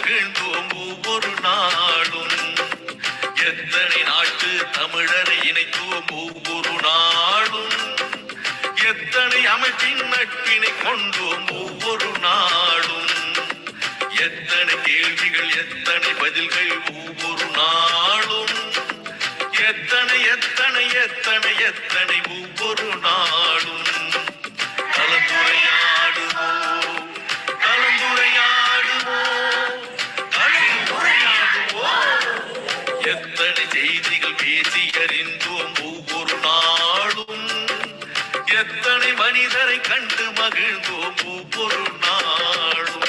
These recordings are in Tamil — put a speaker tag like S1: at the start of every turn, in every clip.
S1: மகிழ்ந்தோம் ஒவ்வொரு நாளும். எத்தனை நாட்டு தமிழரை இணைத்தோம் ஒவ்வொரு நாளும். எத்தனை அமைப்பின் நட்பினை கொண்டோம் ஒவ்வொரு நாளும். எத்தனை கேள்விகள் எத்தனை பதில்கள் ஒவ்வொரு நாளும். எத்தனை எத்தனை எத்தனை எத்தனை ஒவ்வொரு நாளும். கலந்துரையாடுவோம் கலந்துரையாடுவோம் கலந்துரையாடுவோம். எத்தனை செய்திகள் பேசி அறிந்தோம் ஒவ்வொரு நாளும். எத்தனை மனிதரை கண்டு மகிழ்ந்தோம் ஒவ்வொரு நாளும்.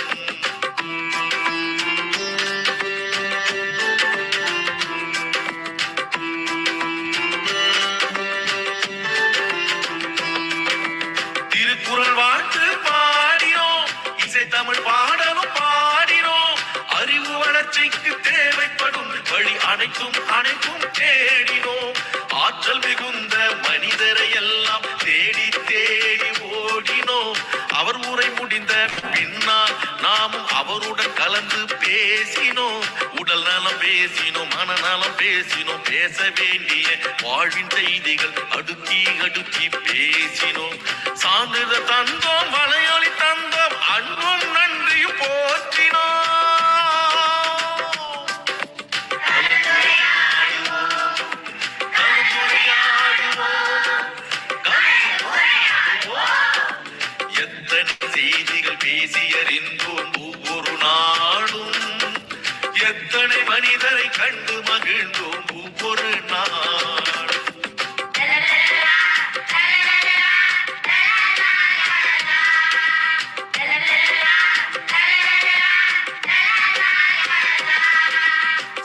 S1: திருக்குறள் வாழ்த்து பாடினோம், இசை தமிழ் பாடலும் பாடினோம். அறிவு வளர்ச்சிக்கு தேவைப்படும் வழி அனைத்தும் அனைத்தும் தேடினோம். ஆற்றல் மிகுந்த மனிதரை எல்லாம் தேடி தேடி ஓடினோம். அவர் உரை முடிந்த பின்னால் நாமும் அவருடன் கலந்து பேசினோம். உடல் நலம் பேசினோம், மனநலம் பேசினோம். பேச வேண்டிய வாழ்வின் செய்திகள் அடுக்கி அடுக்கி பேசினோம். சான்றிதழ் தந்தோம், வலையொலி தந்தோம், அன்பும் நன்றியும் போற்றினோம். எத்தனை செய்திகள் பேசி அறிந்தோம் ஒவ்வொரு நாளும். எத்தனை மனிதரை கண்டு மகிழ்ந்தோம் ஒவ்வொரு நாள்.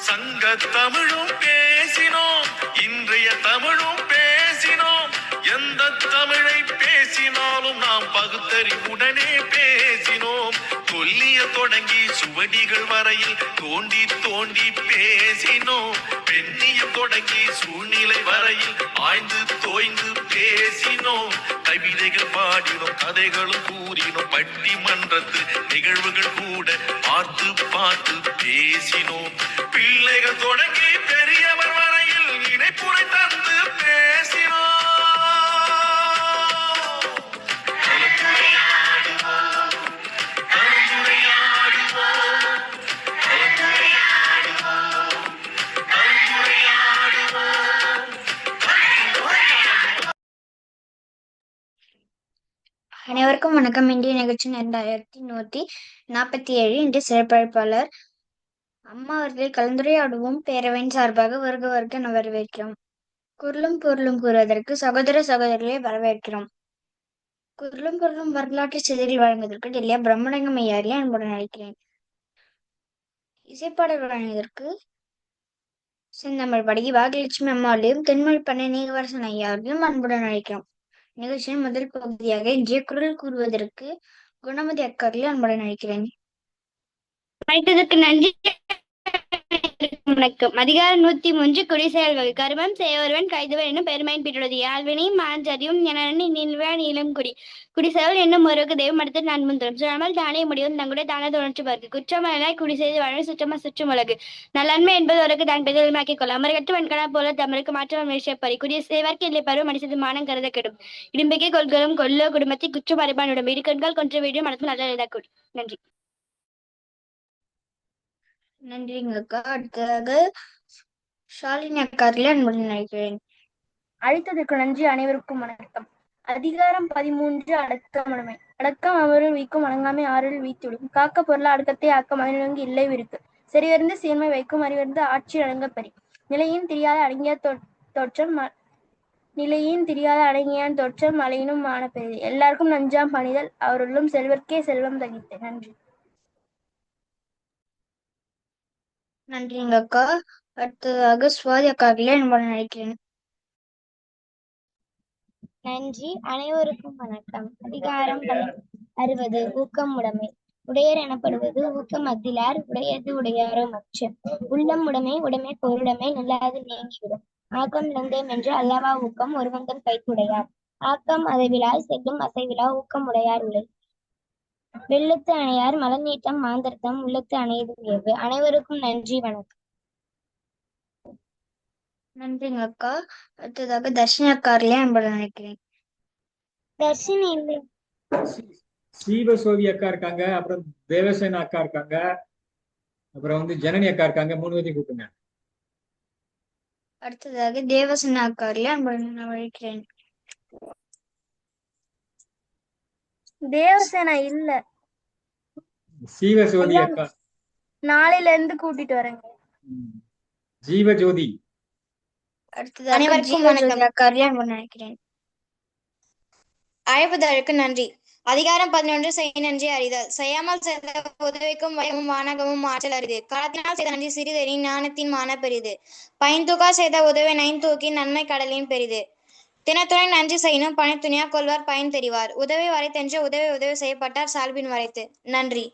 S1: சங்க தமிழும் பேசினோம், இன்றைய தமிழும் பேசினோம். எந்த தமிழை பேசினாலும் நாம் பகுத்தறிவுடனே பேசினோம். கொல்லிய தொடங்கி சுவடிகள் வரையில் தோண்டி தோண்டி பேசினோம். பெண்ணிய தொடங்கி சூழ்நிலை வரையில் ஆய்ந்து தோய்ந்து பேசினோம். கவிதைகள் பாடினோம், கதைகளும் கூறினோம். பட்டிமன்றத்து நிகழ்வுகள் கூட பார்த்து பார்த்து பேசினோம். பிள்ளைகள் தொடங்கி பெரியவர் வரையில் இணைப்புரை தந்து பேசினோம்.
S2: அனைவருக்கும் வணக்கம். இந்திய நிகழ்ச்சி 2147. இன்று சிறப்பழைப்பாளர் அம்மா அவர்களை கலந்துரையாடுவோம் பேரவையின் சார்பாக வருக வருக என வரவேற்கிறோம். குரலும் பொருளும் கூறுவதற்கு சகோதர சகோதரிகளை வரவேற்கிறோம். குரலும் பொருளும் வரலாற்று செய்திகள் வழங்குவதற்கு டெல்லியா பிரம்மலிங்கம் ஐயாரியை அன்புடன் அழைக்கிறேன். இசைப்பாடல் வழங்குவதற்கு செந்தமிழ் படகி பாகியலட்சுமி அம்மாவையும் தென்மொழி பண்ணை நீகவரசன் ஐயாவையும் அன்புடன் அழைக்கிறோம். நிகழ்ச்சியின் முதல் பகுதியாக இன்றைய குரல் கூறுவதற்கு குணமதி அக்காரில் அன்புடன் அழைக்கிறேன்.
S3: அழைத்ததற்கு நன்றி. வணக்கம். அதிகாரம் 103 குடிசெயல் வகை. கருமம் செய்ய ஒருவன் கைதுவன் என்னும் பெருமையின் பெற்றுள்ளது. யாழ்வினையும் மாஞ்சரியும் என நீளம் குடி குடிசெயல் என்னும் ஒருவருக்கு தெய்வம் அடுத்து நண்பன் தரும். சுழாமல் தானே முடியும் தங்குடைய தானது உணர்ச்சி பார்க்கு. குற்றமலாய் குடி செய்து வாழ சுற்றமா சுற்றும் உலகு. நலன்மை என்பது ஒருக்கு தான் பெரிதமாக்கிக் கொள்ள. அமர்கட்டு வன்கணா போல தமருக்கு மாற்றம் விஷயப்பறி. குடிய செய்வார்க்கு இல்லை பருவம் மனிதது மானம் கருத கெடும். இடும்பிக்கை கொள்களும் கொல்லோ குடும்பத்தை குற்றம் அறிபான் உடம்பு. இடுக்கண்கள் கொன்ற வீடியும் மனத்து நல்ல கூடும். நன்றி.
S2: நன்றிங்க அக்கா. அடுத்ததாக ஷாலினி அக்காரில் அன்புடன் அழைக்கிறேன்.
S4: அழைத்ததற்கு நன்றி. அனைவருக்கும் வணக்கம். அதிகாரம் 13 அடக்கமுடைமை. அடக்கம் அவருள் வீக்கும், அடங்காமை ஆறுள் வீத்துவிடும். காக்க பொருள அடக்கத்தை ஆக்கம் அதனிலங்கு இல்லை விருக்கு. செறிவறிந்து சீர்மை வைக்கும், அறிவறிந்து ஆட்சி அடங்க பெறி. நிலையின் தெரியாத அடங்கிய தோற்றம் நிலையின் தெரியாத அடங்கியான் தோற்றம் மலையினும் மான பெரிது. எல்லாருக்கும் நஞ்சாம் பணிதல் அவருள்ளும் செல்வர்க்கே செல்வம் தகித்தே. நன்றி.
S2: நன்றிங்க அக்கா. அடுத்ததாக சுவாதி அக்காரில் அன்புடன் அழைக்கிறேன்.
S5: நன்றி. அனைவருக்கும் வணக்கம். அதிகாரம் 60 ஊக்கம் உடைமை. உடையர் எனப்படுவது ஊக்கம் அஃதிலார் உடையது உடையாரோ மற்ற. உள்ளம் உடைமை உடைமை பொருளுடைமை நில்லாது நீங்கிவிடும். ஆக்கம் இழந்தேம் என்று அல்லவா ஊக்கம் ஒருவந்தம் கைக்குடையார். ஆக்கம் அசைவிலாய் செல்லும் அசைவிலா ஊக்கம் உடையார் உலை. வெள்ளத்து அணையார் மலர் நீட்டம் மாந்தர்த்தம் உள்ளத்து அணையது உயர்வு. அனைவருக்கும் நன்றி, வணக்கம்.
S2: நன்றிங்க அக்கா. அடுத்ததாக தர்ஷினி அக்கா இல்லையா என்பதை நினைக்கிறேன்.
S5: தர்ஷினி இல்லை.
S6: ஸ்ரீவசோதி அக்கா இருக்காங்க, அப்புறம் தேவசேனா அக்கா இருக்காங்க, அப்புறம் ஜனனி அக்கா இருக்காங்க. 3 பேரையும் கூப்பிடுங்க.
S2: அடுத்ததாக தேவசேனா அக்கா இல்லையா என்பதை நான் அழைக்கிறேன்.
S4: தேவசேனா இல்ல,
S6: ஸ்ரீவசோதி அக்கா
S4: நாளையில இருந்து கூட்டிட்டு வரேங்க.
S6: ஜீவஜோதி.
S2: அடுத்ததாக
S7: அனைவருக்கும்
S2: ஜீவஜோதி
S7: வணக்கம்.
S2: அக்கா இல்லையா என்பதை நினைக்கிறேன்.
S7: அழைப்பதற்கு நன்றி. அதிகாரம் 11 செய் நன்றி அறிதல். செய்யாமல் செய்த உதவிக்கும் வயமும் வானகமும் ஆற்றல் அரிது. காலத்தினால் செய்த நன்றி சிறிதெனின் ஞானத்தின் மான பெரிது. பயன்தூக்கா செய்த உதவி நைந்தூக்கி நன்மை கடலின் பெரிது. தினத்துணை நன்றி செய்யினும் பணித்துணையா கொள்வார் பயன் தெரிவார். உதவி வரைத்தென்று உதவி உதவி செய்யப்பட்டார் சால்பின் வரைத்து. நன்றி.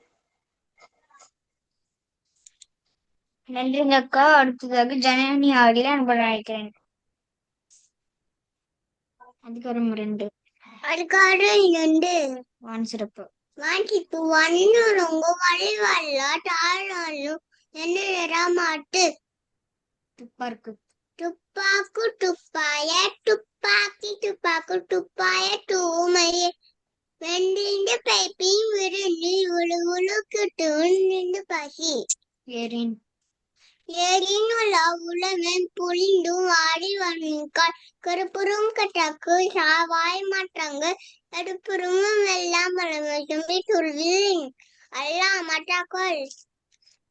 S2: நன்றிங்க அக்கா. அடுத்ததாக ஜனனி ஆகல என்பதை நினைக்கிறேன். அதிகாரம் 2
S5: அதிகாரம் 2
S2: வான் சிறப்பு.
S5: வாங்கிட்டு வண்ணொருங்கு வழிவல்ல தாழாலும் என்ன மாட்டு
S2: துப்பார்க்கு.
S5: துப்பாக்கு துப்பாய துப்பாக்கி துப்பாக்கு துப்பாய தூமையே வெண்டிண்டு பைப்பி விருந்தி உழு உழுக்கிட்டு நின்று பசி
S2: ஏரின்.
S5: ஏரினுள்ள உளவன் புரிந்தும் வாடி வன்கால் கருப்புறும் கட்டக்கு சாவாய் மற்றங்கு எடுப்புறும் எல்லாம் வளமை துள்ளின் அல்லா மற்றக்குள்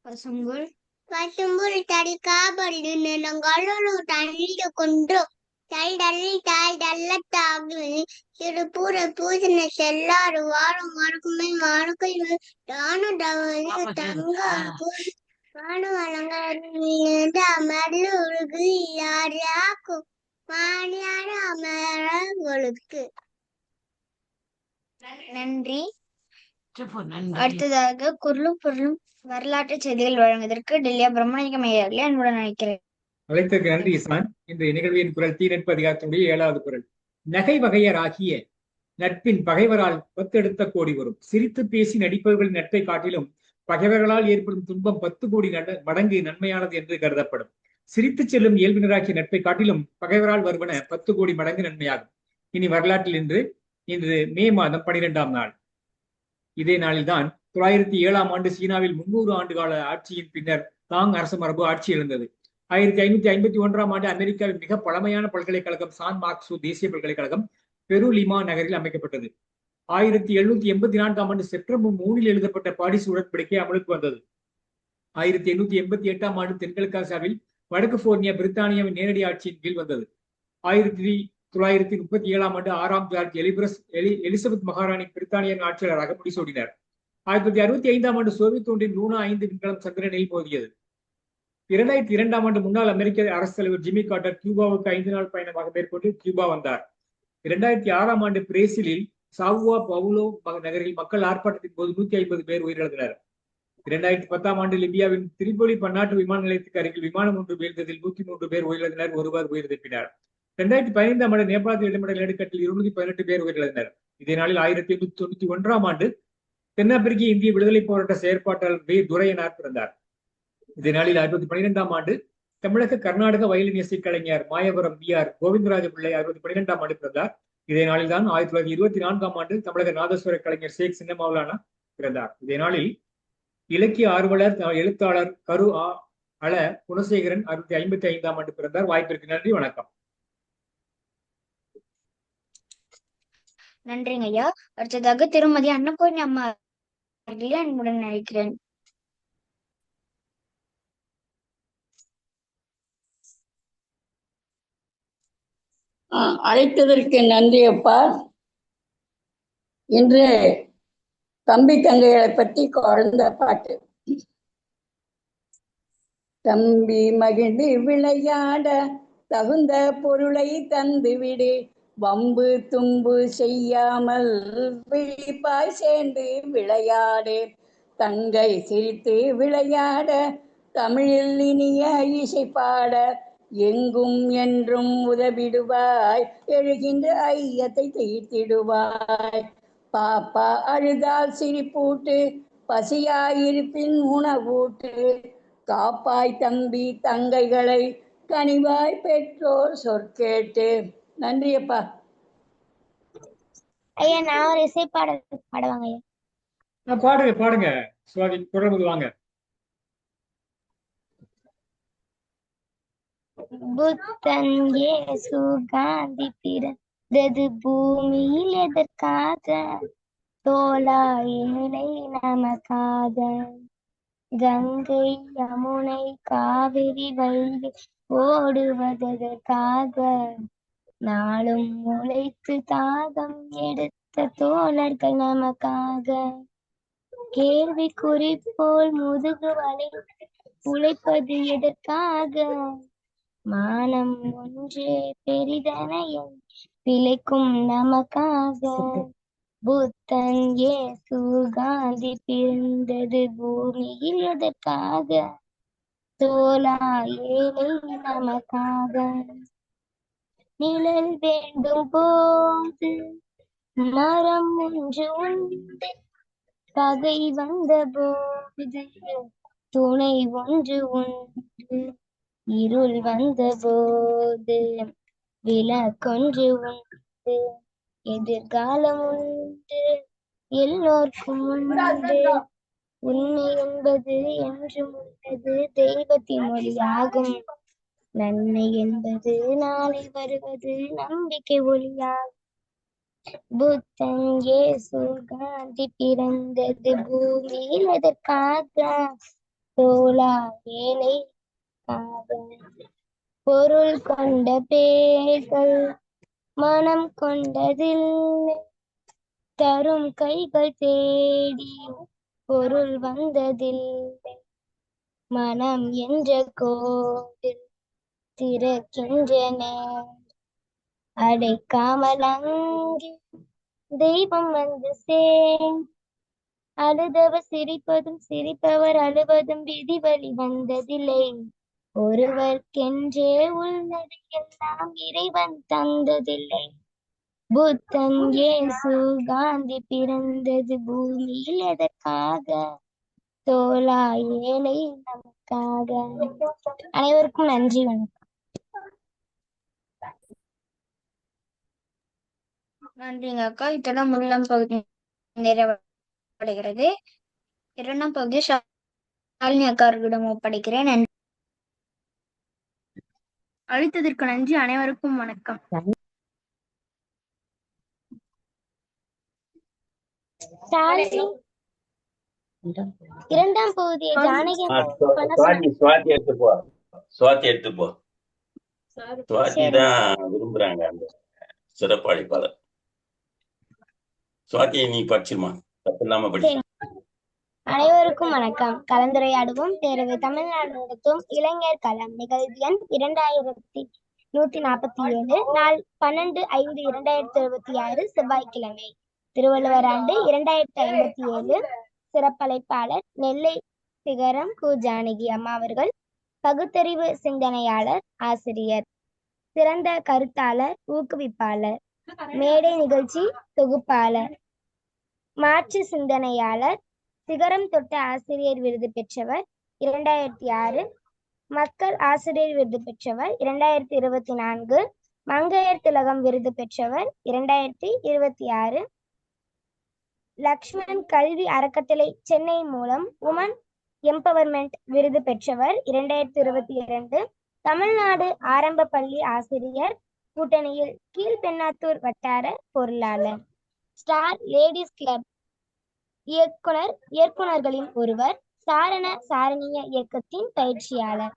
S2: பசுங்குள்.
S5: பசும்புல் தடிக்காபடி நிலங்களு தண்ணீர் கொண்டு தள்ளி தள்ள தாவி சிறு பூர பூசண செல்லாறு வாரம் மறுக்குமே மாறுக்கை தானு தங்க வானு வழங்க அமர்ந்து உருகு யாராக்கும் மானியான அமர்களுக்கு.
S2: நன்றி. அடுத்ததாக குரலும் பொருளும் வரலாற்று செய்திகள் வழங்குவதற்கு டெல்லியா பிரம்மணிகம் ஐயார்களே அன்புடன் நினைக்கிறேன்.
S6: அழைத்ததற்கு நன்றி இஸ்மான். இன்றைய நிகழ்வின் குரல் தீநட்பு அதிகாரத்தினுடைய 7வது குரல். நகை வகையராகிய நட்பின் பகைவரால் 10 எடுத்த கோடி வரும். சிரித்து பேசி நடிப்பவர்களின் நட்பை காட்டிலும் பகைவர்களால் ஏற்படும் துன்பம் 10 கோடி மடங்கு நன்மையானது என்று கருதப்படும். சிரித்து செல்லும் இயல்பினராகிய நட்பை காட்டிலும் பகைவரால் வருவன 10 கோடி மடங்கு நன்மையாகும். இனி வரலாற்றில் இன்று மே மாதம் 12ஆம் நாள். இதே நாளில்தான் 907ஆம் ஆண்டு சீனாவில் 300 ஆண்டு கால ஆட்சியின் பின்னர் தாங் அரச மரபு ஆட்சி எழுந்தது. 1551ஆம் ஆண்டு அமெரிக்காவின் மிக பழமையான பல்கலைக்கழகம் சான் மார்க்சோ தேசிய பல்கலைக்கழகம் பெரு லிமா நகரில் அமைக்கப்பட்டது. 1784ஆம் ஆண்டு செப்டம்பர் 3 எழுதப்பட்ட பாரிஸ் உடன்படிக்கை அமலுக்கு வந்தது. 1888ஆம் ஆண்டு தென்கிழக்காசியாவில் வடக்கு போர்னியா பிரித்தானியாவின் நேரடி ஆட்சியின் கீழ் வந்தது. 1937ஆம் ஆண்டு 6ஆம் ஜார்ஜ் எலிசபெத் மகாராணி பிரித்தானியன் ஆட்சியாளராக முடிசூடினார். 1965ஆம் ஆண்டு சோவியத் ஒன்றின் லூனா 5 விண்கலம் சந்திரனில் மோதியது. 2002ஆம் ஆண்டு முன்னாள் அமெரிக்க அரசு தலைவர் ஜிம்மி கார்ட்டர் கியூபாவுக்கு 5 நாள் பயணமாக மேற்கொண்டு கியூபா வந்தார். 2006ஆம் ஆண்டு பிரேசிலில் சாவுவா பவுலோ நகரில் மக்கள் ஆர்ப்பாட்டத்தின் போது 150 பேர் உயிரிழந்தனர். 2010ஆம் ஆண்டு லிபியாவின் திரிபோலி பன்னாட்டு விமான நிலையத்துக்கு அருகில் விமானம் ஒன்று வீழ்ந்ததில் 103 பேர் உயிரிழந்தனர், ஒருவர் உயிர் தப்பினார். 2015ஆம் ஆண்டு நேபாளத்தில் இடம்பெற்ற நிலநடுக்கத்தில் 218 பேர் உயிரிழந்தனர். இதே நாளில் 1891ஆம் ஆண்டு தென்னாப்பிரிக்க இந்திய விடுதலை போராட்ட செயற்பாட்டாளர் வே துரையனார் பிறந்தார். இதே நாளில் 1912ஆம் ஆண்டு தமிழக கர்நாடக வயலின் இசைக்கலைஞர் மாயவரம் B.R. கோவிந்தராஜ பிள்ளை 1912ஆம் ஆண்டு பிறந்தார். இதே நாளில் தான் 1924ஆம் ஆண்டு தமிழக நாதஸ்வர கலைஞர் ஷேக் சின்ன மௌலானா பிறந்தார். இதே நாளில் இலக்கிய ஆர்வலர் எழுத்தாளர் கரு அல குணசேகரன் 1955ஆம் ஆண்டு பிறந்தார். வாய்ப்பிற்கு நன்றி, வணக்கம்.
S2: நன்றிங்க ஐயா. அடுத்ததாக திருமதி அன்னபூர்ணி அம்மா அன்புடன் நினைக்கிறேன்.
S8: அழைத்ததற்கு நன்றி அப்பா. இன்று தம்பி தங்கைகளை பற்றி குழந்த பாட்டு. தம்பி மகிழ்ந்து விளையாட தகுந்த பொருளை தந்துவிடு, வம்பு தும்பு செய்யாமல் விழிப்பாய் சேர்ந்து விளையாடு. தங்கை சிரித்து விளையாட தமிழில் இனிய இசை பாட, எங்கும் என்றும் உதவிடுவாய் எழுகின்ற ஐயத்தை தீர்த்திடுவாய். பாப்பா அழுதால் சிரிப்பூட்டு, பசியாயிருப்பின் உணவூட்டு, காப்பாய் தம்பி தங்கைகளை கனிவாய் பெற்றோர் சொற்கேட்டு. நன்றி அப்பா.
S5: ஐயா நான் ஒரு இசை பாடல் பாடுவாங்க ஐயா.
S6: பாடுங்க பாடுங்க சுவாதி, தொடர்ந்து வாங்க.
S5: புத்தன் இயேசு காந்தி பிறந்தது பூமியில் எதற்காக? தோளா ஏழை நமக்காக. கங்கை யமுனை காவிரி வைகை ஓடுவதற்காக. நாளும் உழைத்து தாகம் எடுத்த தோழர்கள் நமக்காக. கேள்வி குறிப்போல் முதுகு வலி உழைப்பது எதற்காக? மானம் ஒன்றே பெரிதென பிழைக்கும் நமக்காக. புத்தன் இயேசு காந்தி பிறந்தது பூமியில் எதற்காக? தோளா ஏழை நமக்காக. நிழல் வேண்டும் போது மரம் ஒன்று உண்டு, பகை வந்த போது துணை ஒன்று உண்டு, இருள் வந்த போது விளக்கொன்று உண்டு, எதிர்காலம் உண்டு எல்லோர்க்கும் உண்டு. உண்மை என்பது என்றும் உள்ளது, தெய்வத்தின் மொழியாகும். நன்மை என்பது நாளை வருவது, நம்பிக்கை ஒளியாகும். புத்தன் இயேசு காந்தி பிறந்தது பூமியில் எதற்காக? தோளா ஏழை. பொருள் கொண்ட பேர்கள் மனம் கொண்டதில்லை, தரும் கைகள் தேடி பொருள் வந்ததில்லை. மனம் என்ற கோவில் திறக்கின்றன, அடைக்காமல் அங்கே தெய்வம் வந்து அழுதவர் சிரிப்பதும் சிரிப்பவர் அழுவதும் விதி வழி வந்ததில்லை. ஒருவர்க்கென்றே உள்ளது எல்லாம் இறைவன் தந்ததில்லை. புத்தன் இயேசு காந்தி பிறந்தது பூமியில் எதற்காக? தோளா ஏழை நமக்காக. அனைவருக்கும் நன்றி, வணக்கம்.
S2: நன்றிங்க அக்கா. இத்தனை முதலாம் பகுதி நிறைவடைகிறது. இரண்டாம் பகுதி ஷாலினி அக்காவிடம் ஒப்படைக்கிறேன். நன்றி.
S4: அளித்ததற்கு நன்றி. அனைவருக்கும் வணக்கம்.
S5: இரண்டாம் பகுதியை ஜானகி
S9: சுவாதி எடுத்துப்போ. சுவாதி தான் விரும்புறாங்க அந்த சிறப்பாளிப்பாளர். சுவாதியை நீ படிச்சுமா, தப்பு இல்லாம படி.
S5: அனைவருக்கும் வணக்கம். கலந்துரையாடுவோம். பேரவை தமிழ்நாடு நடத்தும் இளைஞர் களம் நிகழ்வு எண் 2147, நாள் 12/5/2026, செவ்வாய்க்கிழமை. திருவள்ளுவர் ஆண்டு 2057. சிறப்பழைப்பாளர் நெல்லை சிகரம் கு. ஜானகி அம்மா அவர்கள். பகுத்தறிவு சிந்தனையாளர், ஆசிரியர். சிறந்த கருத்தாளர், ஊக்குவிப்பாளர். மேடை நிகழ்ச்சி தொகுப்பாளர். மாற்று சிந்தனையாளர். சிகரம் தொட்ட ஆசிரியர் விருது பெற்றவர் 2006. மக்கள் ஆசிரியர் விருது பெற்றவர் 2024. மங்கையர் திலகம் விருது பெற்றவர் 2026. லக்ஷ்மண் கல்வி அறக்கட்டளை சென்னை மூலம் உமன் எம்பவர்மெண்ட் விருது பெற்றவர் 2022. தமிழ்நாடு ஆரம்ப பள்ளி ஆசிரியர் கூட்டணியில் கீழ்பெண்ணாத்தூர் வட்டார பொருளாளர். ஸ்டார் லேடிஸ் கிளப் இயக்குனர்களின் ஒருவர். சாரண சாரணிய இயக்கத்தின் பயிற்சியாளர்.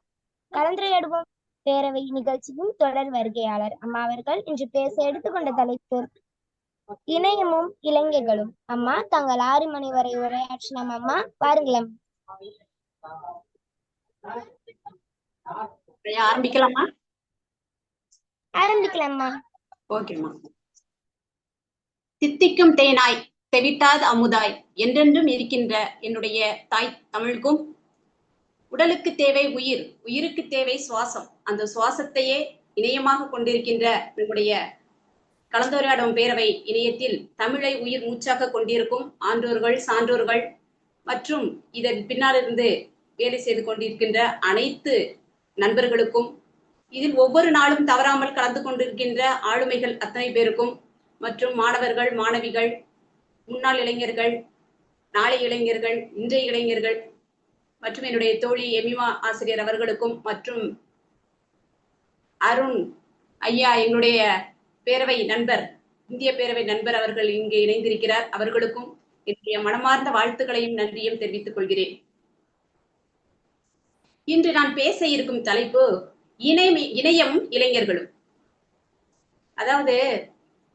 S5: கலந்துரையாடுவோம் பேரவை நிகழ்ச்சியின் தொடர் வருகையாளர் அம்மா அவர்கள். இன்று பேச எடுத்துக்கொண்ட தலைப்பு இணையமும் இளைஞர்களும். அம்மா தாங்கள் 6 மணி வரை உரையாற்றினோம். அம்மா பாருங்களேன்.
S10: ஆரம்பிக்கலாமா?
S5: ஆரம்பிக்கலாம்மா.
S10: ஓகேம்மா. தித்திக்கும் தேனாய் தெவிட்டாத அமுதாய் என்றென்றும் இருக்கின்ற என்னுடைய தாய் தமிழுக்கும், உடலுக்கு தேவை உயிர், உயிருக்கு தேவை சுவாசம், அந்த சுவாசத்தையே இணையமாக கொண்டிருக்கின்ற நம்முடைய கலந்துரையாடும் பேரவை இணையத்தில் தமிழை உயிர் மூச்சாக கொண்டிருக்கும் ஆன்றோர்கள், சான்றோர்கள் மற்றும் இதன் பின்னாலிருந்து வேலை செய்து கொண்டிருக்கின்ற அனைத்து நண்பர்களுக்கும், இதில் ஒவ்வொரு நாளும் தவறாமல் கலந்து கொண்டிருக்கின்ற ஆளுமைகள் அத்தனை பேருக்கும் மற்றும் மாணவர்கள், மாணவிகள், முன்னாள் இளைஞர்கள், நாளை இளைஞர்கள், இன்றைய இளைஞர்கள் மற்றும் என்னுடைய தோழி எமிமா ஆசிரியர் அவர்களுக்கும் மற்றும் அருண் ஐயா எங்களுடைய பேரவை நண்பர், இந்திய பேரவை நண்பர் அவர்கள் இங்கு இணைந்திருக்கிறார். அவர்களுக்கும் என்னுடைய மனமார்ந்த வாழ்த்துக்களையும் நன்றியும் தெரிவித்துக் கொள்கிறேன். இன்று நான் பேச இருக்கும் தலைப்பு இணையமும் இளைஞர்களும். அதாவது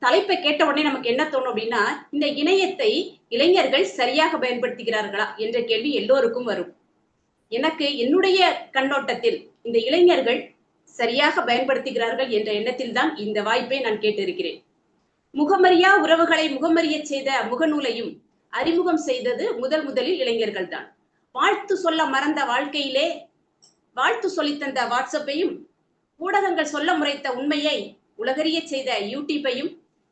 S10: தலைப்பை கேட்ட உடனே நமக்கு என்ன தோணும் அப்படின்னா, இந்த இணையத்தை இளைஞர்கள் சரியாக பயன்படுத்துகிறார்களா என்ற கேள்வி எல்லோருக்கும் வரும். எனக்கு என்னுடைய கண்ணோட்டத்தில் இந்த இளைஞர்கள் சரியாக பயன்படுத்துகிறார்கள் என்ற எண்ணத்தில் தான் இந்த வாய்ப்பை நான் கேட்டிருக்கிறேன். முகமறியா உறவுகளை முகமறிய செய்த முகநூலையும் அறிமுகம் செய்தது முதலில் இளைஞர்கள் தான். வாழ்த்து சொல்ல மறந்த வாழ்க்கையிலே வாழ்த்து சொல்லித்தந்த வாட்ஸ்அப்பையும், ஊடகங்கள் சொல்ல முறைத்த உண்மையை உலகறிய செய்த யூடியூப்பையும்,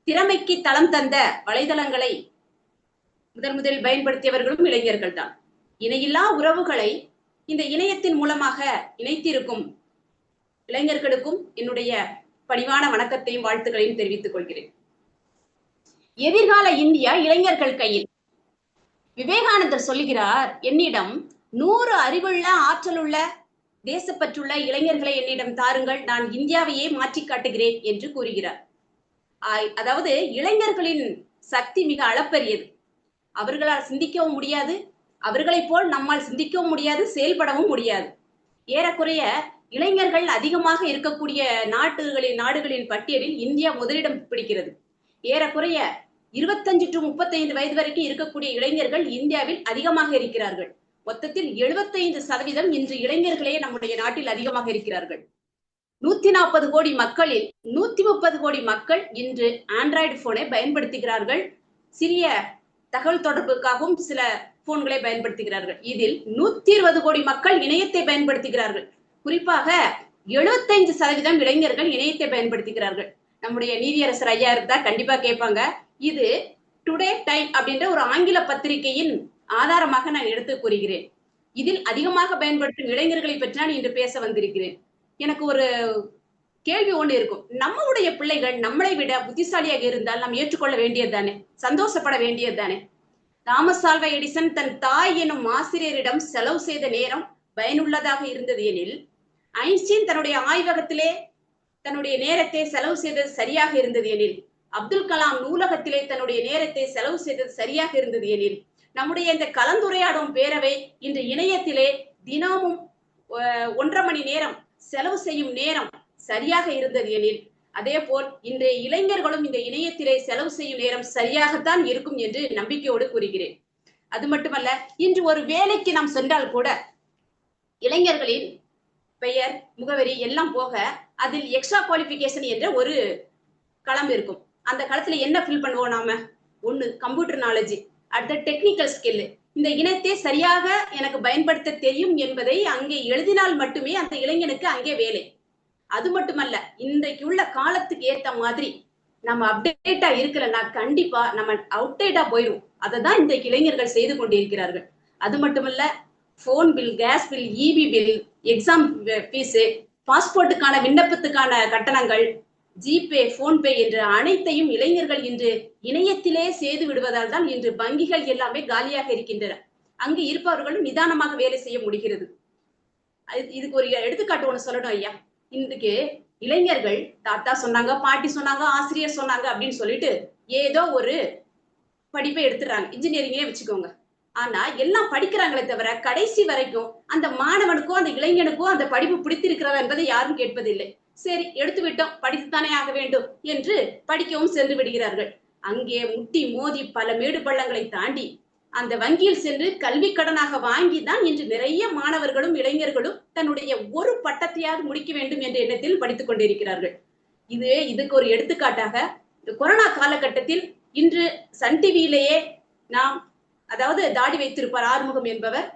S10: திறமைக்கு தளம் தந்த வலைதளங்களை முதலில் பயன்படுத்தியவர்களும் இளைஞர்கள் தான். இணையில்லா உறவுகளை இந்த இணையத்தின் மூலமாக இணைத்திருக்கும் இளைஞர்களுக்கும் என்னுடைய பணிவான வணக்கத்தையும் வாழ்த்துக்களையும் தெரிவித்துக் கொள்கிறேன். எதிர்கால இந்தியா இளைஞர்கள் கையில். விவேகானந்தர் சொல்லுகிறார், என்னிடம் 100 அறிவுள்ள ஆற்றலுள்ள தேசப்பற்றுள்ள இளைஞர்களை என்னிடம் தாருங்கள், நான் இந்தியாவையே மாற்றி காட்டுகிறேன் என்று கூறுகிறார். அதாவது இளைஞர்களின் சக்தி மிக அளப்பரியது. அவர்களால் சிந்திக்கவும் முடியாது, அவர்களைப் போல் நம்மால் சிந்திக்கவும் முடியாது, செயல்படவும் முடியாது. ஏறக்குறைய இளைஞர்கள் அதிகமாக இருக்கக்கூடிய நாடுகளின் பட்டியலில் இந்தியா முதலிடம் பிடிக்கிறது. ஏறக்குறைய 25 to 35 வயது வரைக்கும் இருக்கக்கூடிய இளைஞர்கள் இந்தியாவில் அதிகமாக இருக்கிறார்கள். மொத்தத்தில் 75% இன்று இளைஞர்களே நம்முடைய நாட்டில் அதிகமாக இருக்கிறார்கள். 140 கோடி மக்களில் 130 கோடி மக்கள் இன்று ஆண்ட்ராய்டு போனை பயன்படுத்துகிறார்கள். சிறிய தகவல் தொடர்புக்காகவும் சில போன்களை பயன்படுத்துகிறார்கள். இதில் 120 கோடி மக்கள் இணையத்தை பயன்படுத்துகிறார்கள். குறிப்பாக 75% இளைஞர்கள் இணையத்தை பயன்படுத்துகிறார்கள். நம்முடைய நீதியரசர் ஐயா இருந்தா கண்டிப்பா கேட்பாங்க. இது டுடே டைம் அப்படின்ற ஒரு ஆங்கில பத்திரிகையின் ஆதாரமாக நான் எடுத்து கூறுகிறேன். இதில் அதிகமாக பயன்படுத்தும் இளைஞர்களை பற்றி நான் இன்று பேச வந்திருக்கிறேன். எனக்கு ஒரு கேள்வி ஒன்று இருக்கும். நம்முடைய பிள்ளைகள் நம்மளை விட புத்திசாலியாக இருந்தால் நாம் ஏற்றுக்கொள்ள வேண்டியது தானே, சந்தோஷப்பட வேண்டியது தானே. தாமஸ் ஆல்வா எடிசன் தன் தாய் எனும் ஆசிரியரிடம் செலவு செய்த நேரம் பயனுள்ளதாக இருந்தது எனில், ஐன்ஸ்டீன் தன்னுடைய ஆய்வகத்திலே தன்னுடைய நேரத்தை செலவு செய்தது சரியாக இருந்தது எனில், அப்துல் கலாம் நூலகத்திலே தன்னுடைய நேரத்தை செலவு செய்தது சரியாக இருந்தது எனில், நம்முடைய இந்த கலந்துரையாடும் பேரவை இன்று இணையத்திலே தினமும் 1.5 மணி நேரம் செலவு செய்யும் நேரம் சரியாக இருந்தது எனில், அதே போல் இன்றைய இளைஞர்களும் இந்த இணையத்திலே செலவு செய்யும் நேரம் சரியாகத்தான் இருக்கும் என்று நம்பிக்கையோடு கூறுகிறேன். அது மட்டுமல்ல, இன்று ஒரு வேலைக்கு நாம் சென்றால் கூட இளைஞர்களின் பெயர், முகவரி எல்லாம் போக அதில் எக்ஸ்ட்ரா குவாலிஃபிகேஷன் என்ற ஒரு களம் இருக்கும். அந்த களத்துல என்ன ஃபில் பண்ணுவோம் நாம? ஒண்ணு கம்ப்யூட்டர் நாலேஜ், அடுத்த டெக்னிக்கல் ஸ்கில். இந்த இணையத்தை சரியாக எனக்கு பயன்படுத்த தெரியும் என்பதை அங்கே எழுதினால் மட்டுமே அந்த இளைஞனுக்கு அங்கே வேலை. அது மட்டுமல்ல, இன்றைக்கு உள்ள காலத்துக்கு ஏற்ற மாதிரி நம்ம அப்டேட்டா இருக்கலன்னா கண்டிப்பா நம்ம அவுட்டேட்டா போயிடும். அதை தான் இந்த இளைஞர்கள் செய்து கொண்டிருக்கிறார்கள். அது மட்டுமல்ல, phone bill, gas bill, EB bill, exam fees, பாஸ்போர்ட்டுக்கான விண்ணப்பத்துக்கான கட்டணங்கள், ஜிபே, போன்பே என்ற அனைத்தையும் இளைஞர்கள் இன்று இணையத்திலே செய்து விடுவதால் தான் இன்று வங்கிகள் எல்லாமே காலியாக இருக்கின்றன. அங்கு இருப்பவர்களும் நிதானமாக வேலை செய்ய முடிகிறது. இதுக்கு ஒரு எடுத்துக்காட்டு ஒண்ணு சொல்லணும் ஐயா. இன்றைக்கு இளைஞர்கள் தாத்தா சொன்னாங்க, பாட்டி சொன்னாங்க, ஆசிரியர் சொன்னாங்க அப்படின்னு சொல்லிட்டு ஏதோ ஒரு படிப்பை எடுத்துறாங்க. இன்ஜினியரிங்கே வச்சுக்கோங்க. ஆனா எல்லாம் படிக்கிறாங்களே தவிர கடைசி வரைக்கும் அந்த மாணவனுக்கோ அந்த இளைஞனுக்கோ அந்த படிப்பு பிடித்திருக்கிறதா என்பதை யாரும் கேட்பதில்லை. சரி, எடுத்து விட்டோம், படித்துத்தானே ஆக வேண்டும் என்று படிக்கவும் சென்று விடுகிறார்கள். அங்கே முட்டி மோதி பல மேடு பள்ளங்களை தாண்டி அந்த வங்கியில் சென்று கல்வி கடனாக வாங்கி தான் இன்று நிறைய மாணவர்களும் இளைஞர்களும் தன்னுடைய ஒரு பட்டத்தையாவது முடிக்க வேண்டும் என்ற எண்ணத்தில் படித்துக் கொண்டிருக்கிறார்கள். இதுக்கு ஒரு எடுத்துக்காட்டாக கொரோனா காலகட்டத்தில் இன்று சன் டிவியிலேயே நாம், அதாவது தாடி வைத்திருப்பார் ஆறுமுகம் என்பவர்,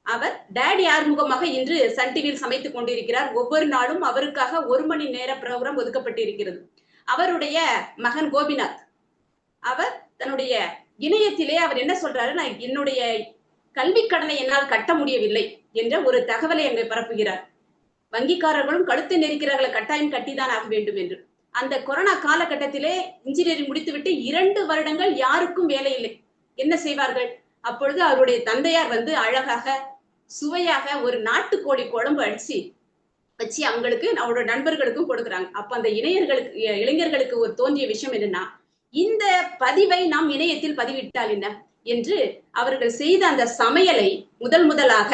S10: அவர் டேடி ஆறுமுகமாக இன்று சன் டிவியில் சமைத்துக் கொண்டிருக்கிறார். ஒவ்வொரு நாளும் அவருக்காக 1 மணி நேர ப்ரோக்ராம் ஒதுக்கப்பட்டு இருக்கிறது. அவருடைய மகன் கோபிநாத் அவர் தன்னுடைய இணையத்திலே அவர் என்ன சொல்றாரு, நான் என்னுடைய கல்வி கடனை என்னால் கட்ட முடியவில்லை என்ற ஒரு தகவலை அங்கே பரப்புகிறார். வங்கிக்காரர்களும் கழுத்தை நெரிக்கிறார்களை கட்டாயம் கட்டிதான் ஆக வேண்டும் என்று. அந்த கொரோனா காலகட்டத்திலே இன்ஜினியரிங் முடித்துவிட்டு 2 வருடங்கள் யாருக்கும் வேலை இல்லை. என்ன செய்வார்கள்? அப்பொழுது அவருடைய தந்தையார் வந்து அழகாக சுவையாக ஒரு நாட்டுக்கோழி குழம்பு அடிச்சு வச்சு அவங்களுக்கு அவரோட நண்பர்களுக்கும் கொடுக்குறாங்க. அப்ப அந்த இளைஞர்களுக்கு ஒரு தோன்றிய விஷயம் என்னன்னா, இந்த பதிவை நாம் இணையத்தில் பதிவிட்டால் என்ன என்று அவர்கள் செய்த அந்த சமையலை முதலாக,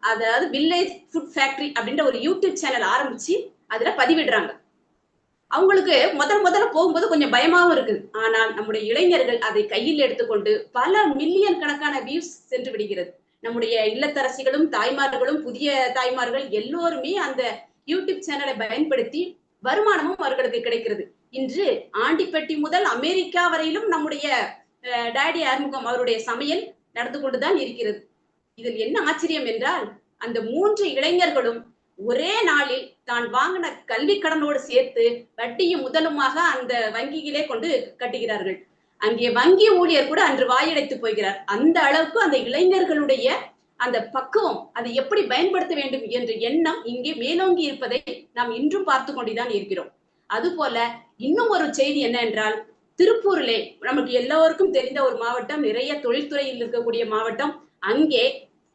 S10: அதாவது வில்லேஜ் ஃபுட் ஃபேக்டரி அப்படின்ற ஒரு யூடியூப் சேனல் ஆரம்பிச்சு அதுல பதிவிடுறாங்க. அவங்களுக்கு முதல்ல போகும்போது கொஞ்சம் பயமாவும் இருக்குது. ஆனால் நம்முடைய இளைஞர்கள் அதை கையில் எடுத்துக்கொண்டு பல மில்லியன் கணக்கான வியூஸ் சென்று விடுகிறது. நம்முடைய இல்லத்தரசிகளும் தாய்மார்களும் புதிய தாய்மார்கள் எல்லோருமே அந்த யூடியூப் சேனலை பயன்படுத்தி வருமானமும் அவர்களுக்கு கிடைக்கிறது. இன்று ஆண்டிப்பட்டி முதல் அமெரிக்கா வரையிலும் நம்முடைய டாடி ஆறுமுகம் அவருடைய சமையல் நடந்து கொண்டுதான் இருக்கிறது. இதில் என்ன ஆச்சரியம் என்றால், அந்த 3 இளைஞர்களும் ஒரே நாளில் தான் வாங்கின கல்வி கடனோடு சேர்த்து வட்டியும் முதலுமாக அந்த வங்கியிலே கொண்டு கட்டுகிறார்கள். அங்கே வங்கி ஊழியர் கூட அன்று வாயடைத்து போகிறார். அந்த அளவுக்கு அந்த இளைஞர்களுடைய அந்த பக்குவம், அதை எப்படி பயன்படுத்த வேண்டும் என்ற எண்ணம் இங்கே மேலோங்கி இருப்பதை நாம் இன்றும் பார்த்து கொண்டுதான் இருக்கிறோம். அதுபோல இன்னும் ஒரு செய்தி என்ன என்றால், திருப்பூரிலே நமக்கு எல்லோருக்கும் தெரிந்த ஒரு மாவட்டம், நிறைய தொழில்துறையில் இருக்கக்கூடிய மாவட்டம். அங்கே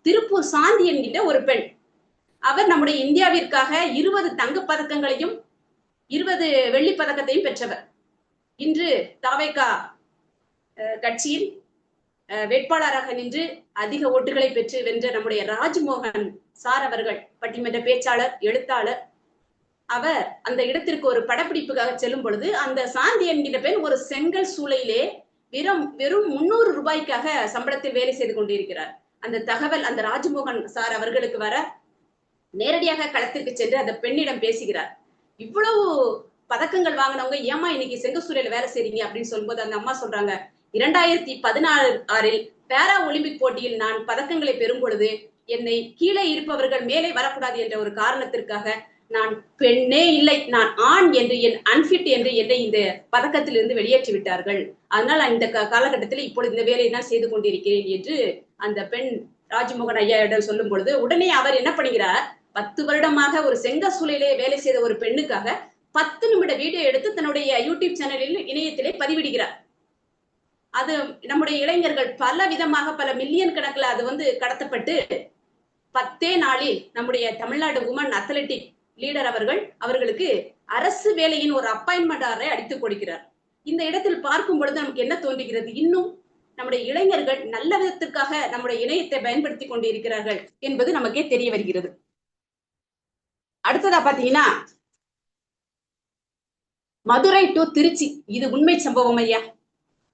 S10: திருப்பூர் சாந்தி என்கின்ற ஒரு பெண், அவர் நம்முடைய இந்தியாவிற்காக 20 தங்கப் பதக்கங்களையும் 20 வெள்ளிப் பதக்கத்தையும் பெற்றவர். இன்று தாவேகா கட்சியில் வேட்பாளராக நின்று அதிக ஓட்டுகளை பெற்று வென்ற நம்முடைய ராஜ்மோகன் சார் அவர்கள் பட்டிமன்ற பேச்சாளர், எழுத்தாளர். அவர் அந்த இடத்திற்கு ஒரு படப்பிடிப்புக்காக செல்லும் பொழுது அந்த சாந்தி என்கின்ற பெண் ஒரு செங்கல் சூளையிலே வெறும் 300 ரூபாய்க்காக சம்பளத்தில் வேலை செய்து கொண்டிருக்கிறார். அந்த தகவல் அந்த ராஜ்மோகன் சார் அவர்களுக்கு வர நேரடியாக களத்திற்கு சென்று அந்த பெண்ணிடம் பேசுகிறார். இவ்வளவு பதக்கங்கள் வாங்கினவங்க ஏமா இன்னைக்கு செங்கசூளையில வேலை செய்றீங்க அப்படின்னு சொல்லும்போது அந்த அம்மா சொல்றாங்க, 2016 பேரா ஒலிம்பிக் போட்டியில் நான் பதக்கங்களை பெறும் பொழுது என்னை கீழே இருப்பவர்கள் மேலே வரக்கூடாது என்ற ஒரு காரணத்திற்காக நான் பெண்ணே இல்லை, நான் ஆண் என்று, என் அன்பிட் என்று என்னை இந்த பதக்கத்திலிருந்து வெளியேற்றி விட்டார்கள். அதனால் இந்த காலகட்டத்தில் இப்பொழுது இந்த வேலையை தான் செய்து கொண்டிருக்கிறேன் என்று அந்த பெண் ராஜ்மோகன் ஐயாவிடம் சொல்லும் பொழுது உடனே அவர் என்ன பண்ணுகிறார், 10 வருடமாக ஒரு செங்கசூளையிலே வேலை செய்த ஒரு பெண்ணுக்காக 10 நிமிட வீடியோ எடுத்து தன்னுடைய யூடியூப் சேனலில் இணையத்திலே பதிவிடுகிறார். அது நம்முடைய இளைஞர்கள் பல விதமாக பல மில்லியன் கணக்கில் அது வந்து கடத்தப்பட்டு 10 நாளில் நம்முடைய தமிழ்நாடு உமன் அத்லெட்டிக் லீடர் அவர்களுக்கு அரசு வேலையின் ஒரு அப்பாயின்மெண்ட் ஆர்டரை அடித்துக் கொடுக்கிறார். இந்த இடத்தில் பார்க்கும் பொழுது நமக்கு என்ன தோன்றுகிறது, இன்னும் நம்முடைய இளைஞர்கள் நல்ல விதத்திற்காக நம்முடைய இணையத்தை பயன்படுத்தி கொண்டு இருக்கிறார்கள் என்பது நமக்கே தெரிய வருகிறது. அடுத்ததா பாத்தீங்கன்னா, மதுரை டு திருச்சி, இது உண்மை சம்பவம் ஐயா.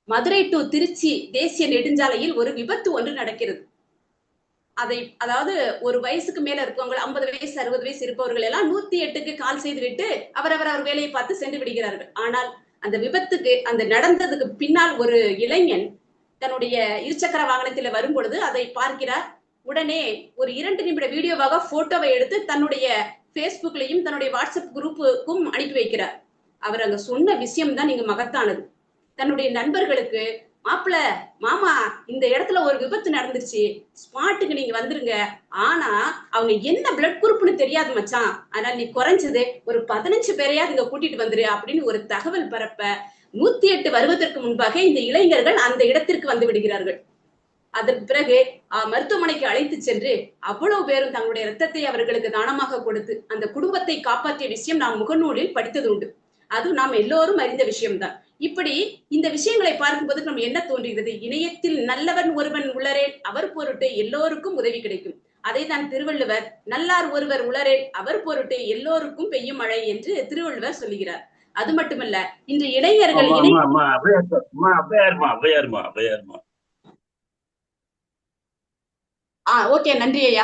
S10: மதுரை டு திருச்சி தேசிய நெடுஞ்சாலையில் ஒரு விபத்து ஒன்று நடக்கிறது. அதாவது ஒரு வயசுக்கு மேல இருக்கவங்க, 50 வயசு 60 வயசு இருப்பவர்கள் எல்லாம் 108க்கு கால் செய்து விட்டு அவர் வேலையை பார்த்து சென்று விடுகிறார்கள். ஆனால் அந்த விபத்துக்கு, அந்த நடந்ததுக்கு பின்னால் ஒரு இளைஞன் தன்னுடைய இருசக்கர வாகனத்தில் வரும் பொழுது அதை பார்க்கிறார். உடனே ஒரு 2 நிமிட வீடியோவாக போட்டோவை எடுத்து தன்னுடைய பேஸ்புக்லையும் தன்னுடைய வாட்ஸ்அப் குரூப்புக்கும் அனுப்பி வைக்கிறார். அவர் அங்க சொன்ன விஷயம் தான் இங்க மகத்தானது. தன்னுடைய நண்பர்களுக்கு, மாமா இந்த இடத்துல ஒரு விபத்து நடந்துருச்சு, ஸ்பாட்டுக்கு நீங்க வந்துருங்க, ஆனா அவங்க என்ன பிளட் குரூப்னு தெரியாது மச்சான், அதனால நீ குறைஞ்சது ஒரு 15 பேரையாவது இங்க கூட்டிட்டு வந்துரு அப்படின்னு ஒரு தகவல் பரப்ப 108 வருவதற்கு முன்பாக இந்த இளைஞர்கள் அந்த இடத்திற்கு வந்து விடுகிறார்கள். அதற்கு பிறகு மருத்துவமனைக்கு அழைத்து சென்று அவ்வளவு பேரும் தங்களுடைய ரத்தத்தை அவர்களுக்கு தானமாக கொடுத்து அந்த குடும்பத்தை காப்பாற்றிய விஷயம் நாம் முகநூலில் படித்தது உண்டு. அது நாம் எல்லோரும் அறிந்த விஷயம்தான். இப்படி இந்த விஷயங்களை பார்க்கும்போது நம்ம என்ன தோன்றுகிறது, இணையத்தில் நல்லவன் ஒருவன் உளரேல் அவர் பொருட்டு எல்லோருக்கும் உதவி கிடைக்கும். அதை தான் திருவள்ளுவர், நல்லார் ஒருவர் உளரேல் அவர் பொருட்டு எல்லோருக்கும் பெய்யும் மழை என்று திருவள்ளுவர் சொல்லுகிறார். அது மட்டுமல்ல, இன்று இளைஞர்கள் ஓகே, நன்றி ஐயா.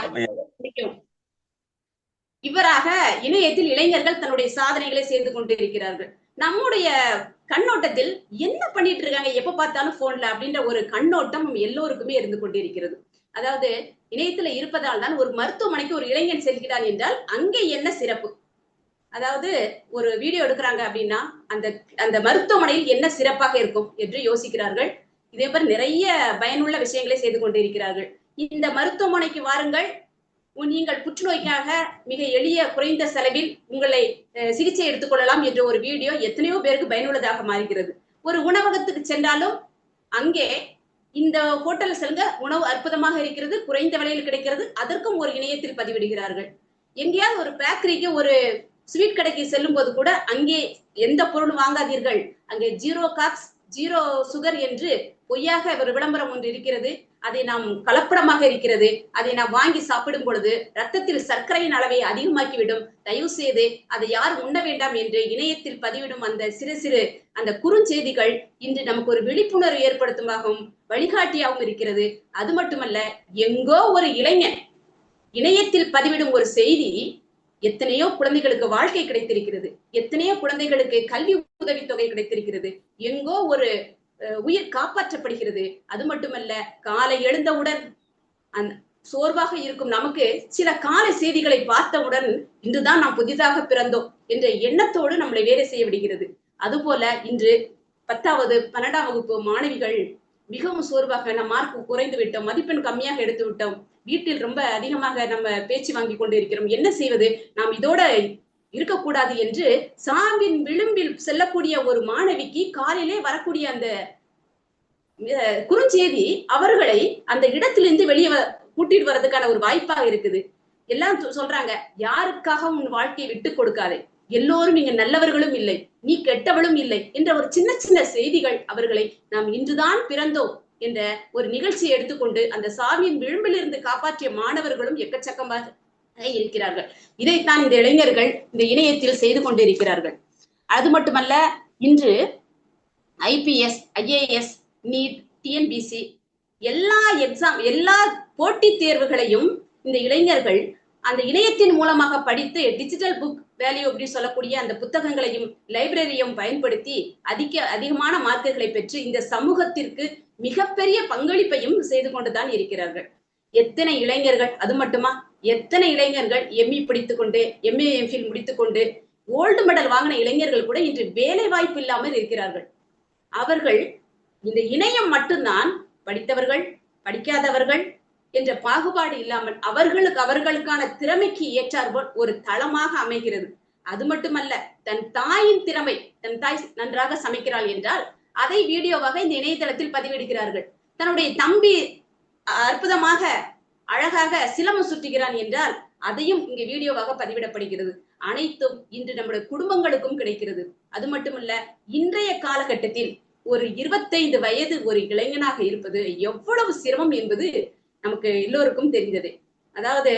S10: இவராக இணையத்தில் இளைஞர்கள் தன்னுடைய சாதனைகளை செய்து கொண்டு இருக்கிறார்கள். நம்முடைய கண்ணோட்டத்தில் என்ன பண்ணிட்டு இருக்காங்க எப்ப பார்த்தாலும் போன்ல அப்படின்ற ஒரு கண்ணோட்டம் எல்லோருக்குமே இருந்து கொண்டிருக்கிறது. அதாவது இணையத்துல இருப்பதால் தான் ஒரு மருத்துவமனைக்கு ஒரு இளைஞன் செல்கிறான் என்றால் அங்கே என்ன சிறப்பு, அதாவது ஒரு வீடியோ எடுக்கிறாங்க அப்படின்னா அந்த அந்த மருத்துவமனையில் என்ன சிறப்பாக இருக்கும் என்று யோசிக்கிறார்கள். இதே மாதிரி நிறைய பயனுள்ள விஷயங்களை செய்து கொண்டிருக்கிறார்கள். இந்த மருத்துவமனைக்கு வாருங்கள், நீங்கள் புற்றுநோய்க்காக மிக எளிய குறைந்த செலவில் உங்களை சிகிச்சை எடுத்துக்கொள்ளலாம் என்ற ஒரு வீடியோ எத்தனையோ பேருக்கு பயனுள்ளதாக மாறுகிறது. ஒரு உணவகத்துக்கு சென்றாலும் அங்கே இந்த ஹோட்டல் செல்க, உணவு அற்புதமாக இருக்கிறது, குறைந்த விலையில் கிடைக்கிறது, அதற்கும் ஒரு இணையத்தில் பதிவிடுகிறார்கள். எங்கேயாவது ஒரு பேக்கரிக்கு, ஒரு ஸ்வீட் கடைக்கு செல்லும் போது கூட அங்கே எந்த பொருளும் வாங்காதீர்கள், அங்கே 0 கார்ப்ஸ் 0 சுகர் என்று பொய்யாக ஒரு விளம்பரம் ஒன்று இருக்கிறது. அதை நாம் கலப்படமாக இருக்கிறது, அதை நாம் வாங்கி சாப்பிடும் பொழுது ரத்தத்தில் சர்க்கரையின் அளவை அதிகமாக்கிவிடும், தயவு செய்து அதை யாரும் உண்ண வேண்டாம் என்று இணையத்தில் பதிவிடும் அந்த சிறு சிறு அந்த குறுஞ்செய்திகள் இன்று நமக்கு ஒரு விழிப்புணர்வு ஏற்படுத்துமாகவும் வழிகாட்டியாகவும் இருக்கிறது. அது மட்டுமல்ல, எங்கோ ஒரு இளைஞன் இணையத்தில் பதிவிடும் ஒரு செய்தி எத்தனையோ குழந்தைகளுக்கு வாழ்க்கை கிடைத்திருக்கிறது, எத்தனையோ குழந்தைகளுக்கு கல்வி உதவித்தொகை கிடைத்திருக்கிறது, எங்கோ ஒரு உயிர் காப்பாற்றப்படுகிறது. அது மட்டுமல்ல, காலை எழுந்தவுடன் சோர்வாக இருக்கும் நமக்கு சில காலை செய்திகளை பார்த்தவுடன் இன்றுதான் நாம் புதிதாக பிறந்தோம் என்ற எண்ணத்தோடு நம்மளை வேலை செய்ய விடுகிறது. அதுபோல இன்று 10வது 12ஆம் வகுப்பு மாணவிகள் மிகவும் சோர்வாக, நம்ம மார்க் குறைந்து விட்டோம், மதிப்பெண் கம்மியாக எடுத்து விட்டோம், வீட்டில் ரொம்ப அதிகமாக நம்ம பேச்சு வாங்கி கொண்டு இருக்கிறோம், என்ன செய்வது, நாம் இதோட இருக்கக்கூடாது என்று சாவின் விளிம்பில் செல்லக்கூடிய ஒரு மாணவிக்கு காலையிலே வரக்கூடிய அந்த குறுஞ்செய்தி அவர்களை அந்த இடத்திலிருந்து வெளியே கூட்டிட்டு வர்றதுக்கான ஒரு வாய்ப்பாக இருக்குது. எல்லாம் சொல்றாங்க, யாருக்காக உன் வாழ்க்கையை விட்டு கொடுக்காதே, எல்லோரும் இங்க நல்லவர்களும் இல்லை, நீ கெட்டவளும் இல்லை என்ற ஒரு சின்ன சின்ன செய்திகள் அவர்களை நாம் இன்றுதான் பிறந்தோம் என்ற ஒரு நிகழ்ச்சியை எடுத்துக்கொண்டு அந்த சாவியின் விளிம்பிலிருந்து காப்பாற்றிய மாணவர்களும் எக்கச்சக்கமாக இருக்கிறார்கள். இதைத்தான் இந்த இளைஞர்கள் இந்த இணையத்தில் செய்து கொண்டிருக்கிறார்கள். அது மட்டுமல்ல, இன்று IPS, IAS, நீட், TNPSC எல்லா போட்டித் தேர்வுகளையும் இந்த இளைஞர்கள் அந்த இணையத்தின் மூலமாக படித்து டிஜிட்டல் புக் வேல்யூ அப்படின்னு சொல்லக்கூடிய அந்த புத்தகங்களையும் லைப்ரரியும் பயன்படுத்தி அதிகமான மார்க்குகளை பெற்று இந்த சமூகத்திற்கு மிகப்பெரிய பங்களிப்பையும் செய்து கொண்டுதான் இருக்கிறார்கள். எத்தனை இளைஞர்கள், அது மட்டுமா, எத்தனை இளைஞர்கள் ME படித்துக்கொண்டு MA MPhil முடித்துக்கொண்டு கோல்டு மெடல் வாங்கின இளைஞர்கள் கூட இன்று வேலை வாய்ப்பு இல்லாமல் இருக்கிறார்கள். அவர்கள் இந்த இணையம் மட்டும்தான் படித்தவர்கள் படிக்காதவர்கள் என்ற பாகுபாடு இல்லாமல் அவர்களுக்கான திறமைக்கு ஏற்றாற்போல் ஒரு தளமாக அமைகிறது. அது மட்டுமல்ல, தன் தாயின் திறமை, தன் தாய் நன்றாக சமைக்கிறாள் என்றால் அதை வீடியோவாக இந்த இணையதளத்தில் பதிவிடுகிறார்கள். தன்னுடைய தம்பி அற்புதமாக அழகாக சிலம்பம் சுற்றுகிறான் என்றால் அதையும் இங்கு வீடியோவாக பதிவிடப்படுகிறது. அனைத்தும் இன்று நம்முடைய குடும்பங்களுக்கும் கிடைக்கிறது. அது மட்டுமல்ல, இன்றைய காலகட்டத்தில் ஒரு 25 வயது ஒரு இளைஞனாக இருப்பது எவ்வளவு சிரமம் என்பது நமக்கு எல்லோருக்கும் தெரிந்தது. அதாவது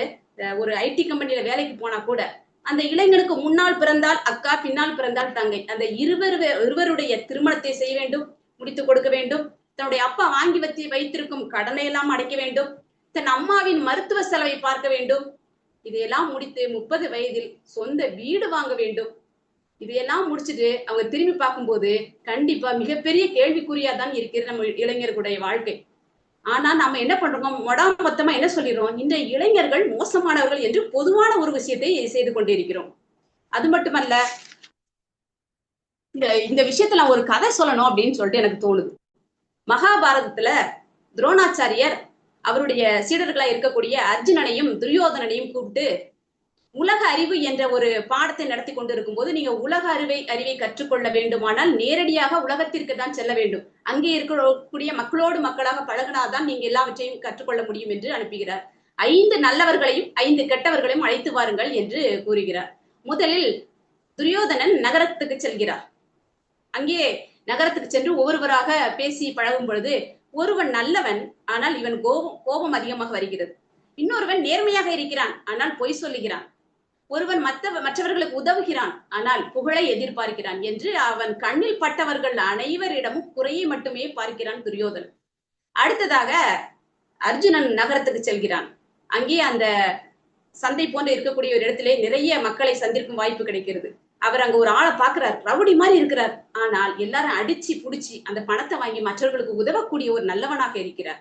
S10: ஒரு IT கம்பெனியில வேலைக்கு போனா கூட அந்த இளைஞனுக்கு முன்னால் பிறந்தால் அக்கா, பின்னால் பிறந்தால் தங்கை, அந்த இருவருடைய திருமணத்தை செய்ய வேண்டும், முடித்து கொடுக்க வேண்டும், தன்னுடைய அப்பா வாங்கி வைத்திருக்கும் கடனை எல்லாம் அடைக்க வேண்டும், தன் அம்மாவின் மருத்துவ செலவை பார்க்க வேண்டும், இதையெல்லாம் முடித்து 30 வயதில் சொந்த வீடு வாங்க வேண்டும். இதையெல்லாம் முடிச்சுட்டு அவங்க திரும்பி பார்க்கும்போது கண்டிப்பா மிகப்பெரிய கேள்விக்குறியா தான் இருக்கிறது நம்ம இளைஞர்களுடைய வாழ்க்கை. ஆனா நம்ம என்ன பண்றோம், மொத்தமா என்ன சொல்லிடுறோம், இந்த இளைஞர்கள் மோசமானவர்கள் என்று பொதுவான ஒரு விஷயத்தை செய்து கொண்டிருக்கிறோம். அது மட்டுமல்ல, இந்த விஷயத்துல ஒரு கதை சொல்லணும் அப்படின்னு சொல்லிட்டு எனக்கு தோணுது. மகாபாரதத்துல துரோணாச்சாரியர் அவருடைய சீடர்களா இருக்கக்கூடிய அர்ஜுனனையும் துரியோதனனையும் கூப்பிட்டு உலக அறிவு என்ற ஒரு பாடத்தை நடத்தி கொண்டிருக்கும் போது, நீங்க உலக அறிவை கற்றுக்கொள்ள வேண்டுமானால் நேரடியாக உலகத்திற்கு தான் செல்ல வேண்டும், அங்கே இருக்கக்கூடிய மக்களோடு மக்களாக பழகினாதான் நீங்க எல்லாவற்றையும் கற்றுக்கொள்ள முடியும் என்று அனுப்புகிறார். 5 நல்லவர்களையும் 5 கெட்டவர்களையும் அழைத்து வாருங்கள் என்று கூறுகிறார். முதலில் துரியோதனன் நகரத்துக்கு செல்கிறார். அங்கே நகரத்துக்கு சென்று ஒவ்வொருவராக பேசி பழகும் பொழுது ஒருவன் நல்லவன், ஆனால் இவன் கோபம் அதிகமாக வருகிறது. இன்னொருவன் நேர்மையாக இருக்கிறான், ஆனால் பொய் சொல்லுகிறான். ஒருவன் மற்றவர்களுக்கு உதவுகிறான், ஆனால் புகழை எதிர்பார்க்கிறான் என்று அவன் கண்ணில் பட்டவர்கள் அனைவரிடமும் குறையை மட்டுமே பார்க்கிறான் துரியோதனன். அடுத்ததாக அர்ஜுனன் நகரத்துக்கு செல்கிறான். அங்கே அந்த சந்தை போன்று இருக்கக்கூடிய ஒரு இடத்திலே நிறைய மக்களை சந்திக்கும் வாய்ப்பு கிடைக்கிறது. அவர் அங்க ஒரு ஆளை பாக்குறார், ரவுடி மாதிரி இருக்கிறார், ஆனால் எல்லாரும் அடிச்சு புடிச்சு அந்த பணத்தை வாங்கி மற்றவர்களுக்கு உதவக்கூடிய ஒரு நல்லவனாக இருக்கிறார்.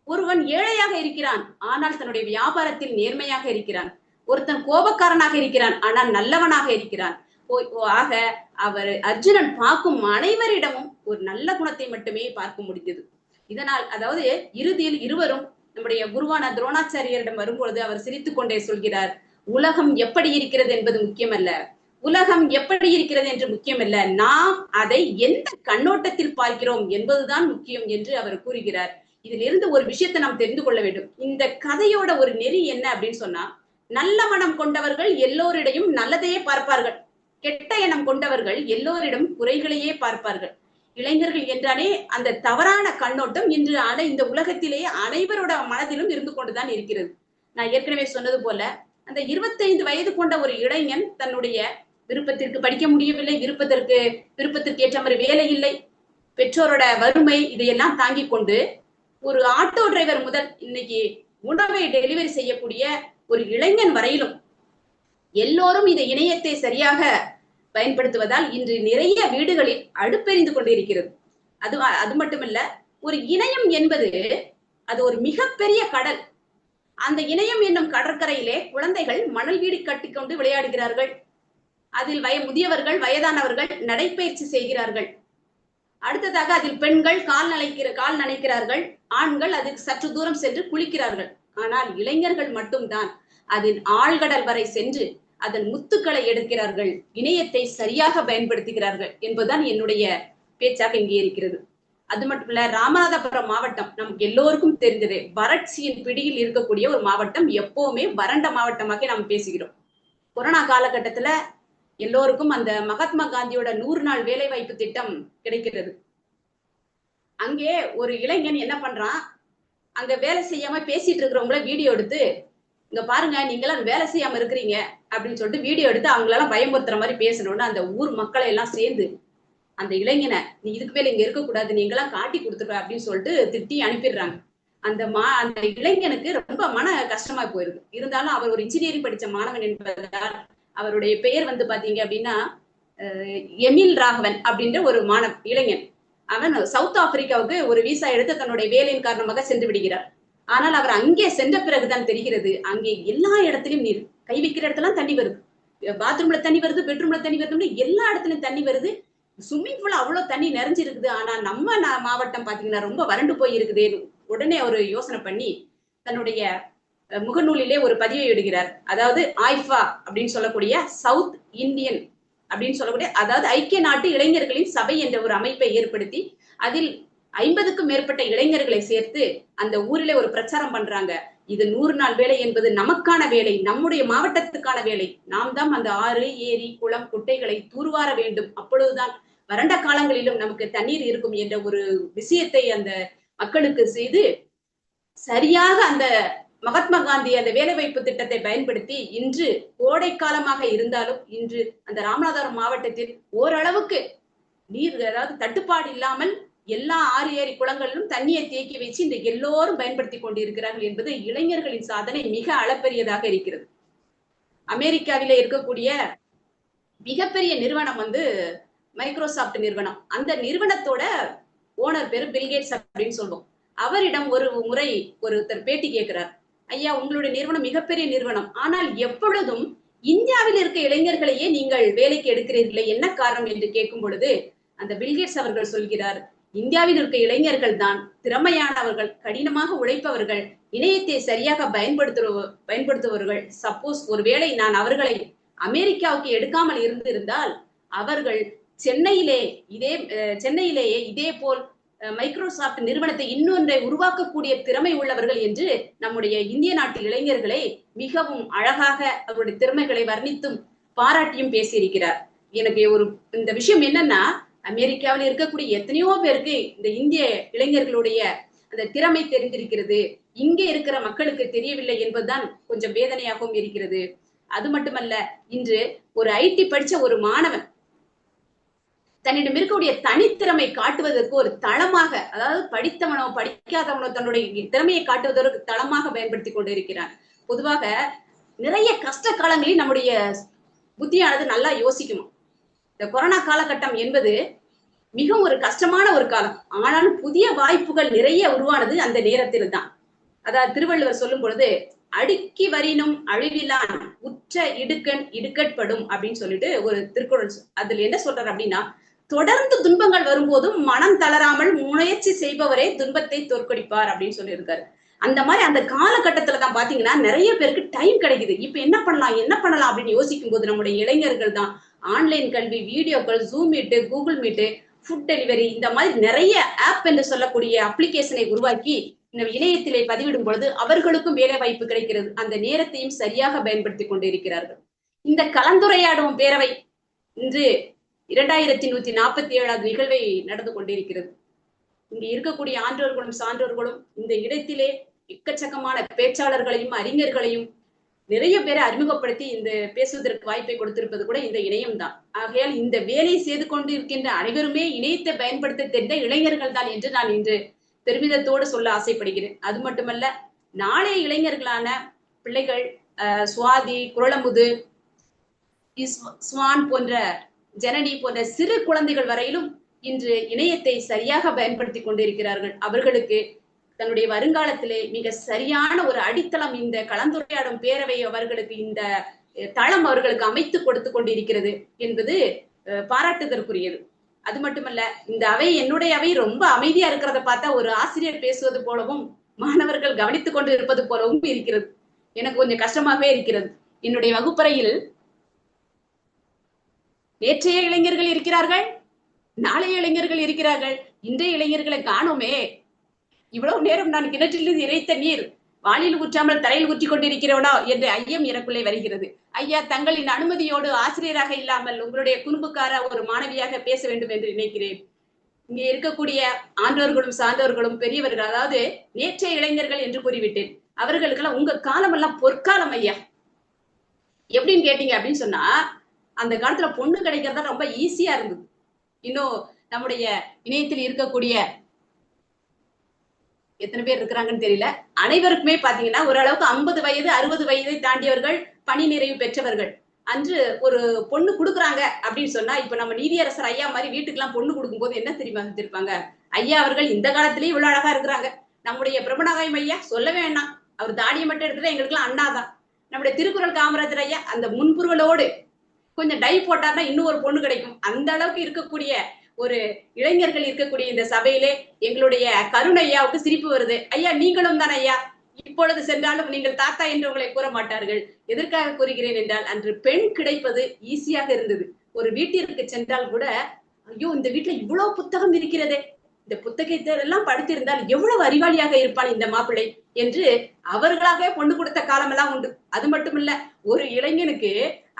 S10: ஒருவன் ஏழையாக இருக்கிறான், ஆனால் தன்னுடைய வியாபாரத்தில் நேர்மையாக இருக்கிறான். ஒருத்தன் கோபக்காரனாக இருக்கிறான், ஆனால் நல்லவனாக இருக்கிறான். ஆக அவர் அர்ஜுனன் பார்க்கும் அனைவரிடமும் ஒரு நல்ல குணத்தை மட்டுமே பார்க்க முடிந்தது. இதனால் அதாவது இறுதியில் இருவரும் நம்முடைய குருவான துரோணாச்சாரியரிடம் வரும்பொழுது அவர் சிரித்துக் கொண்டே சொல்கிறார், உலகம் எப்படி இருக்கிறது என்பது முக்கியமல்ல, உலகம் எப்படி இருக்கிறது என்று முக்கியமல்ல, நாம் அதை எந்த கண்ணோட்டத்தில் பார்க்கிறோம் என்பதுதான் முக்கியம் என்று அவர் கூறுகிறார். இதில் இருந்து ஒரு விஷயத்தை நாம் தெரிந்து கொள்ள வேண்டும். இந்த கதையோட ஒரு நெறி என்ன அப்படின்னு சொன்னா, நல்ல மனம் கொண்டவர்கள் எல்லோரிடையும் நல்லதையே பார்ப்பார்கள், கெட்ட எண்ணம் கொண்டவர்கள் எல்லோரிடம் குறைகளையே பார்ப்பார்கள். இளைஞர்கள் என்றாலே அந்த தவறான கண்ணோட்டம் இன்று இந்த உலகத்திலேயே அனைவரோட மனதிலும் இருந்து கொண்டுதான் இருக்கிறது. நான் ஏற்கனவே சொன்னது போல அந்த 25 வயது கொண்ட ஒரு இளைஞன் தன்னுடைய விருப்பத்திற்கு படிக்க முடியவில்லை, விருப்பத்திற்கு ஏற்ற மாதிரி வேலை இல்லை, பெற்றோரோட வறுமை, இதையெல்லாம் தாங்கி கொண்டு ஒரு ஆட்டோ டிரைவர் முதல் இன்னைக்கு உணவை டெலிவரி செய்யக்கூடிய ஒரு இளைஞன் வரையிலும் எல்லோரும் இந்த இணையத்தை சரியாக பயன்படுத்துவதால் இன்று நிறைய வீடுகளில் அடுப்பெறிந்து கொண்டிருக்கிறது. அது மட்டுமல்ல, ஒரு இணையம் என்பது அது ஒரு மிகப்பெரிய கடல். அந்த இணையம் என்னும் கடற்கரையிலே குழந்தைகள் மணல் வீடு கட்டிக்கொண்டு விளையாடுகிறார்கள். அதில் முதியவர்கள், வயதானவர்கள் நடைப்பயிற்சி செய்கிறார்கள். அடுத்ததாக அதில் பெண்கள் கால் நனைக்கிறார்கள், ஆண்கள் அதுக்கு சற்று தூரம் சென்று குளிக்கிறார்கள். ஆனால் இளைஞர்கள் மட்டும்தான் அதில் ஆழ்கடல் வரை சென்று அதன் முத்துக்களை எடுக்கிறார்கள், இணையத்தை சரியாக பயன்படுத்துகிறார்கள் என்பதுதான் என்னுடைய பேச்சாக இங்கே இருக்கிறது. அது மட்டுமல்ல, ராமநாதபுரம் மாவட்டம் நமக்கு எல்லோருக்கும் தெரிந்தது, வறட்சியின் பிடியில் இருக்கக்கூடிய ஒரு மாவட்டம், எப்பவுமே வறண்ட மாவட்டமாக நாம் பேசுகிறோம். கொரோனா காலகட்டத்துல எல்லோருக்கும் அந்த மகாத்மா காந்தியோட 100 நாள் வேலை வாய்ப்பு திட்டம் கிடைக்கிறது. அங்கே ஒரு இளைஞன் என்ன பண்றான், அங்க வேலை செய்யாம பேசிட்டு இருக்கிறவங்கள வீடியோ எடுத்து, இங்க பாருங்க நீங்களாம் வேலை செய்யாம இருக்கிறீங்க அப்படின்னு சொல்லிட்டு வீடியோ எடுத்து அவங்களெல்லாம் பயமுறுத்துற மாதிரி பேசணும்னு அந்த ஊர் மக்களை எல்லாம் சேர்ந்து அந்த இளைஞனை, நீ இதுக்கு மேல இங்க இருக்கக்கூடாது, நீங்களாம் காட்டி கொடுத்துருவ அப்படின்னு சொல்லிட்டு திட்டி அனுப்பிடுறாங்க. அந்த இளைஞனுக்கு ரொம்ப மன கஷ்டமா போயிருக்கு. இருந்தாலும் அவர் ஒரு இன்ஜினியரிங் படிச்ச மாணவன் என்பதால் அவருடைய பெயர் பாத்தீங்க அப்படின்னா எமில் ராகவன் அப்படின்ற ஒரு இளைஞன். அவன் சவுத் ஆப்பிரிக்காவுக்கு ஒரு விசா எடுத்து தன்னுடைய வேலையின் காரணமாக சென்று விடுகிறார். ஆனால் அவர் அங்கே சென்ற பிறகுதான் தெரிகிறது, அங்கே எல்லா இடத்திலும் நீர், கை வைக்கிற இடத்துல தண்ணி வருது, பாத்ரூம்ல தண்ணி வருது, பெட்ரூம்ல தண்ணி வருது, எல்லா இடத்துலயும் தண்ணி வருது, ஸ்விம்மிங் பூல் அவ்வளவு தண்ணி நிறைஞ்சிருக்குது. ஆனா நம்ம மாவட்டம் பாத்தீங்கன்னா ரொம்ப வறண்டு போய் இருக்குது. உடனே அவர் யோசனை பண்ணி தன்னுடைய முகநூலிலே ஒரு பதிவை இடுகிறார். அதாவது ஆய்ஃபா அப்படின்னு சொல்லக்கூடிய சவுத் இந்தியன் அப்படின்னு சொல்லக்கூடிய, அதாவது ஐக்கிய நாட்டு இளைஞர்களின் சபை என்ற ஒரு அமைப்பை ஏற்படுத்தி அதில் 50க்கும் மேற்பட்ட இளைஞர்களை சேர்த்து அந்த ஊரிலே ஒரு பிரச்சாரம் பண்றாங்க. இது 100 நாள் வேலை என்பது நமக்கான வேலை, நம்முடைய மாவட்டத்துக்கான வேலை, நாம் தான் அந்த ஆறு, ஏரி, குளம், குட்டைகளை தூர்வார வேண்டும், அப்பொழுதுதான் வறண்ட காலங்களிலும் நமக்கு தண்ணீர் இருக்கும் என்ற ஒரு விஷயத்தை அந்த மக்களுக்கு செய்து சரியாக அந்த மகாத்மா காந்தி அந்த வேலைவாய்ப்பு திட்டத்தை பயன்படுத்தி இன்று கோடை காலமாக இருந்தாலும் இன்று அந்த ராமநாதபுரம் மாவட்டத்தில் ஓரளவுக்கு நீர், அதாவது தட்டுப்பாடு இல்லாமல் எல்லா ஆறு, ஏரி, குளங்களிலும் தண்ணியை தேக்கி வச்சு இந்த எல்லோரும் பயன்படுத்தி கொண்டிருக்கிறார்கள் என்பது இளைஞர்களின் சாதனை மிக அளப்பரியதாக இருக்கிறது. அமெரிக்காவில இருக்கக்கூடிய மிகப்பெரிய நிறுவனம் மைக்ரோசாப்ட் நிறுவனம். அந்த நிறுவனத்தோட ஓனர் பேரு பில்கேட்ஸ் அப்படின்னு சொல்லுவோம். அவரிடம் ஒரு முறை ஒருத்தர் பேட்டி கேட்கிறார், ஐயா உங்களுடைய நிறுவனம் மிகப்பெரிய நிறுவனம், ஆனால் எப்பொழுதும் இந்தியாவில் இருக்க இளைஞர்களையே நீங்கள் வேலைக்கு எடுக்கிறீர்களே, என்ன காரணம் என்று கேட்கும் பொழுது அந்த பில்கேட்ஸ் அவர்கள் சொல்கிறார், இந்தியாவில் இருக்க இளைஞர்கள் தான் திறமையானவர்கள், கடினமாக உழைப்பவர்கள், இணையத்தை சரியாக பயன்படுத்துபவர்கள். சப்போஸ் ஒருவேளை நான் அவர்களை அமெரிக்காவுக்கு எடுக்காமல் இருந்திருந்தால் அவர்கள் சென்னையிலேயே இதே போல் மைக்ரோசாப்ட் நிறுவனத்தை இன்னொன்றை உருவாக்கக்கூடிய திறமை உள்ளவர்கள் என்று நம்முடைய இந்திய நாட்டு இளைஞர்களை மிகவும் அழகாக அவருடைய திறமைகளை வர்ணித்தும் பாராட்டியும் பேசியிருக்கிறார். எனக்கு இந்த விஷயம் என்னன்னா, அமெரிக்காவில் இருக்கக்கூடிய எத்தனையோ பேருக்கு இந்த இந்திய இளைஞர்களுடைய அந்த திறமை தெரிந்திருக்கிறது, இங்கே இருக்கிற மக்களுக்கு தெரியவில்லை என்பதுதான் கொஞ்சம் வேதனையாகவும் இருக்கிறது. அது மட்டுமல்ல, இன்று ஒரு ஐடி படிச்ச ஒரு மாணவன் தன்னிடம் இருக்கக்கூடிய தனித்திறமை காட்டுவதற்கு ஒரு தளமாக, அதாவது படித்தவனோ படிக்காதவனோ தன்னுடைய திறமையை காட்டுவதற்கு தளமாக பயன்படுத்தி கொண்டு இருக்கிறான். பொதுவாக நிறைய கஷ்ட காலங்களில் நம்முடைய புத்தியானது நல்லா யோசிக்கணும். இந்த கொரோனா காலகட்டம் என்பது மிகவும் ஒரு கஷ்டமான ஒரு காலம். ஆனாலும் புதிய வாய்ப்புகள் நிறைய உருவானது அந்த நேரத்தில் தான். அதாவது திருவள்ளுவர் சொல்லும் பொழுது, அடுக்கி வரினும் அழிவிலான் உற்ற இடுக்கண் இடுக்கட்படும் அப்படின்னு சொல்லிட்டு ஒரு திருக்குறள். அதுல என்ன சொல்றாரு அப்படின்னா, தொடர்ந்து துன்பங்கள் வரும்போதும் மனம் தளராமல் முயற்சி செய்பவரே துன்பத்தை தோற்கடிப்பார் அப்படின்னு சொல்லியிருக்காரு. அந்த மாதிரி அந்த காலகட்டத்துலதான் பாத்தீங்கன்னா நிறைய பேருக்கு டைம் கிடைக்குது. இப்ப என்ன பண்ணலாம் அப்படின்னு யோசிக்கும் போது நம்முடைய இளைஞர்கள் தான் ஆன்லைன் கல்வி, வீடியோக்கள், ஜூம் மீட்டு, கூகுள் மீட்டு, ஃபுட் டெலிவரி, இந்த மாதிரி நிறைய ஆப் என்று சொல்லக்கூடிய அப்ளிகேஷனை உருவாக்கி இந்த இணையத்திலே பதிவிடும் பொழுது அவர்களுக்கும் வேலை வாய்ப்பு கிடைக்கிறது. அந்த நேரத்தையும் சரியாக பயன்படுத்தி கொண்டிருக்கிறார்கள். இந்த கலந்துரையாடும் பேரவை இன்று 2147வது நிகழ்வை நடந்து கொண்டிருக்கிறது. இங்க இருக்கக்கூடிய ஆன்றோர்களும் சான்றோர்களும் இந்த இடத்திலே எக்கச்சக்கமான பேச்சாளர்களையும் அறிஞர்களையும் நிறைய பேரை அறிமுகப்படுத்தி இந்த பேசுவதற்கு வாய்ப்பை கொடுத்திருப்பது கூட இந்த இணையம் தான். ஆகையால் இந்த வேலையை செய்து கொண்டு இருக்கின்ற அனைவருமே இணையத்தை பயன்படுத்த தெரிந்த இளைஞர்கள் தான் என்று நான் இன்று பெருமிதத்தோடு சொல்ல ஆசைப்படுகிறேன். அது மட்டுமல்ல, நாளைய இளைஞர்களான பிள்ளைகள் சுவாதி, குரளமுது, ஸ்வான் போன்ற, ஜனனி போன்ற சிறு குழந்தைகள் வரையிலும் இன்று இணையத்தை சரியாக பயன்படுத்தி கொண்டிருக்கிறார்கள். அவர்களுக்கு தன்னுடைய வருங்காலத்திலே மிக சரியான ஒரு அடித்தளம் இந்த கலந்துரையாடும் பேரவை அவர்களுக்கு இந்த தளம் அவர்களுக்கு அமைத்து கொடுத்து கொண்டிருக்கிறது என்பது பாராட்டுதற்குரியது. அது மட்டுமல்ல, இந்த அவை, என்னுடைய அவை ரொம்ப அமைதியா இருக்கிறத பார்த்தா ஒரு ஆசிரியர் பேசுவது போலவும் மாணவர்கள் கவனித்துக் கொண்டு இருப்பது போலவும் இருக்கிறது. எனக்கு கொஞ்சம் கஷ்டமாகவே இருக்கிறது. என்னுடைய வகுப்பறையில் நேற்றைய இளைஞர்கள் இருக்கிறார்கள், நாளைய இளைஞர்கள் இருக்கிறார்கள், இன்றைய இளைஞர்களை காணோமே. இவ்வளவு நேரம் நான் கிணற்றிலிருந்து இறைத்த நீர் வாளில் ஊற்றாமல் தரையில் ஊற்றி கொண்டிருக்கிறவனோ என்ற ஐயம் எனக்குள்ளே வருகிறது. ஐயா, தங்களின் அனுமதியோடு ஆசிரியராக இல்லாமல் உங்களுடைய குறும்புக்கார ஒரு மாணவியாக பேச வேண்டும் என்று நினைக்கிறேன். இங்கே இருக்கக்கூடிய ஆன்றோர்களும் சான்றோர்களும் பெரியவர்கள், அதாவது நேற்றைய இளைஞர்கள் என்று கூறிவிட்டேன், அவர்களுக்கெல்லாம் உங்க காலம் எல்லாம் பொற்காலம் ஐயா. எப்படின்னு கேட்டீங்க அப்படின்னு சொன்னா, அந்த காலத்துல பொண்ணு கிடைக்கிறதா ரொம்ப ஈஸியா இருந்தது. இன்னும் நம்முடைய இணையத்தில் இருக்கக்கூடிய எத்தனை பேர் இருக்கிறாங்கன்னு தெரியல, அனைவருக்குமே பாத்தீங்கன்னா ஓரளவுக்கு 50 வயது 60 வயதை தாண்டியவர்கள், பணி நிறைவு பெற்றவர்கள். அன்று ஒரு பொண்ணு கொடுக்குறாங்க அப்படின்னு சொன்னா, இப்ப நம்ம நீதியரசர் ஐயா மாதிரி வீட்டுக்கு எல்லாம் பொண்ணு கொடுக்கும் போது என்ன தெரியுமா செஞ்சிருப்பாங்க, ஐயா அவர்கள் இந்த காலத்திலேயே இவ்வளவு அழகா இருக்கிறாங்க. நம்முடைய பிரபுநாகாயம் ஐயா சொல்லவே வேண்டாம், அவர் தாடியை மட்டும் எடுத்துட்டா எங்களுக்கு எல்லாம் அண்ணாதான். நம்முடைய திருக்குறள் காமராஜர் ஐயா அந்த முன்புருவலோடு கொஞ்சம் டை போட்டார்னா இன்னும் ஒரு பொண்ணு கிடைக்கும். அந்த அளவுக்கு இருக்கக்கூடிய ஒரு இளைஞர்கள் இருக்கக்கூடிய இந்த சபையிலே எங்களுடைய கருண் ஐயாவுக்கு சிரிப்பு வருது. ஐயா, நீங்களும் தான் ஐயா, இப்பொழுது சென்றாலும் நீங்கள் தாத்தா என்று உங்களை கூற மாட்டார்கள். எதற்காக கூறுகிறேன் என்றால், அன்று பெண் கிடைப்பது ஈஸியாக இருந்தது. ஒரு வீட்டிற்கு சென்றால் கூட, ஐயோ இந்த வீட்டுல இவ்வளவு புத்தகம் இருக்கிறதே, இந்த புத்தகத்தை எல்லாம் படித்திருந்தால் எவ்வளவு அறிவாளியாக இருப்பான் இந்த மாப்பிள்ளை என்று அவர்களாக பொண்ணு கொடுத்த காலம் எல்லாம் உண்டு. அது மட்டுமில்ல, ஒரு இளைஞனுக்கு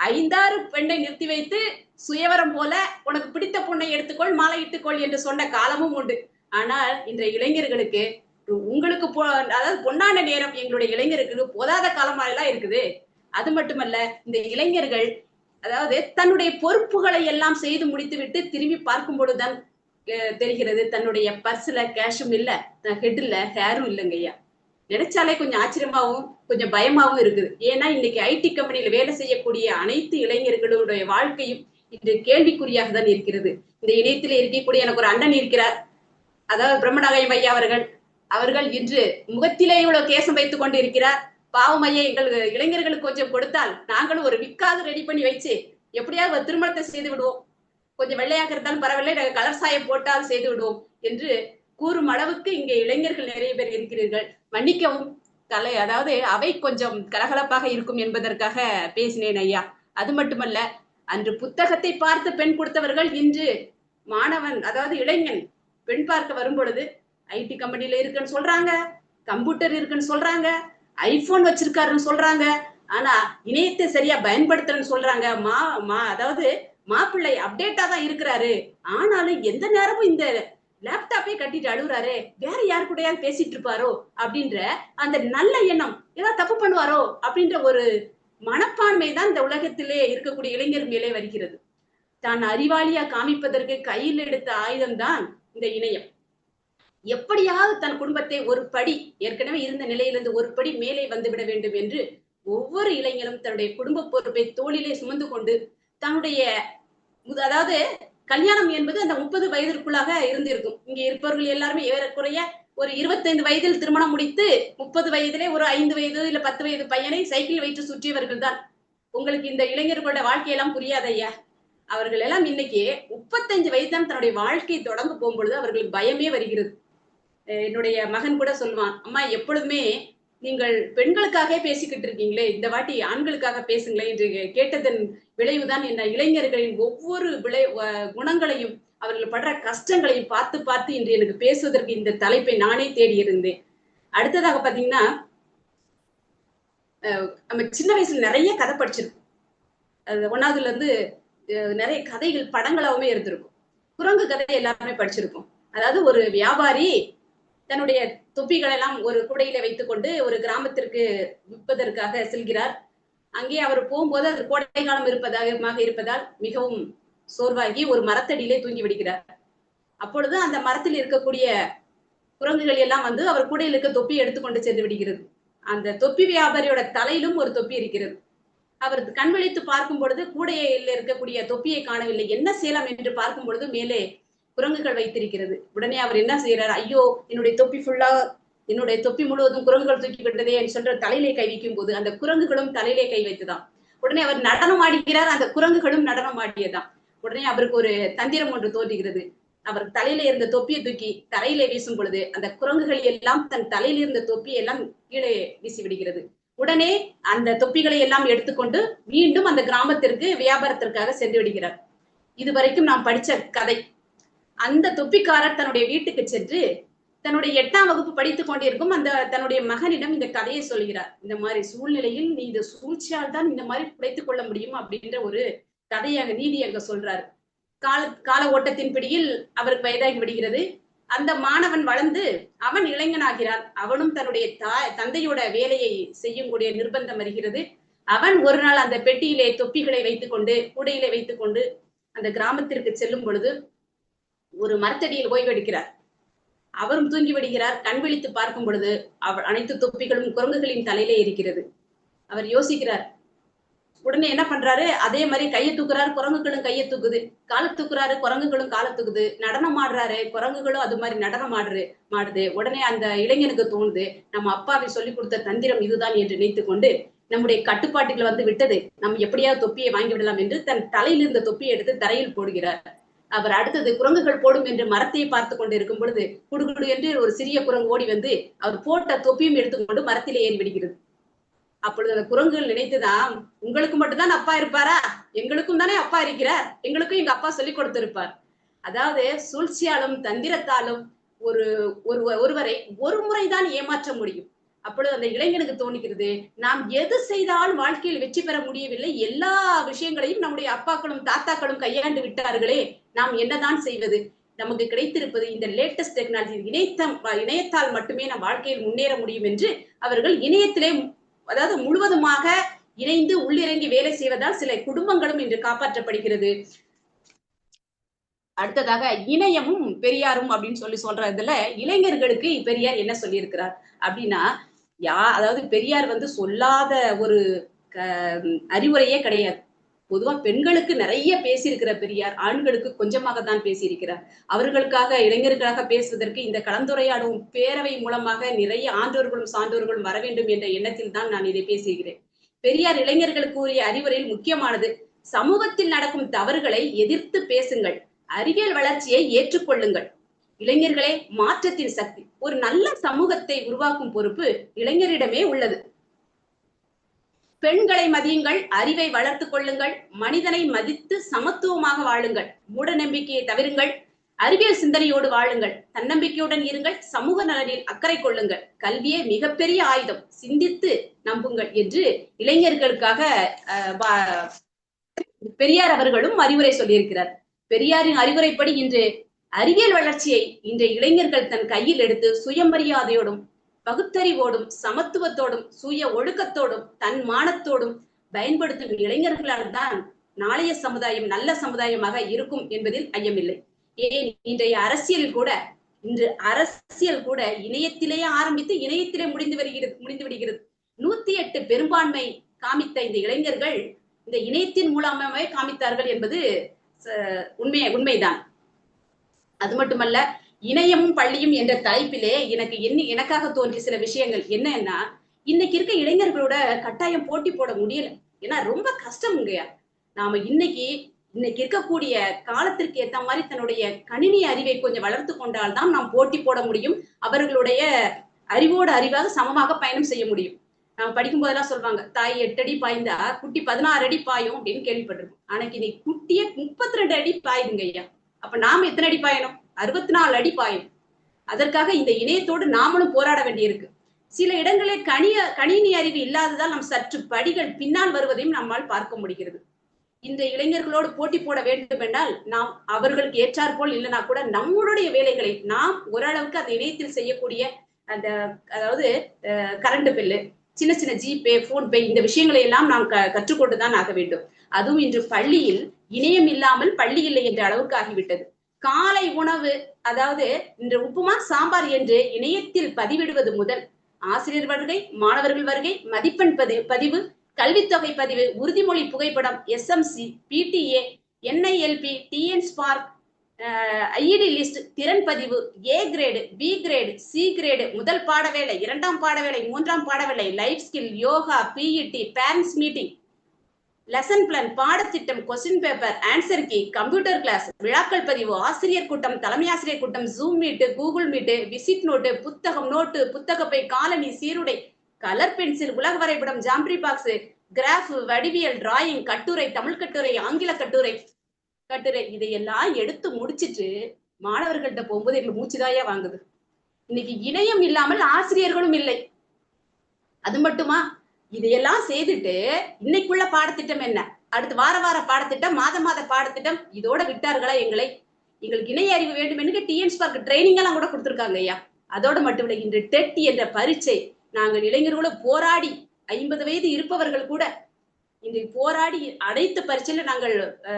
S10: 5-6 பெண்ணை நிறுத்தி வைத்து சுயவரம் போல உனக்கு பிடித்த பொண்ணை எடுத்துக்கொள், மாலையிட்டுக்கொள் என்று சொன்ன காலமும் உண்டு. ஆனால் இன்றைய இளைஞர்களுக்கு உங்களுக்கு அதாவது பொன்னான நேரம் எங்களுடைய இளைஞருக்கு போதாத காலமாயெல்லாம் இருக்குது. அது மட்டுமல்ல, இந்த இளைஞர்கள் அதாவது தன்னுடைய பொறுப்புகளை எல்லாம் செய்து முடித்து விட்டு திரும்பி பார்க்கும் பொழுதுதான் தெரிகிறது தன்னுடைய பர்ஸ்ல கேஷும் இல்ல, ஹெட்ல ஹேரும் இல்லைங்கய்யா. நினைச்சாலே கொஞ்சம் ஆச்சரியமாவும் கொஞ்சம் பயமாவும் இருக்குது. ஏன்னா இன்னைக்கு ஐடி கம்பெனியில வேலை செய்யக்கூடிய அனைத்து இளைஞர்களுடைய வாழ்க்கையும் இன்று கேள்விக்குறியாக தான் இருக்கிறது. இந்த இணையத்தில் இருக்கக்கூடிய எனக்கு ஒரு அண்ணன் இருக்கிறார், அதாவது பிரம்மநாகாயம் ஐயா அவர்கள் இன்று முகத்திலே இவ்வளவு கேசம் வைத்துக் கொண்டு இருக்கிறார். பாவம் ஐயா, எங்கள் இளைஞர்களுக்கு கொஞ்சம் கொடுத்தால் நாங்களும் ஒரு விக்காது ரெடி பண்ணி வச்சு எப்படியாவது ஒரு திருமணத்தை செய்து விடுவோம், கொஞ்சம் வெள்ளையாக இருந்தாலும் பரவாயில்லை, கலர் சாயம் போட்டால் செய்து விடுவோம் என்று கூறும் அளவுக்கு இங்கே இளைஞர்கள் நிறைய பேர் இருக்கிறீர்கள். மன்னிக்கவும், அதாவது அவை கொஞ்சம் கலகலப்பாக இருக்கும் என்பதற்காக பேசினேன் ஐயா. அது மட்டுமல்ல, அன்று புத்தகத்தை பார்த்து பெண் கொடுத்தவர்கள் இன்று மாணவன், அதாவது இளைஞன் பெண் பார்க்க வரும் பொழுது ஐடி கம்பெனில இருக்குன்னு சொல்றாங்க, கம்ப்யூட்டர் இருக்குன்னு சொல்றாங்க, ஐபோன் வச்சிருக்காருன்னு சொல்றாங்க, ஆனா இணையத்தை சரியா பயன்படுத்துறன்னு சொல்றாங்க. அதாவது மாப்பிள்ளை அப்டேட்டா தான் இருக்கிறாரு, ஆனாலும் எந்த நேரமும் இந்த லேப்டாப்பே கட்டிட்டு அழுகுறாரு, வேற யாரு கூடயாவது பேசிட்டு இருப்பாரோ அப்படின்ற அந்த நல்ல எண்ணம், ஏதாவது தப்பு பண்ணுவாரோ அப்படின்ற ஒரு மனப்பான்மை தான் இந்த உலகத்திலே இருக்கக்கூடிய இளைஞர் மேலே வருகிறது. தான் அறிவாளியா காமிப்பதற்கு கையில் எடுத்த ஆயுதம் தான் இந்த இணையம். எப்படியாவது தன் குடும்பத்தை ஒரு படி, ஏற்கனவே இருந்த நிலையிலிருந்து ஒரு படி மேலே வந்துவிட வேண்டும் என்று ஒவ்வொரு இளைஞரும் தன்னுடைய குடும்ப பொறுப்பை தோளிலே சுமந்து கொண்டு தன்னுடைய, அதாவது கல்யாணம் என்பது அந்த 30 வயதிற்குள்ளாக இருந்திருக்கும். இங்க இருப்பவர்கள் எல்லாருமே ஏறக்குறைய ஒரு 25 வயதில் திருமணம் முடித்து 30 வயதிலே ஒரு 5 வயது இல்ல 10 வயது பையனை சைக்கிள் வைத்து சுற்றியவர்கள் தான். உங்களுக்கு இந்த இளைஞர்களோட வாழ்க்கையெல்லாம் புரியாத ஐயா. அவர்கள் எல்லாம் இன்னைக்கு 35 வயது தான் தன்னுடைய வாழ்க்கையை தொடங்க போகும்பொழுது அவர்களுக்கு பயமே வருகிறது. என்னுடைய மகன் கூட சொல்லுவான், அம்மா எப்பொழுதுமே நீங்கள் பெண்களுக்காக பேசிக்கிட்டு இருக்கீங்களே, இந்த வாட்டி ஆண்களுக்காக பேசுங்களேன் என்று கேட்டதன் விளைவுதான் என்ன இளைஞர்களின் ஒவ்வொரு குணங்களையும் அவர்கள் படுற கஷ்டங்களையும் பார்த்து பார்த்து இன்று எனக்கு பேசுவதற்கு இந்த தலைப்பை நானே தேடி இருந்தேன். அடுத்ததாக பாத்தீங்கன்னா, நம்ம சின்ன வயசுல நிறைய கதை படிச்சிருக்கோம். அது 1வதுல இருந்து நிறைய கதைகள் படங்களாவுமே இருந்திருக்கும். குரங்கு கதை எல்லாருமே படிச்சிருக்கோம். அதாவது ஒரு வியாபாரி தன்னுடைய தொப்பிகள் எல்லாம் ஒரு குடையில வைத்துக் கொண்டு ஒரு கிராமத்திற்கு விற்பதற்காக செல்கிறார். அங்கே அவர் போகும்போது அது கோடை காலம் இருப்பதால் மிகவும் சோர்வாகி ஒரு மரத்தடியிலே தூங்கி விடுகிறார். அப்பொழுது அந்த மரத்தில் இருக்கக்கூடிய குரங்குகள் எல்லாம் வந்து அவர் கூடையில் இருக்க தொப்பி எடுத்துக்கொண்டு சென்று விடுகிறது. அந்த தொப்பி வியாபாரியோட தலையிலும் ஒரு தொப்பி இருக்கிறது. அவர் கண் விழித்து பார்க்கும் பொழுது கூடையில் இருக்கக்கூடிய தொப்பியை காணவில்லை. என்ன செய்யலாம் என்று பார்க்கும் பொழுது மேலே குரங்குகள் வைத்திருக்கிறது. உடனே அவர் என்ன செய்யறார், ஐயோ என்னுடைய தொப்பி முழுவதும் குரங்குகள் தூக்கி விட்டதே என்று சொல்ற தலையிலே கை வைக்கும் போது அந்த குரங்குகளும் தலையிலே கை வைத்துதான். உடனே அவர் நடனம் ஆடுகிறார், அந்த குரங்குகளும் நடனம் ஆடியதான். உடனே அவருக்கு ஒரு தந்திரம் ஒன்று தோன்றுகிறது. அவர் தலையில இருந்த தொப்பியை தூக்கி தரையிலே வீசும் பொழுது அந்த குரங்குகள் எல்லாம் தன் தலையில இருந்த தொப்பியை எல்லாம் கீழே வீசி விடுகிறது. உடனே அந்த தொப்பிகளை எல்லாம் எடுத்துக்கொண்டு மீண்டும் அந்த கிராமத்திற்கு வியாபாரத்திற்காக சென்று விடுகிறார். இதுவரைக்கும் நாம் படிச்ச கதை. அந்த தொப்பிக்காரர் தன்னுடைய வீட்டுக்கு சென்று தன்னுடைய 8ஆம் வகுப்பு படித்துக் கொண்டிருக்கும் அந்த தன்னுடைய மகனிடம் இந்த கதையை சொல்கிறார். இந்த மாதிரி சூழ்நிலையில் நீ இந்த சூழ்ச்சியால் தான் இந்த மாதிரி பிழைத்துக் கொள்ள முடியும் அப்படின்ற ஒரு கதையாக நீதி அங்க சொல்றாரு. கால ஓட்டத்தின் பிடியில் அவருக்கு வயதாகி விடுகிறது. அந்த மாணவன் வளர்ந்து அவன் இளைஞனாகிறான். அவனும் தன்னுடைய தந்தையோட வேலையை செய்யக்கூடிய நிர்பந்தம் வருகிறது. அவன் ஒரு நாள் அந்த பெட்டியிலே தொப்பிகளை வைத்துக் கொண்டு கூடையிலே வைத்துக் கொண்டு அந்த கிராமத்திற்கு செல்லும் பொழுது ஒரு மரத்தடியில் ஓய்வெடுக்கிறார். அவரும் தூங்கி விடுகிறார். கண் விழித்து பார்க்கும் பொழுது அனைத்து தொப்பிகளும் குரங்குகளின் தலையிலே இருக்கிறது. அவர் யோசிக்கிறார். உடனே என்ன பண்றாரு, அதே மாதிரி கையை தூக்குறாரு, குரங்குகளும் கையை தூக்குது. காலை தூக்குறாரு, குரங்குகளும் காலை தூக்குது. நடனம் ஆடுறாரு, குரங்குகளும் அது மாதிரி நடனம் மாடுது. உடனே அந்த இளைஞனுக்கு தோணுது, நம்ம அப்பாவை சொல்லி கொடுத்த தந்திரம் இதுதான் என்று நினைத்து கொண்டு நம்முடைய கட்டுப்பாட்டுகள் வந்து விட்டது, நம்ம எப்படியாவது தொப்பியை வாங்கி விடலாம் என்று தன் தலையில் இருந்த தொப்பியை எடுத்து தரையில் போடுகிறார். அவர் அடுத்தது குரங்குகள் போடும் என்று மரத்தை பார்த்து கொண்டு இருக்கும் பொழுது குடுகுடு என்று ஒரு சிறிய குரங்கு ஓடி வந்து அவர் போட்ட தொப்பியும் எடுத்துக்கொண்டு மரத்திலே ஏறி விடுகிறது. அப்பொழுது அந்த குரங்குகள் நினைத்துதான், உங்களுக்கு மட்டும்தான் அப்பா இருப்பாரா, எங்களுக்கும் தானே அப்பா இருக்கிறார், எங்களுக்கும் எங்க அப்பா சொல்லி கொடுத்திருப்பார். அதாவது சூழ்ச்சியாலும் தந்திரத்தாலும் ஒருவரை ஒரு முறைதான் ஏமாற்ற முடியும். அப்பொழுது அந்த இளைஞனுக்கு தோணுகிறது, நாம் எது செய்தாலும் வாழ்க்கையில் வெற்றி பெற முடியவில்லை, எல்லா விஷயங்களையும் நம்முடைய அப்பாக்களும் தாத்தாக்களும் கையாண்டு விட்டார்களே, நாம் என்னதான் செய்வது, நமக்கு கிடைத்திருப்பது இந்த லேட்டஸ்ட் டெக்னாலஜி இணையத்தால் மட்டுமே நம் வாழ்க்கையில் முன்னேற முடியும் என்று அவர்கள் இணையத்திலே அதாவது முழுவதுமாக இணைந்து உள்ளிறங்கி வேலை செய்வதால் சில குடும்பங்களும் இன்று காப்பாற்றப்படுகிறது. அடுத்ததாக இணையமும் பெரியாரும் அப்படின்னு சொல்றதுல இளைஞர்களுக்கு பெரியார் என்ன சொல்லி இருக்கிறார் அப்படின்னா, அதாவது பெரியார் வந்து சொல்லாத ஒரு அறிவுரையே கிடையாது. பொதுவா பெண்களுக்கு நிறைய பேசியிருக்கிற பெரியார் ஆண்களுக்கு கொஞ்சமாக தான் பேசியிருக்கிறார். அவர்களுக்காக இளைஞர்களுக்காக பேசுவதற்கு இந்த கலந்துரையாடும் பேரவை மூலமாக நிறைய ஆன்றோர்களும் சான்றோர்களும் வர வேண்டும் என்ற எண்ணத்தில் தான் நான் இதை பேசுகிறேன். பெரியார் இளைஞர்களுக்கு உரிய அறிவுரையில் முக்கியமானது, சமூகத்தில் நடக்கும் தவறுகளை எதிர்த்து பேசுங்கள், அறிவியல் வளர்ச்சியை ஏற்றுக்கொள்ளுங்கள். இளைஞர்களே மாற்றத்தின் சக்தி. ஒரு நல்ல சமூகத்தை உருவாக்கும் பொறுப்பு இளைஞரிடமே உள்ளது. பெண்களை மதியுங்கள், அறிவை வளர்த்துக் கொள்ளுங்கள், மனிதனை மதித்து சமத்துவமாக வாழுங்கள், மூட நம்பிக்கையை தவிருங்கள், அறிவியல் சிந்தனையோடு வாழுங்கள், தன்னம்பிக்கையுடன் இருங்கள், சமூக நலனில் அக்கறை கொள்ளுங்கள், கல்வியே மிகப்பெரிய ஆயுதம், சிந்தித்து நம்புங்கள் என்று இளைஞர்களுக்காக பெரியார் அவர்களும் அறிவுரை சொல்லியிருக்கிறார். பெரியாரின் அறிவுரைப்படி இன்று அறிவியல் வளர்ச்சியை இன்றைய இளைஞர்கள் தன் கையில் எடுத்து சுயமரியாதையோடும் பகுத்தறிவோடும் சமத்துவத்தோடும் சுய ஒழுக்கத்தோடும் தன் மானத்தோடும் பயன்படுத்தும் இளைஞர்களால் தான் நாளைய சமுதாயம் நல்ல சமுதாயமாக இருக்கும் என்பதில் ஐயமில்லை. ஏன் இன்றைய அரசியல் கூட இணையத்திலேயே ஆரம்பித்து இணையத்திலே முடிந்து விடுகிறது. 108 பெரும்பான்மை காமித்த இந்த இளைஞர்கள் இந்த இணையத்தின் மூலமாகவே காமித்தார்கள் என்பது உண்மைதான். அது மட்டுமல்ல, இணையமும் பள்ளியும் என்ற தலைப்பிலே எனக்காக தோன்றிய சில விஷயங்கள் என்னன்னா, இன்னைக்கு இருக்க இளைஞர்களோட கட்டாயம் போட்டி போட முடியல. ஏன்னா ரொம்ப கஷ்டம்ங்கய்யா. நாம இன்னைக்கு இருக்கக்கூடிய காலத்திற்கு ஏத்த மாதிரி தன்னுடைய கணினி அறிவை கொஞ்சம் வளர்த்து கொண்டால்தான் நாம் போட்டி போட முடியும். அவர்களுடைய அறிவோடு அறிவாக சமமாக பயணம் செய்ய முடியும். நாம படிக்கும் போதெல்லாம் சொல்லுவாங்க, தாய் 8 அடி பாய்ந்தா குட்டி 16 அடி பாயும் அப்படின்னு கேள்விப்பட்டிருக்கோம். ஆனா இன்னைக்கு குட்டிய 32 அடி பாயுதுங்க ஐயா. அப்ப நாம எத்தனை அடி பாயணும்? 64 அடி பாயும். அதற்காக இந்த இணையத்தோடு நாமளும் போராட வேண்டியிருக்கு. சில இடங்களில் கணினி அறிவு இல்லாததால் நம் சற்று படிகள் பின்னால் வருவதையும் நம்மால் பார்க்க முடிகிறது. இந்த இளைஞர்களோடு போட்டி போட வேண்டும் என்றால் நாம் அவர்களுக்கு ஏற்றாற் போல் இல்லைன்னா கூட நம்மளுடைய வேலைகளை நாம் ஓரளவுக்கு அந்த இணையத்தில் செய்யக்கூடிய அந்த அதாவது கரண்ட் பில்லு, சின்ன சின்ன ஜிபே, போன்பே இந்த விஷயங்களை எல்லாம் நாம் கற்றுக்கொண்டுதான் ஆக வேண்டும். அதுவும் இன்று பள்ளியில் இணையம் இல்லாமல் பள்ளி இல்லை என்ற அளவுக்கு ஆகிவிட்டது. காலை உணவு அதாவது இன்று உப்புமா சாம்பார் என்று இணையத்தில் பதிவிடுவது முதல் ஆசிரியர் வருகை, மாணவர்கள் வருகை, மதிப்பெண் பதிவு, கல்வித்தொகை பதிவு, உறுதிமொழி புகைப்படம், SMC, PTA, NILP, TN Spark, IED list, திறன் பதிவு, A grade, B grade, C grade, முதல் பாடவேளை, 2ஆம் பாடவேளை, 3ஆம் பாடவேளை, life skill, yoga, PET, parents meeting, lesson plan, பாடத்திட்டம், question paper, answer key, computer class, விழாக்கள் பதிவு, ஆசிரியர் கூட்டம், தலைமை ஆசிரியர் கூட்டம், ஜூம் மீட்டு, கூகுள் மீட்டு, விசிட் நோட்டு, புத்தகம் நோட்டு, புத்தகப்பை, காலனி, சீருடை, கலர் பென்சில், உலக வரைபடம், ஜாம்பரி பாக்ஸ், கிராஃப், வடிவியல், டிராயிங், கட்டுரை, தமிழ் கட்டுரை, ஆங்கில கட்டுரை இதையெல்லாம் எடுத்து முடிச்சிட்டு மாணவர்கள்ட்ட போகும்போது எங்களுக்கு மூச்சுதாயா வாங்குது. இன்னைக்கு இணையம் இல்லாமல் ஆசிரியர்களும் இல்லை. அது மட்டுமா, இதையெல்லாம் செய்துட்டு இன்னைக்குள்ள பாடத்திட்டம் என்ன, அடுத்து வார பாடத்திட்டம், மாத பாடத்திட்டம் இதோட விட்டார்களா எங்களுக்கு இணைய அறிவு வேண்டும் என்று TN Spark ட்ரைனிங் எல்லாம் கூட கொடுத்திருக்காங்க ஐயா. அதோடு மட்டுமில்லை, இன்று டெட் என்ற பரீட்சை நாங்கள் இளைஞர்களும் போராடி 50 வயது இருப்பவர்கள் கூட இன்று போராடி அனைத்து பரீட்சையில நாங்கள்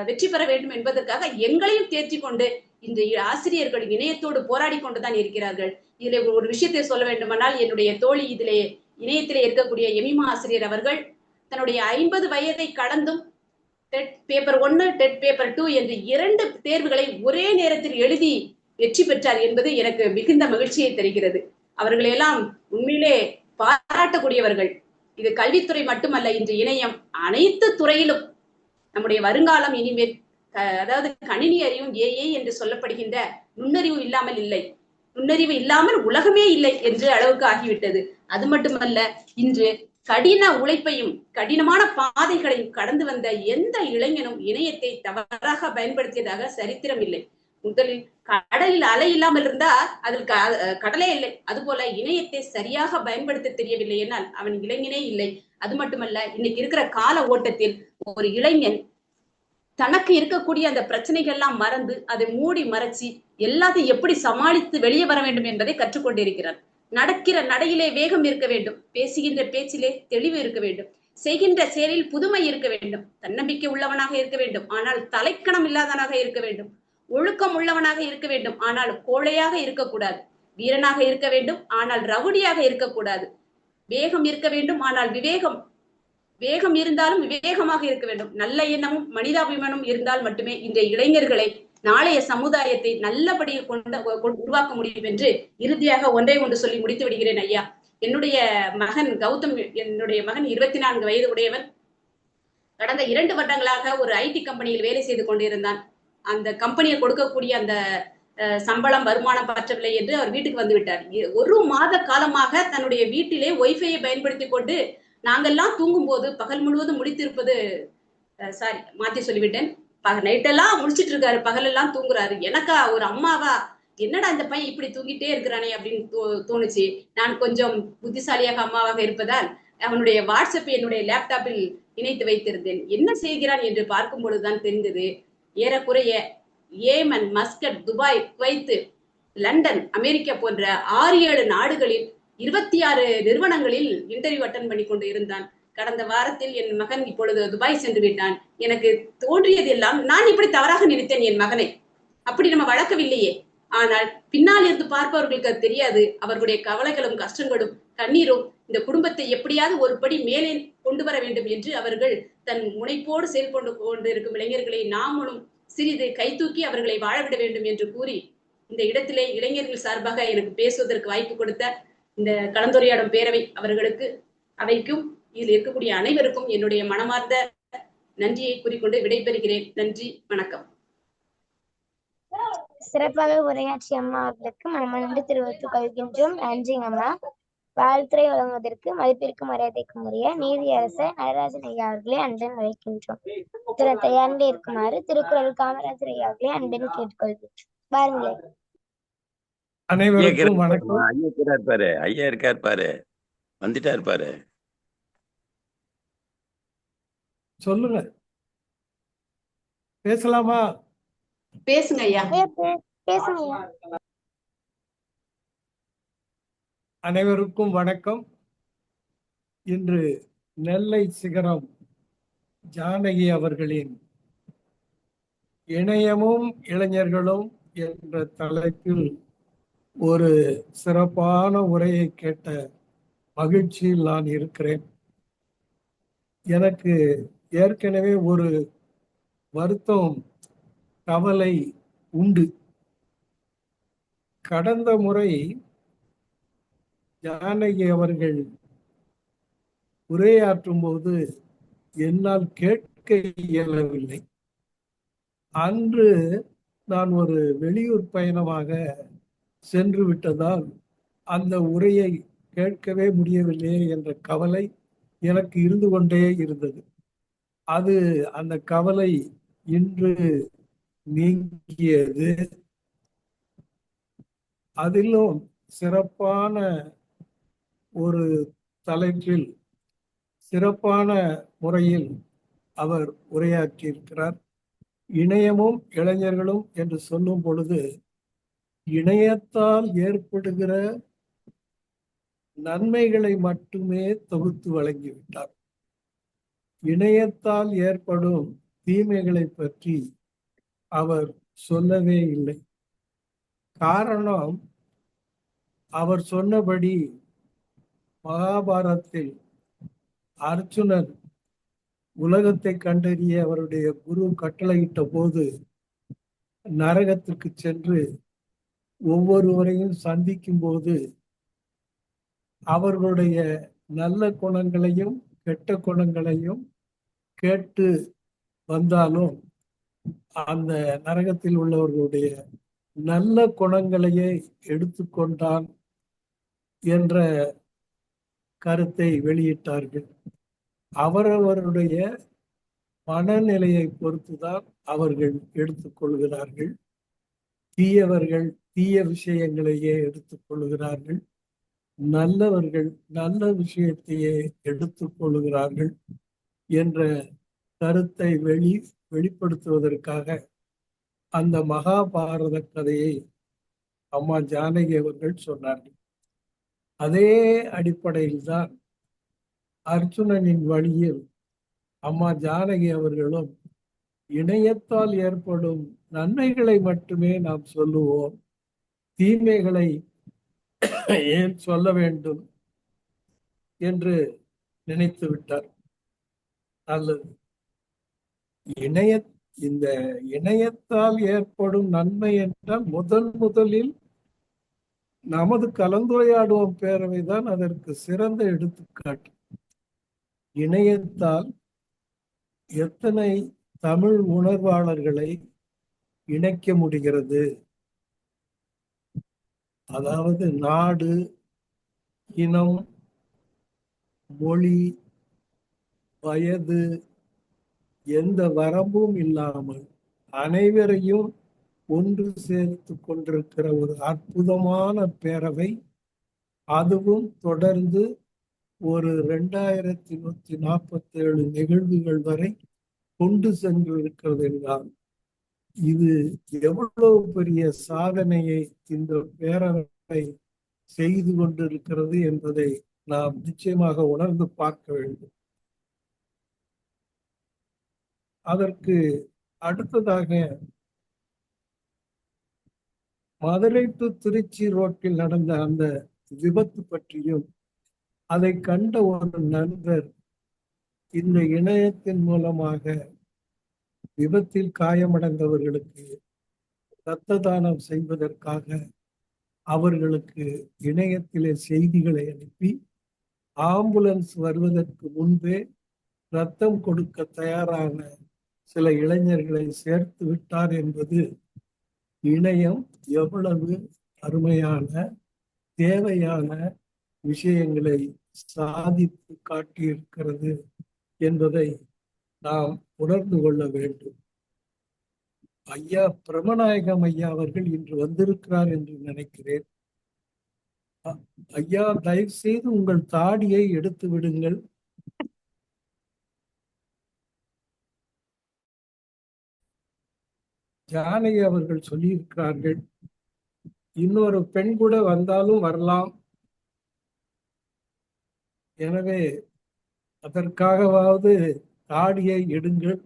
S10: வெற்றி பெற வேண்டும் என்பதற்காக எங்களையும் தேர்ச்சி கொண்டு இன்று ஆசிரியர்கள் இணையத்தோடு போராடி கொண்டுதான் இருக்கிறார்கள். இதுல ஒரு விஷயத்தை சொல்ல வேண்டுமானால், என்னுடைய தோழி இணையத்திலே இருக்கக்கூடிய எமிமா ஆசிரியர் அவர்கள் தன்னுடைய 50 வயதை கடந்தும் டெட் பேப்பர் 1, டெட் பேப்பர் 2 என்று 2 தேர்வுகளை ஒரே நேரத்தில் எழுதி வெற்றி பெற்றார் என்பது எனக்கு மிகுந்த மகிழ்ச்சியை தருகிறது. அவர்களெல்லாம் உண்மையிலே பாராட்டக்கூடியவர்கள். இது கல்வித்துறை மட்டுமல்ல, இன்று இணையம் அனைத்து துறையிலும் நம்முடைய வருங்காலம் இனிமேல் அதாவது கணினி அறிவும் AI என்று சொல்லப்படுகின்ற நுண்ணறிவு இல்லாமல் உலகமே இல்லை என்று அளவுக்கு ஆகிவிட்டது. அது மட்டுமல்ல, இன்று கடின உழைப்பையும் கடினமான பாதைகளையும் கடந்து வந்த எந்த இளைஞனும் இணையத்தை தவறாக பயன்படுத்தியதாக சரித்திரம் இல்லை. முதலில் கடலில் அலை இல்லாமல் இருந்தா அதில் கடலே இல்லை. அதுபோல இணையத்தை சரியாக பயன்படுத்த தெரியவில்லை என்னால் அவன் இளைஞனே இல்லை. அது மட்டுமல்ல, இன்னைக்கு இருக்கிற கால ஓட்டத்தில் ஒரு இளைஞன் தனக்கு இருக்கக்கூடிய அந்த பிரச்சனைகள் எல்லாம் மறந்து அதை மூடி மறைச்சி எல்லாத்தையும் எப்படி சமாளித்து வெளியே வர வேண்டும் என்பதை கற்றுக்கொண்டிருக்கிறார். நடக்கிற நடையிலே வேகம் இருக்க வேண்டும், பேசுகின்ற பேச்சிலே தெளிவு இருக்க வேண்டும், செய்கின்ற செயலில் புதுமை இருக்க வேண்டும், தன்னம்பிக்கை உள்ளவனாக இருக்க வேண்டும், ஆனால் தலைக்கணம் இல்லாதவனாக இருக்க வேண்டும், ஒழுக்கம் உள்ளவனாக இருக்க வேண்டும், ஆனால் கோழையாக இருக்கக்கூடாது, வீரனாக இருக்க வேண்டும், ஆனால் ரவுடியாக இருக்கக்கூடாது, வேகம் இருக்க வேண்டும், ஆனால் வேகம் இருந்தாலும் விவேகமாக இருக்க வேண்டும், நல்ல எண்ணமும் மனிதாபிமானமும் இருந்தால் மட்டுமே இந்த இளைஞர்களை நாளைய சமுதாயத்தை நல்லபடியில் உருவாக்க முடியும் என்று இறுதியாக ஒன்று சொல்லி முடித்து விடுகிறேன் ஐயா. என்னுடைய மகன் கௌதம், என்னுடைய மகன் 24 வயது உடையவன். கடந்த 2 வருடங்களாக ஒரு IT கம்பெனியில் வேலை செய்து கொண்டிருந்தான். அந்த கம்பெனியை கொடுக்கக்கூடிய அந்த சம்பளம் வருமானம் பற்றவில்லை என்று அவர் வீட்டுக்கு வந்து விட்டார். 1 மாத காலமாக தன்னுடைய வீட்டிலே ஒய்ஃபையை பயன்படுத்தி கொண்டு நாங்கெல்லாம் தூங்கும் போது பகல் முழுவதும் முடித்திருப்பது மாத்தி சொல்லிவிட்டேன், நைட்டெல்லாம் முடிச்சிட்டு இருக்காரு, பகலெல்லாம் தூங்குறாரு. எனக்கா ஒரு அம்மாவா என்னடா இந்த பையன் இப்படி தூங்கிட்டே இருக்கிறானே அப்படின்னு தோணுச்சு. நான் கொஞ்சம் புத்திசாலியாக அம்மாவாக இருப்பதால் அவனுடைய வாட்ஸ்அப்பை என்னுடைய லேப்டாப்பில் இணைத்து வைத்திருந்தேன். என்ன செய்கிறான் என்று பார்க்கும் பொழுதுதான் தெரிந்தது, ஏறக்குறைய Yemen, Muscat, Dubai, Kuwait, London, America போன்ற 6-7 நாடுகளில் 26 நிறுவனங்களில் இன்டர்வியூ அட்டன் பண்ணி கொண்டு இருந்தான். கடந்த வாரத்தில் என் மகன் இப்பொழுது துபாய் சென்று விட்டான். எனக்கு தோன்றியது எல்லாம், நான் இப்படி தவறாக நினைத்தேன் என் மகனை, அப்படி நம்ம வளர்க்கவில்லையே. ஆனால் பின்னால் இருந்து பார்ப்பவர்களுக்கு அது தெரியாது. அவர்களுடைய கவலைகளும் கஷ்டங்களும் கண்ணீரும் இந்த குடும்பத்தை எப்படியாவது ஒரு படி மேலே கொண்டு வர வேண்டும் என்று அவர்கள் தன் முனைப்போடு செயல்பட்டு கொண்டு இருக்கும் இளைஞர்களை நாமளும் சிறிது கைதூக்கி அவர்களை வாழவிட வேண்டும் என்று கூறி இந்த இடத்திலே இளைஞர்கள் சார்பாக எனக்கு பேசுவதற்கு வாய்ப்பு கொடுத்த இந்த கலந்துரையாடும் பேரவை அவர்களுக்கு, அவைக்கும் இதில் இருக்கக்கூடிய அனைவருக்கும் என்னுடைய மனமார்ந்த நன்றியை கூறிக்கொண்டு விடைபெறுகிறேன். நன்றி, வணக்கம்.
S5: சிறப்பாக உரையாற்றிய அம்மா அவர்களுக்கு மனமார்ந்து தெரிவித்துக் கொள்கின்றோம். நன்றிங்க அம்மா. வாழ்த்துறை வழங்குவதற்கு மதிப்பிற்கு மரியாதைக்கும் உரிய நீதியரசர் நடராஜன் ஐயா அவர்களை அன்புடன் அழைக்கின்றோம். தயாரில் இருக்குமாறு திருக்குறள் காமராஜர் ஐயா அவர்களை அன்புடன் கேட்டுக்கொள்கின்றோம். பாருங்களேன்.
S6: அனைவருக்கும் வணக்கம்.
S9: ஐயா இருக்கார் பாரு, வந்துட்டார் பாரு.
S6: சொல்லுங்க, பேசலாமா?
S10: பேசுங்க ஐயா.
S5: பேசுங்க ஐயா.
S6: அனைவருக்கும் வணக்கம். இன்று நெல்லை சிகரம் ஜானகி அவர்களின் இணையமும் இளைஞர்களும் என்ற தலைப்பில் ஒரு சிறப்பான உரையை கேட்ட மகிழ்ச்சியில் நான் இருக்கிறேன். எனக்கு ஏற்கனவே ஒரு வருத்தம், கவலை உண்டு. கடந்த முறை ஜானகி அவர்கள் உரையாற்றும் போது என்னால் கேட்க இயலவில்லை. அன்று நான் ஒரு வெளியூர் பயணமாக சென்று விட்டதால் அந்த உரையை கேட்கவே முடியவில்லையே என்ற கவலை எனக்கு இருந்து கொண்டே இருந்தது. அந்த கவலை இன்று நீங்கியது. அதிலும் சிறப்பான ஒரு தலைப்பில் சிறப்பான முறையில் அவர் உரையாற்றியிருக்கிறார். இணையமும் இளைஞர்களும் என்று சொல்லும் பொழுது இணையத்தால் ஏற்படுகிற நன்மைகளை மட்டுமே தொகுத்து வழங்கிவிட்டார். இணையத்தால் ஏற்படும் தீமைகளை பற்றி அவர் சொல்லவே இல்லை. காரணம், அவர் சொன்னபடி மகாபாரதத்தில் அர்ஜுனன் உலகத்தை கண்டறிய அவருடைய குரு கட்டளையிட்ட போது நரகத்திற்கு சென்று ஒவ்வொருவரையும் சந்திக்கும் போது அவர்களுடைய நல்ல குணங்களையும் கெட்ட குணங்களையும் கேட்டு வந்தாலும் அந்த நரகத்தில் உள்ளவர்களுடைய நல்ல குணங்களையே எடுத்துக்கொண்டான் என்ற கருத்தை வெளியிட்டார்கள். அவரவருடைய மனநிலையை பொறுத்துதான் அவர்கள் எடுத்துக்கொள்கிறார்கள். தீயவர்கள் தீய விஷயங்களையே எடுத்துக்கொள்கிறார்கள், நல்லவர்கள் நல்ல விஷயத்தையே எடுத்துக்கொள்கிறார்கள் என்ற கருத்தை வெளிப்படுத்துவதற்காக அந்த மகாபாரத கதையை அம்மா ஜானகி அவர்கள் சொன்னார்கள். அதே அடிப்படையில் தான் அர்ஜுனனின் வழியில் அம்மா ஜானகி அவர்களும் இணையத்தால் ஏற்படும் நன்மைகளை மட்டுமே நாம் சொல்லுவோம், தீமைகளை ஏன் சொல்ல வேண்டும் என்று நினைத்து விட்டார். நல்லது. இந்த இணையத்தால் ஏற்படும் நன்மை என்றால் முதலில் நமது கலந்துரையாடுவோம் பேரவை தான் அதற்கு சிறந்த எடுத்துக்காட்டு. இணையத்தால் எத்தனை தமிழ் உணர்வாளர்களை இணைக்க முடிகிறது. அதாவது நாடு, இனம், மொழி, வயது எந்த வரம்பும் இல்லாமல் அனைவரையும் ஒன்று சேர்த்து கொண்டிருக்கிற ஒரு அற்புதமான பேரவை. அதுவும் தொடர்ந்து ஒரு 2147 நிகழ்வுகள் வரை கொண்டு சென்று இருக்கிறது என்றால் இது எவ்வளவு பெரிய சாதனையை இந்த பேரவை செய்து கொண்டிருக்கிறது என்பதை நாம் நிச்சயமாக உணர்ந்து பார்க்க வேண்டும். அதற்கு அடுத்ததாக மதுரை டு திருச்சி ரோட்டில் நடந்த அந்த விபத்து பற்றியும் அதை கண்ட ஒரு நண்பர் இந்த இணையத்தின் மூலமாக விபத்தில் காயமடைந்தவர்களுக்கு
S11: இரத்த தானம் செய்வதற்காக அவர்களுக்கு இணையத்திலே செய்திகளை அனுப்பி ஆம்புலன்ஸ் வருவதற்கு முன்பே ரத்தம் கொடுக்க தயாரான சில இளைஞர்களை சேர்த்து விட்டார் என்பது இணையம் எவ்வளவு அருமையான தேவையான விஷயங்களை சாதித்து காட்டியிருக்கிறது என்பதை நாம் உணர்ந்து கொள்ள வேண்டும். ஐயா பிரமநாயகம் ஐயா அவர்கள் இன்று வந்திருக்கிறார் என்று நினைக்கிறேன். ஐயா, தயவு செய்து உங்கள் தாடியை எடுத்து விடுங்கள். ஜானகி அவர்கள் சொல்லியிருக்கிறார்கள், இன்னொரு பெண் கூட வந்தாலும் வரலாம். எனவே அதற்காகவாவது தாடியை எடுங்கள்.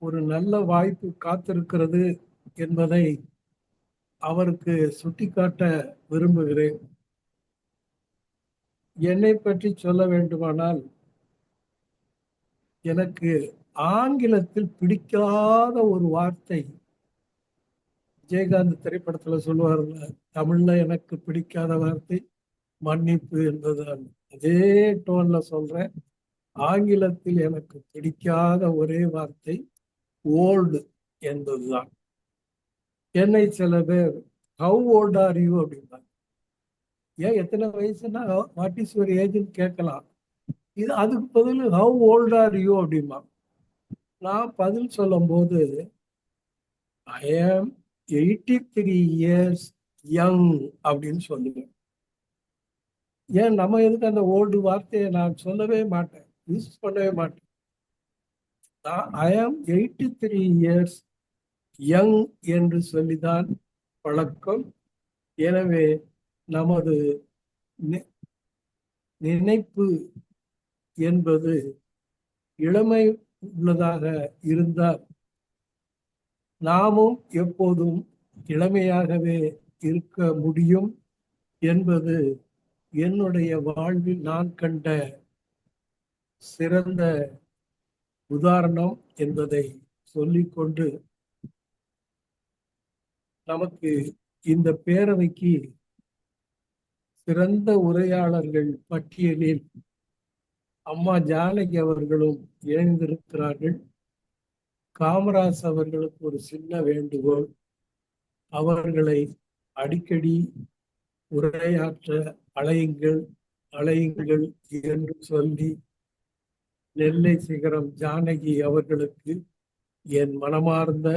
S11: ஒரு நல்ல வாய்ப்பு காத்திருக்கிறது என்பதை அவருக்கு சுட்டிக்காட்ட விரும்புகிறேன். என்னை பற்றி சொல்ல வேண்டுமானால், எனக்கு ஆங்கிலத்தில் பிடிக்காத ஒரு வார்த்தை, விஜயகாந்த் திரைப்படத்துல சொல்லுவார்ல, தமிழ்ல எனக்கு பிடிக்காத வார்த்தை மன்னிப்பு என்பதுதான். அதே டோன்ல சொல்றேன். ஆங்கிலத்தில் எனக்கு பிடிக்காத ஒரே வார்த்தை ஓல்டு என்பதுதான். என்னை சில பேர் ஹவு ஓல்ட் ஆர் யூ அப்படின்னாங்க. ஏன் எத்தனை வயசுன்னா வாட் இஸ் யுவர் ஏஜ்னு கேட்கலாம். இது அதுக்கு பதில் ஹவு ஓல்ட் ஆர் யூ அப்படிமா. நான் பதில் சொல்லும் போது ஐ ஆம் 83 years யங் அப்படின்னு சொல்லுவேன். ஏன் நம்ம எதுக்கு அந்த ஓல்டு வார்த்தையை நான் சொல்லவே மாட்டேன், யூஸ் பண்ணவே மாட்டேன். ஐ ஆம் 83 years யங் என்று சொல்லிதான் பழக்கம். எனவே நமது நினைப்பு என்பது இளமை உள்ளதாக இருந்தால் நாமும் எப்போதும் இளமையாகவே இருக்க முடியும் என்பது என்னுடைய வாழ்வில் நான் கண்ட சிறந்த உதாரணம் என்பதை சொல்லிக்கொண்டு, நமக்கு இந்த பேரவைக்கு சிறந்த உரையாளர்கள் பட்டியலில் அம்மா ஜானகி அவர்களும் இணைந்திருக்கிறார்கள். காமராஜ் அவர்களுக்கு ஒரு சின்ன வேண்டுகோள், அவர்களை அடிக்கடி உரையாற்ற அழையுங்கள் அழையுங்கள் என்று சொல்லி நெல்லை சிகரம் ஜானகி அவர்களுக்கு என் மனமார்ந்த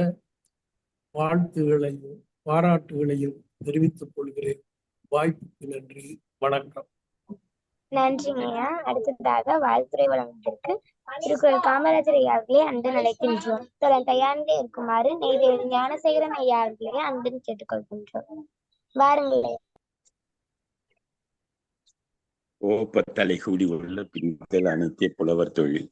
S11: வாழ்த்துகளையும் பாராட்டுகளையும் தெரிவித்துக் கொள்கிறேன். வாய்ப்புக்கு நன்றி, வணக்கம்.
S5: நன்றிங்கய்யா. அடுத்ததாக வாழ்த்துறை வழங்குவதற்கு திருக்குறள் காமராஜர் ஐயா அவர்களே அன்புடன் அழைக்கின்றோம். தயாரிலே இருக்குமாறு நெய்வேலி ஞானசேகரன் ஐயா அவர்களே அன்புடன் கேட்டுக்கொள்கின்றோம். வாருங்கள்.
S9: ஓப்பத்தலை கூடி உள்ள பின்கள் அனைத்தே புலவர் தொழில்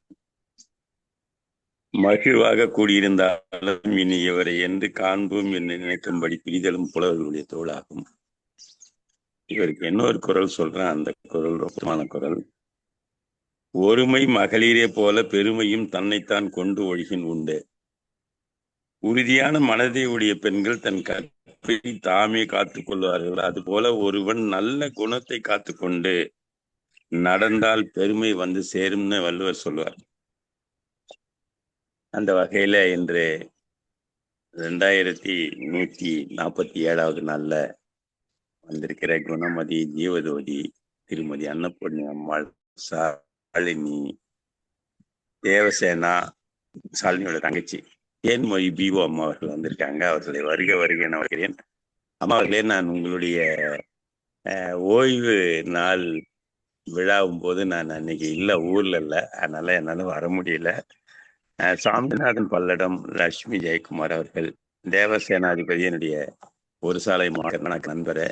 S9: மகிழ்வாக கூடியிருந்தாலும் இனி இவரை என்று காண்போம் என்று நினைக்கும்படி பிரிதலும் புலவர்களுடைய தோளாகும். இவருக்கு இன்னொரு குரல் சொல்றேன், அந்த குரல் ரொம்பமான குரல். ஒருமை மகளிரே போல பெருமையும் தன்னைத்தான் கொண்டு ஒழுகின் உண்டு. உறுதியான மனதை உடைய பெண்கள் தன் கற்பை தாமே காத்துக் கொள்வார்கள். அதுபோல ஒருவன் நல்ல குணத்தை காத்துக்கொண்டு நடந்தால் பெருமை வந்து சேரும்னு வள்ளுவர் சொல்வார். அந்த வகையில இன்று 2147வது நாள்ல வந்திருக்கிற குணமதி, ஜீவதோதி, திருமதி அன்னபூர்ணி அம்மாள், சாலினி, தேவசேனா, சாலினியோட தங்கச்சி தேன்மொழி பிஓ அம்மா அவர்கள் வந்திருக்காங்க. அவர்களை வருக வருக என வருகிறேன். அம்மா அவர்களே, நான் உங்களுடைய ஓய்வு நாள் விழாவும் போது நான் அன்னைக்கு ஊர்ல இல்லை, அதனால என்னால வர முடியல. சாமிநாதன் பல்லடம், லட்சுமி ஜெயக்குமார் அவர்கள், தேவசேனாதிபதி, என்னுடைய ஒரு சாலை மாவட்ட நண்பரை,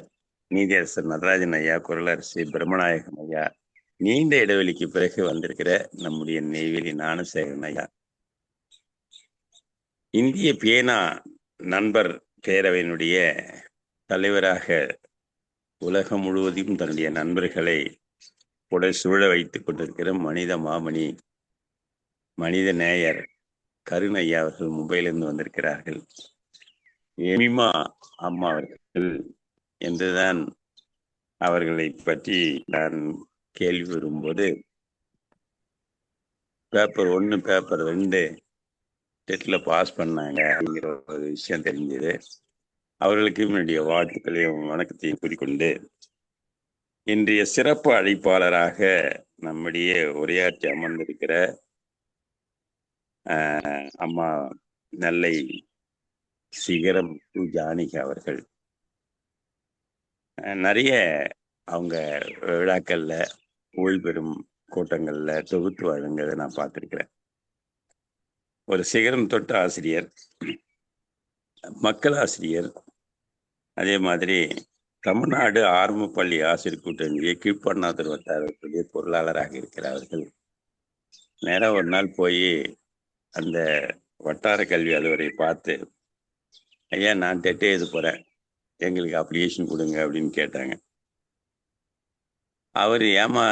S9: நீதியரசர் நடராஜன் ஐயா, குரலரசி பிரம்மநாயகம் ஐயா, நீண்ட இடைவெளிக்கு பிறகு வந்திருக்கிற நம்முடைய நெய்வேலி ஞானசேகரன் ஐயா, இந்திய பேனா நண்பர் பேரவையினுடைய தலைவராக உலகம் முழுவதும் தன்னுடைய நண்பர்களை உடல் சூழ வைத்துக் கொண்டிருக்கிற மனித மாமணி, மனித நேயர் கருணையா அவர்கள் மும்பையிலிருந்து வந்திருக்கிறார்கள். எமிமா அம்மா அவர்கள் என்றுதான் அவர்களை பற்றி நான் கேள்வி வரும்போது பேப்பர் 1 பேப்பர் 2 டெட்ல பாஸ் பண்ணாங்க அப்படிங்கிற ஒரு விஷயம் தெரிஞ்சது. அவர்களுக்கு என்னுடைய வாழ்த்துக்களையும் வணக்கத்தையும் கூறிக்கொண்டு இன்றைய சிறப்பு அழைப்பாளராக நம்முடைய உரையாற்றி அமர்ந்திருக்கிற அம்மா நெல்லை சிகரம் ஜானகி அவர்கள் நிறைய அவங்க விழாக்கள்ல ஓய்வு பெறும் கூட்டங்கள்ல தொகுத்து வழங்குறதை நான் பார்த்திருக்கிறேன். ஒரு சிகரம் தொட்ட ஆசிரியர், மக்கள் ஆசிரியர், அதே மாதிரி தமிழ்நாடு ஆரம்ப பள்ளி ஆசிரியர் கூட்டணியை கீழ்பண்ணாத்தூர் வட்டாரத்துடைய பொருளாளராக இருக்கிறார்கள். நேரம் ஒரு நாள் போய் அந்த வட்டார கல்வி அலுவலரை பார்த்து, ஐயா நான் டெட்டே எழுத போறேன், எங்களுக்கு அப்ளிகேஷன் கொடுங்க அப்படின்னு கேட்டாங்க. அவர் ஏமா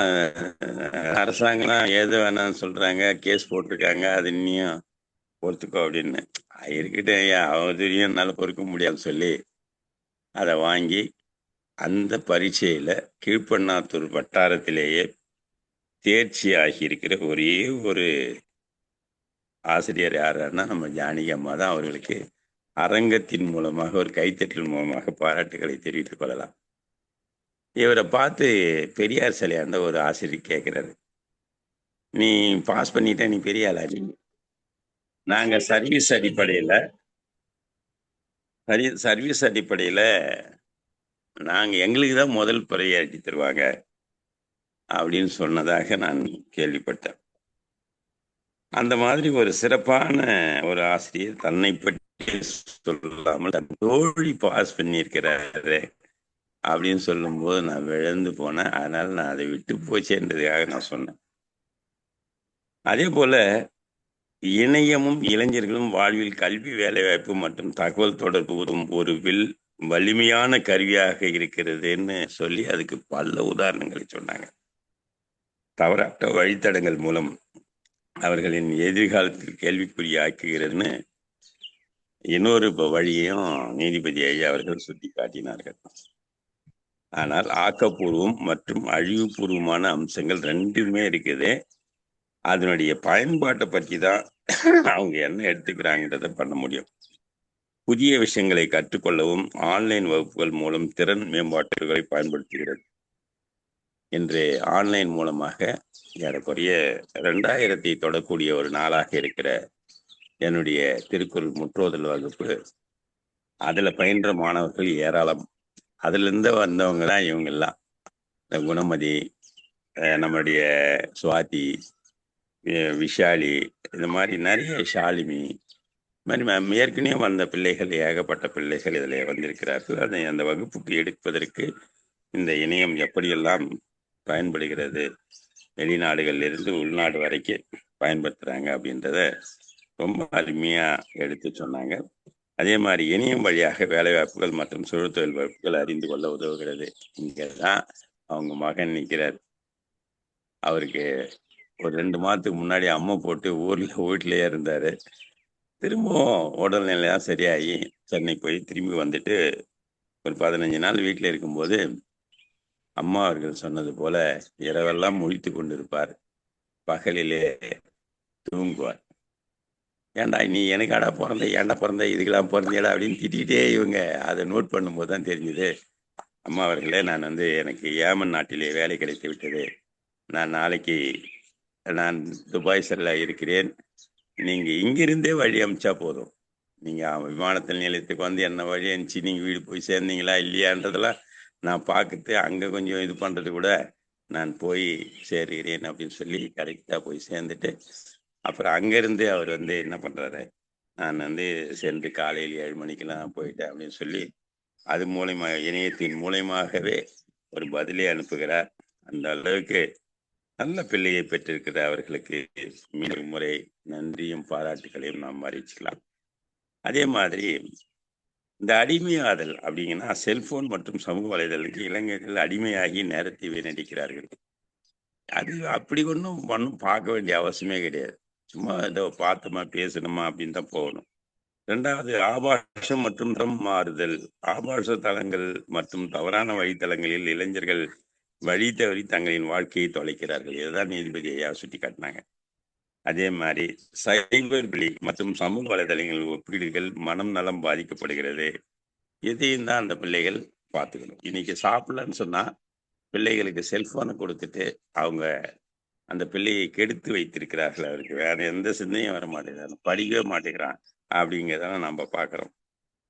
S9: அரசாங்கம் ஏதோ வேணாம்னு சொல்றாங்க, கேஸ் போட்டிருக்காங்க, அது இன்னும் பொறுத்துக்கோ அப்படின்னு. இருக்கட்டும் ஐயா, அவரையும் நல்ல பொறுக்க முடியாதுன்னு சொல்லி அதை வாங்கி அந்த பரீட்சையில கீழ்பண்ணாத்தூர் வட்டாரத்திலேயே தேர்ச்சி ஆகி இருக்கிற ஒரே ஒரு ஆசிரியர் யாருன்னா நம்ம ஜானகி அம்மா தான். அவர்களுக்கு அரங்கத்தின் மூலமாக ஒரு கைத்தட்டல் மூலமாக பாராட்டுகளை தெரிவித்துக் கொள்ளலாம். இவரை பார்த்து பெரியார் சிலையாண்ட ஒரு ஆசிரியர் கேட்கிறாரு, நீ பாஸ் பண்ணிட்ட, நீ பெரிய ஆளா? நாங்க சர்வீஸ் அடிப்படையில நாங்க எங்களுக்கு தான் முதல் பரியாற்றி தருவாங்க அப்படின்னு சொன்னதாக நான் கேள்விப்பட்டேன். அந்த மாதிரி ஒரு சிறப்பான ஒரு ஆசிரியர் தன்னை பற்றி சொல்லாமல் தன் தோழி பாஸ் பண்ணியிருக்கிறாரு அப்படின்னு சொல்லும்போது நான் விழுந்து போனேன். அதனால நான் அதை விட்டு போச்சேன்றதுக்காக நான் சொன்னேன். அதே போல இணையமும் இளைஞர்களும் வாழ்வில் கல்வி, வேலைவாய்ப்பு மற்றும் தகவல் தொடர்பு ஒரு வலிமையான கருவியாக இருக்கிறதுன்னு சொல்லி அதுக்கு பல உதாரணங்களை சொன்னாங்க. தவறற்ற வழித்தடங்கள் மூலம் அவர்களின் எதிர்காலத்தில் கேள்விக்குறியாக்குகிறதுன்னு இன்னொரு வழியையும் நீதிபதி ஐயா அவர்கள் சுட்டி காட்டினார்கள். ஆனால் ஆக்கப்பூர்வம் மற்றும் அழிவுபூர்வமான அம்சங்கள் ரெண்டுமே இருக்குது. அதனுடைய பயன்பாட்டை பற்றி தான் அவங்க என்ன எடுத்துக்கிறாங்கன்றதை பண்ண முடியும். புதிய விஷயங்களை கற்றுக்கொள்ளவும் ஆன்லைன் வகுப்புகள் மூலம் திறன் மேம்பாட்டுகளை பயன்படுத்துகிறது. இன்று ஆன்லைன் மூலமாக ஏறக்குறைய 2000 தொடக்கூடிய ஒரு நாளாக இருக்கிற என்னுடைய திருக்குறள் முற்றோதல் வகுப்பு, அதுல பயின்ற மாணவர்கள் ஏராளம். அதுல இருந்து வந்தவங்க தான் இவங்கெல்லாம். குணமதி, நம்முடைய சுவாதி, விஷாலி, இந்த மாதிரி நிறைய ஷாலினி, மாதிரி ஏற்கனவே வந்த பிள்ளைகள், ஏகப்பட்ட பிள்ளைகள் இதில் வந்திருக்கிறார்கள். அதை அந்த வகுப்புக்கு எடுப்பதற்கு இந்த இணையம் எப்படியெல்லாம் பயன்படுகிறது, வெளிநாடுகளிலிருந்து உள்நாடு வரைக்கும் பயன்படுத்துகிறாங்க அப்படின்றத ரொம்ப அருமையாக எடுத்து சொன்னாங்க. அதே மாதிரி இணையம் வழியாக வேலைவாய்ப்புகள் மற்றும் சுழற்தொழில் வாய்ப்புகள் அறிந்து கொள்ள உதவுகிறது. இங்கே தான் அவங்க மகன் நிற்கிறார். அவருக்கு ஒரு 2 மாதத்துக்கு முன்னாடி அம்மை போட்டு வீட்டிலேயே இருந்தார். திரும்பவும் உடல்நிலையாக சரியாகி சென்னை போய் திரும்பி வந்துட்டு ஒரு 15 நாள் வீட்டில் இருக்கும்போது அம்மா அவர்கள் சொன்னது போல இரவெல்லாம் முழித்து கொண்டிருப்பார், பகலிலே தூங்குவார். ஏன்டா நீ எனக்காடா பிறந்த, ஏன்டா பிறந்த, இதுக்கெல்லாம் பிறந்தேடா அப்படின்னு திட்டிகிட்டே இவங்க அதை நோட் பண்ணும்போது தான் தெரிஞ்சுது, அம்மா அவர்களே நான் எனக்கு ஏமன் நாட்டிலே வேலை கிடைத்து விட்டது, நான் நாளைக்கு துபாய் செல்ல இருக்கிறேன், நீங்கள் இங்கிருந்தே வழி அமிச்சா போதும், நீங்கள் விமானத்தில் நிலையத்துக்கு வந்து என்ன வழி அனுப்பிச்சு நீங்கள் வீடு போய் சேர்ந்தீங்களா இல்லையான்றதெல்லாம் நான் பார்த்துட்டு அங்கே கொஞ்சம் இது பண்ணுறது கூட நான் போய் சேருகிறேன் அப்படின்னு சொல்லி கரெக்டாக போய் சேர்ந்துட்டு அப்புறம் அங்கேருந்து அவர் என்ன பண்ணுறாரு, நான் சென்று காலையில் 7 மணிக்கெல்லாம் போயிட்டேன் அப்படின்னு சொல்லி அது மூலயமாக இணையத்தின் மூலயமாகவே ஒரு பதிலை அனுப்புகிறார். அந்த அளவுக்கு நல்ல பிள்ளையை பெற்றிருக்கிற அவர்களுக்கு மீண்டும் முறை நன்றியும் பாராட்டுகளையும் நாம் அறிவிச்சுக்கலாம். அதே மாதிரி இந்த அடிமையாதல் அப்படிங்கன்னா செல்போன் மற்றும் சமூக வலைதளுக்கு இளைஞர்கள் அடிமையாகி நேரத்தை வீணடிக்கிறார்கள். அது அப்படி ஒன்றும் பார்க்க வேண்டிய அவசியமே கிடையாது. சும்மா ஏதோ பார்த்தோமா பேசணுமா அப்படின்னு தான் போகணும். இரண்டாவது, ஆபாசம் மற்றும் தரம் மாறுதல். ஆபாச தளங்கள் மற்றும் தவறான வழித்தளங்களில் இளைஞர்கள் வழி தவறி தங்களின் வாழ்க்கையை தொலைக்கிறார்கள். இதுதான் நீதிபதி ஐயா சுட்டி காட்டினாங்க. அதே மாதிரி சைபர் பிளி மற்றும் சமூக வலைதளங்கள் ஒப்பீடுகள் மனம் நலம் பாதிக்கப்படுகிறது. இதையும் தான் அந்த பிள்ளைகள் பார்த்துக்கணும். இன்னைக்கு சாப்பிடலன்னு சொன்னா பிள்ளைகளுக்கு செல்போனை கொடுத்துட்டு அவங்க அந்த பிள்ளையை கெடுத்து வைத்திருக்கிறார்கள். அவருக்கு வேற எந்த சிந்தனையும் வர மாட்டேங்கிறாங்க, படிக்கவே மாட்டேங்கிறான் அப்படிங்கிறத நம்ம பார்க்கிறோம்.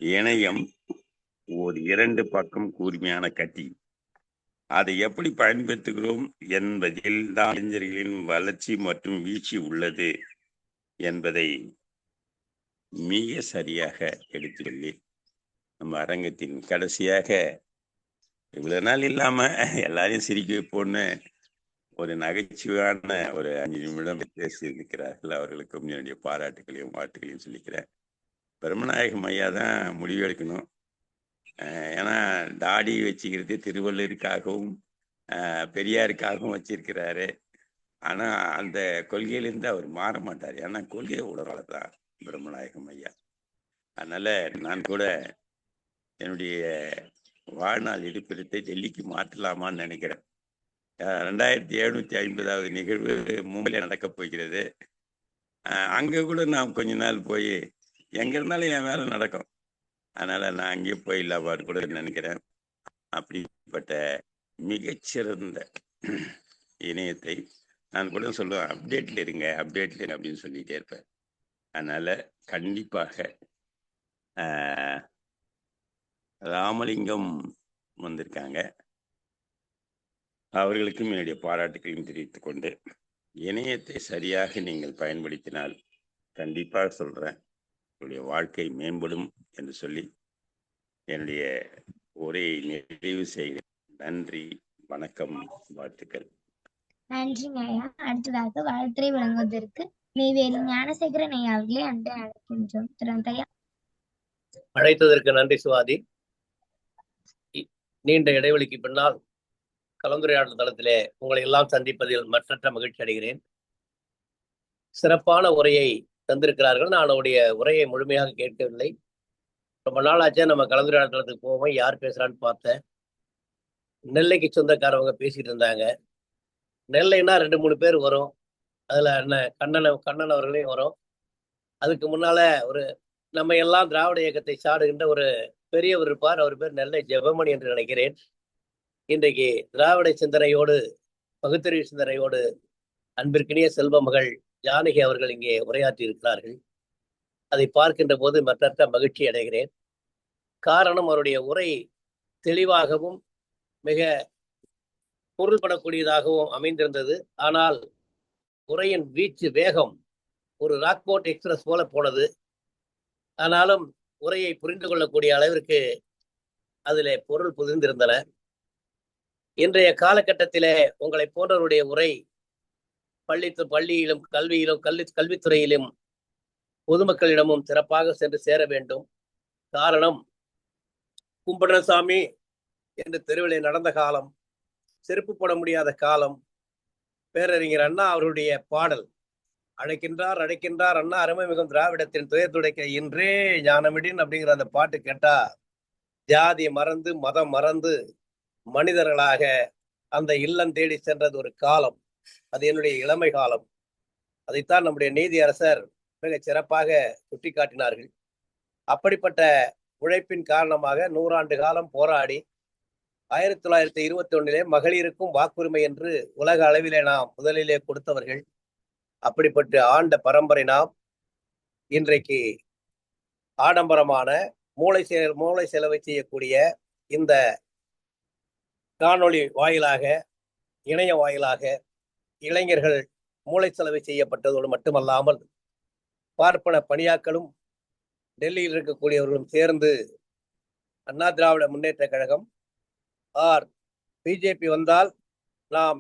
S9: இணையம் ஒரு 2 பக்கம் கூர்மையான கத்தி. அதை எப்படி பயன்படுத்துகிறோம் என்பதில் தான் இளைஞர்களின் வளர்ச்சி மற்றும் வீழ்ச்சி உள்ளது என்பதை மிக சரியாக எடுத்து சொல்லி நம்ம அரங்கத்தின் கடைசியாக இவ்வளவு நாள் இல்லாம எல்லாரையும் சிரிக்க வைப்போன்னு ஒரு நகைச்சுவையான ஒரு 5 நிமிடம் பேசியிருக்கிறார்கள். அவர்களுக்கும் என்னுடைய பாராட்டுகளையும் வாழ்த்துக்களையும் சொல்லிக்கிறேன். பிரம்மநாயகம் ஐயா தான் முடிவெடுக்கணும். ஏன்னா தாடி வச்சுக்கிறது திருவள்ளுவருக்காகவும் பெரியாருக்காகவும் வச்சிருக்கிறாரு. ஆனா அந்த கொள்கையிலிருந்து அவர் மாற மாட்டார். ஏன்னா கொள்கை உடனால தான் பிரம்மநாயகம் ஐயா. அதனால நான் கூட என்னுடைய வாழ்நாள் இருப்பிடத்தை டெல்லிக்கு மாற்றலாமான்னு நினைக்கிறேன். 2750வது நிகழ்வு மும்பையில் நடக்க போகிறது. அங்க கூட நான் கொஞ்ச நாள் போய் எங்க இருந்தாலும் என் வேலை நடக்கும். அதனால நான் அங்கேயே போயிடலாமான்னு கூட நினைக்கிறேன். அப்படிப்பட்ட மிகச்சிறந்த இணையத்தை நான் கூட சொல்லுவேன், அப்டேட்ல இருங்க அப்படின்னு சொல்லிட்டே இருப்பேன். அதனால கண்டிப்பாக ராமலிங்கம் வந்திருக்காங்க, அவர்களுக்கும் என்னுடைய பாராட்டுகளையும் தெரிவித்துக் கொண்டு, இணையத்தை சரியாக நீங்கள் பயன்படுத்தினால் கண்டிப்பாக சொல்றேன் உங்களுடைய வாழ்க்கை மேம்படும் என்று சொல்லி என்னுடைய உரையை நிறைவு செய்கிறேன். நன்றி, வணக்கம், வாழ்த்துக்கள்.
S5: நன்றிங்க ஐயா. அடுத்ததாக வாழ்த்துரை வழங்குவதற்கு நெய்வேலி ஞானசேகரன் ஐயா அவர்களே அன்பை அழைக்கின்றோம். திறந்தையா.
S12: அழைத்ததற்கு நன்றி சுவாதி. நீண்ட இடைவெளிக்கு பின்னால் கலந்துரையாடல் தளத்திலே உங்களை எல்லாம் சந்திப்பதில் மற்றற்ற மகிழ்ச்சி அடைகிறேன். சிறப்பான உரையை தந்திருக்கிறார்கள். நான் அவருடைய உரையை முழுமையாக கேட்கவில்லை. ரொம்ப நாள் ஆச்சே நம்ம கலந்துரையாடல் தளத்துக்கு போவோம், யார் பேசுறான்னு பார்த்தேன். நெல்லைக்கு சொந்தக்காரவங்க பேசிட்டு இருந்தாங்க. நெல்லைன்னா 2-3 பேர் வரும். அதுல என்ன கண்ணன் அவர்களையும் வரும். அதுக்கு முன்னால ஒரு நம்ம எல்லாம் திராவிட இயக்கத்தை சாடுகின்ற ஒரு பெரியவர் இருப்பார். அவர் பேர் நெல்லை ஜெபமணி என்று நினைக்கிறேன். இன்றைக்கு திராவிட சிந்தனையோடு பகுத்தறிவு சிந்தனையோடு அன்பிற்கினிய செல்வ மகள் ஜானகி அவர்கள் இங்கே உரையாற்றி இருக்கிறார்கள். அதை பார்க்கின்ற போது மற்றற்ற மகிழ்ச்சி அடைகிறேன். காரணம், அவருடைய உரை தெளிவாகவும் மிக பொருள்படக்கூடியதாகவும் அமைந்திருந்தது. ஆனால் உரையின் வீச்சு வேகம் ஒரு ராக்போர்ட் எக்ஸ்பிரஸ் போல போனது. ஆனாலும் உரையை புரிந்து கொள்ளக்கூடிய அளவிற்கு அதிலே பொருள் புதிர்ந்திருந்தன. இன்றைய காலகட்டத்திலே உங்களை போன்றவருடைய உரை பள்ளியிலும் கல்வித்துறையிலும் பொதுமக்களிடமும் சிறப்பாக சென்று சேர வேண்டும். காரணம், கும்படசாமி என்று தெருவிலே நடந்த காலம், செருப்பு போட முடியாத காலம். பேரறிஞர் அண்ணா அவருடைய பாடல், அழைக்கின்றார் அண்ணா அருமை மிகும் திராவிடத்தின் துயர் துடைக்க இன்றே ஞானமிடின் அப்படிங்கிற அந்த பாட்டு கேட்டா ஜாதி மறந்து மதம் மறந்து மனிதர்களாக அந்த இல்லம் தேடி சென்றது ஒரு காலம். அது என்னுடைய இளமை காலம். அதைத்தான் நம்முடைய நீதியரசர் மிக சிறப்பாக சுட்டிக்காட்டினார்கள். அப்படிப்பட்ட உழைப்பின் காரணமாக 100 ஆண்டு காலம் போராடி 1921 மகளிருக்கும் வாக்குரிமை என்று உலக அளவிலே நாம் முதலிலே கொடுத்தவர்கள். அப்படிப்பட்ட ஆண்ட பரம்பரை நாம். இன்றைக்கு ஆடம்பரமான மூளை செலவை செய்யக்கூடிய இந்த காணொளி வாயிலாக, இணைய வாயிலாக இளைஞர்கள் மூளை செலவை செய்யப்பட்டதோடு மட்டுமல்லாமல் பார்ப்பன பணியாக்களும் டெல்லியில் இருக்கக்கூடியவர்களும் சேர்ந்து அண்ணா திராவிட முன்னேற்ற கழகம் பிஜேபி வந்தால் நாம்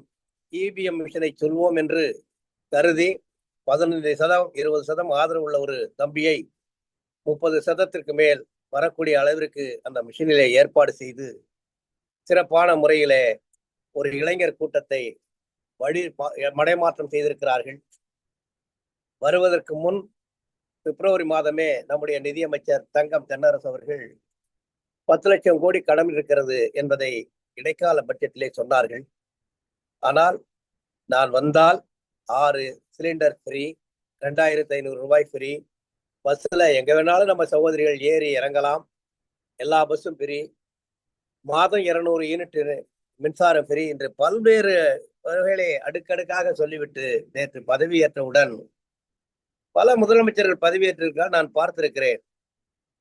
S12: இவிஎம் மிஷனை சொல்வோம் என்று கருதி 15% 20% ஆதரவு உள்ள ஒரு தம்பியை 30% மேல் வரக்கூடிய அளவிற்கு அந்த மிஷினிலே ஏற்பாடு செய்து சிறப்பான முறையிலே ஒரு இளைஞர் கூட்டத்தை மடைமாற்றம் செய்திருக்கிறார்கள். வருவதற்கு முன் பிப்ரவரி மாதமே நம்முடைய நிதியமைச்சர் தங்கம் தென்னரசு அவர்கள் 10 லட்சம் கோடி கடன் இருக்கிறது என்பதை இடைக்கால பட்ஜெட்டிலே சொன்னார்கள். ஆனால் நான் வந்தால் 6 சிலிண்டர் ஃப்ரீ, 2500 ரூபாய் ஃப்ரீ, பஸ்ஸில் எங்கே வேணாலும் நம்ம சகோதரிகள் ஏறி இறங்கலாம், எல்லா பஸ்ஸும் ஃப்ரீ, மாதம் 200 யூனிட் மின்சாரம் ஃப்ரீ என்று பல்வேறு வகைகளை அடுக்கடுக்காக சொல்லிவிட்டு நேற்று பதவியேற்றவுடன் பல முதலமைச்சர்கள் பதவியேற்றிருக்கால் நான் பார்த்திருக்கிறேன்.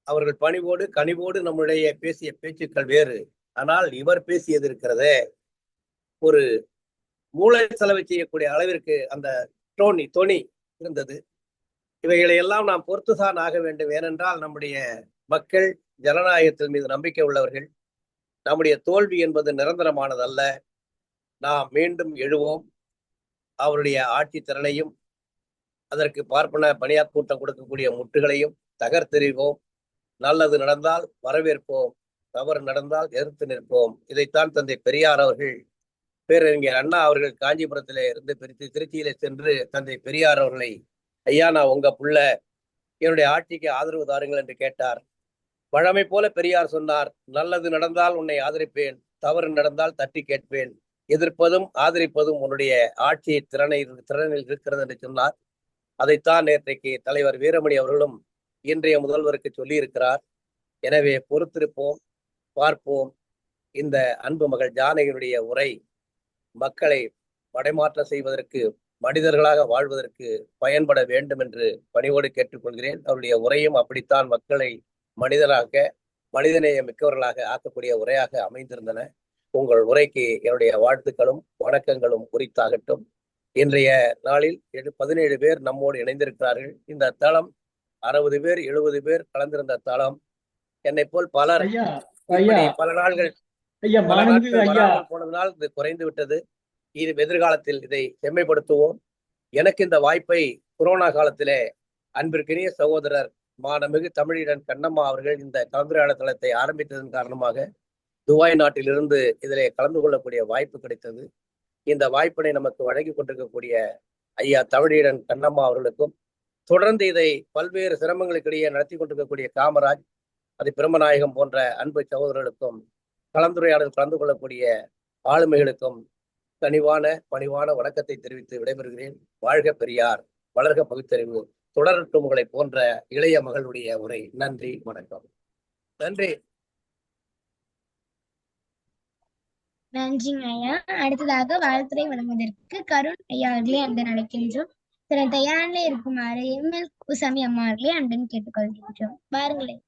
S12: அவர்கள் பணிவோடு கனிவோடு நம்முடைய பேசிய பேச்சுக்கள் வேறு. ஆனால் இவர் பேசியது இருக்கிறதே ஒரு மூளை செலவு செய்யக்கூடிய அளவிற்கு அந்த தொனி இருந்தது. இவைகளை எல்லாம் நாம் பொறுத்துதான் ஆக வேண்டும். ஏனென்றால் நம்முடைய மக்கள் ஜனநாயகத்தின் மீது நம்பிக்கை உள்ளவர்கள். நம்முடைய தோல்வி என்பது நிரந்தரமானதல்ல. நாம் மீண்டும் எழுவோம். அவருடைய ஆட்சி திறனையும் அதற்கு பார்ப்பன பணியார் கூட்டம் கொடுக்கக்கூடிய முட்டுகளையும் தகர்த்தெறிவோம். நல்லது நடந்தால் வரவேற்போம், தவறு நடந்தால் எதிர்த்து நிற்போம். இதைத்தான் தந்தை பெரியார் அவர்கள், பேரறிஞர் அண்ணா அவர்கள் காஞ்சிபுரத்திலே இருந்து திருச்சியிலே சென்று தந்தை பெரியார் அவர்களை, ஐயா நான் உங்க புள்ள, என்னுடைய ஆட்சிக்கு ஆதரவு தாருங்கள் என்று கேட்டார். வழமை போல பெரியார் சொன்னார், நல்லது நடந்தால் உன்னை ஆதரிப்பேன், தவறு நடந்தால் தட்டி கேட்பேன், எதிர்ப்பதும் ஆதரிப்பதும் உன்னுடைய ஆட்சி திறனில் இருக்கிறது என்று சொன்னார். அதைத்தான் நேற்றைக்கு தலைவர் வீரமணி அவர்களும் இன்றைய முதல்வருக்கு சொல்லி இருக்கிறார். எனவே பொறுத்திருப்போம், பார்ப்போம். இந்த அன்பு மகள் ஜானகியினுடைய உரை மக்களை மடைமாற்றம் செய்வதற்கு, மனிதர்களாக வாழ்வதற்கு பயன்பட வேண்டும் என்று பணிவோடு கேட்டுக்கொள்கிறேன். அவருடைய உரையும் அப்படித்தான் மக்களை மனிதராக, மனிதநேய மிக்கவர்களாக ஆக்கக்கூடிய உரையாக அமைந்திருந்தன. உங்கள் உரைக்கு என்னுடைய வாழ்த்துக்களும் வணக்கங்களும் உரித்தாகட்டும். இன்றைய நாளில் 17 பேர் நம்மோடு இணைந்திருக்கிறார்கள். இந்த தளம் 60 பேர் 70 பேர் கலந்திருந்த தளம். என்னை போல் பலர் பல நாட்கள் போனதனால் இது குறைந்து விட்டது. இது எதிர்காலத்தில் இதை செம்மைப்படுத்துவோம். எனக்கு இந்த வாய்ப்பை கொரோனா காலத்திலே அன்பிற்கினிய சகோதரர் மாண்புமிகு தமிழீழன் கண்ணம்மா அவர்கள் இந்த கலந்துரையாடல் தளத்தை ஆரம்பித்ததன் காரணமாக துபாய் நாட்டிலிருந்து இதிலே கலந்து கொள்ளக்கூடிய வாய்ப்பு கிடைத்தது. இந்த வாய்ப்பினை நமக்கு வழங்கி கொண்டிருக்கக்கூடிய ஐயா தமிழீழன் கண்ணம்மா அவர்களுக்கும், தொடர்ந்து இதை பல்வேறு சிரமங்களுக்கிடையே நடத்தி கொண்டிருக்கக்கூடிய காமராஜ், அது பிரம்மநாயகம் போன்ற அன்பு சகோதரர்களுக்கும், கலந்துரையாடல் கலந்து கொள்ளக்கூடிய ஆளுமைகளுக்கும் பணிவான வணக்கத்தை தெரிவித்து விடைபெறுகிறேன். வாழ்க பெரியார், வளர்க பகுத்தறிவு, தொடரட்டும் உங்களை போன்ற இளைய மகளுடைய உரை. நன்றி, வணக்கம். நன்றி.
S5: நன்றிங்க ஐயா. அடுத்ததாக வாழ்த்துறை வழங்குவதற்கு கருண் ஐயா அவர்களே அன்புடன் அழைக்கின்றோம். தன் தயாரிலே இருக்குமாறு எம்எல் குசாமி அம்மா அவர்களே அன்புடன் கேட்டுக்கொள்கின்றோம். பாருங்களேன்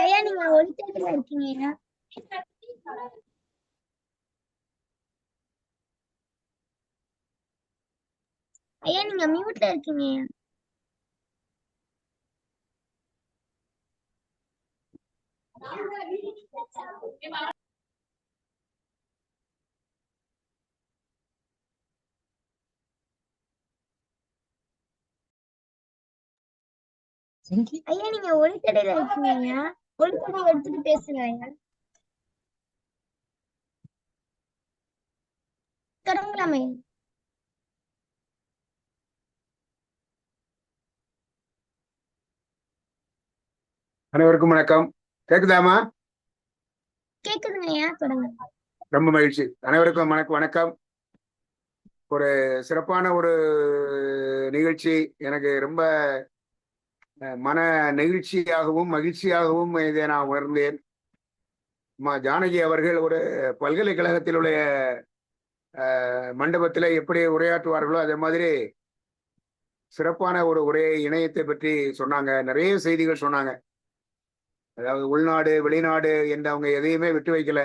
S5: ஐயா, நீங்க ஒளித்தேட்டல இருக்கீங்க ஐயா. ஐயா நீங்க மியூட்ல இருக்கீங்க ஐயா. ஐயா நீங்க ஒளித்தடையில இருக்கீங்க ஐயா. ஒளித்தடை எடுத்துட்டு பேசுங்க ஐயா. தொடங்கலாமே.
S13: அனைவருக்கும் வணக்கம். கேக்குதாமா?
S5: கேக்குதுங்க ஐயா, தொடங்க.
S13: ரொம்ப மகிழ்ச்சி. அனைவருக்கும் வணக்கம். ஒரு சிறப்பான ஒரு நிகழ்ச்சி. எனக்கு ரொம்ப மன நெகிழ்ச்சியாகவும் மகிழ்ச்சியாகவும் இதை நான் உணர்ந்தேன். ஜானகி அவர்கள் ஒரு பல்கலைக்கழகத்திலுடைய மண்டபத்தில் எப்படி உரையாற்றுவார்களோ அதே மாதிரி சிறப்பான ஒரு உரையை, இணையத்தை பற்றி சொன்னாங்க. நிறைய செய்திகள் சொன்னாங்க. அதாவது உள்நாடு வெளிநாடு என்று அவங்க எதையுமே விட்டு வைக்கல.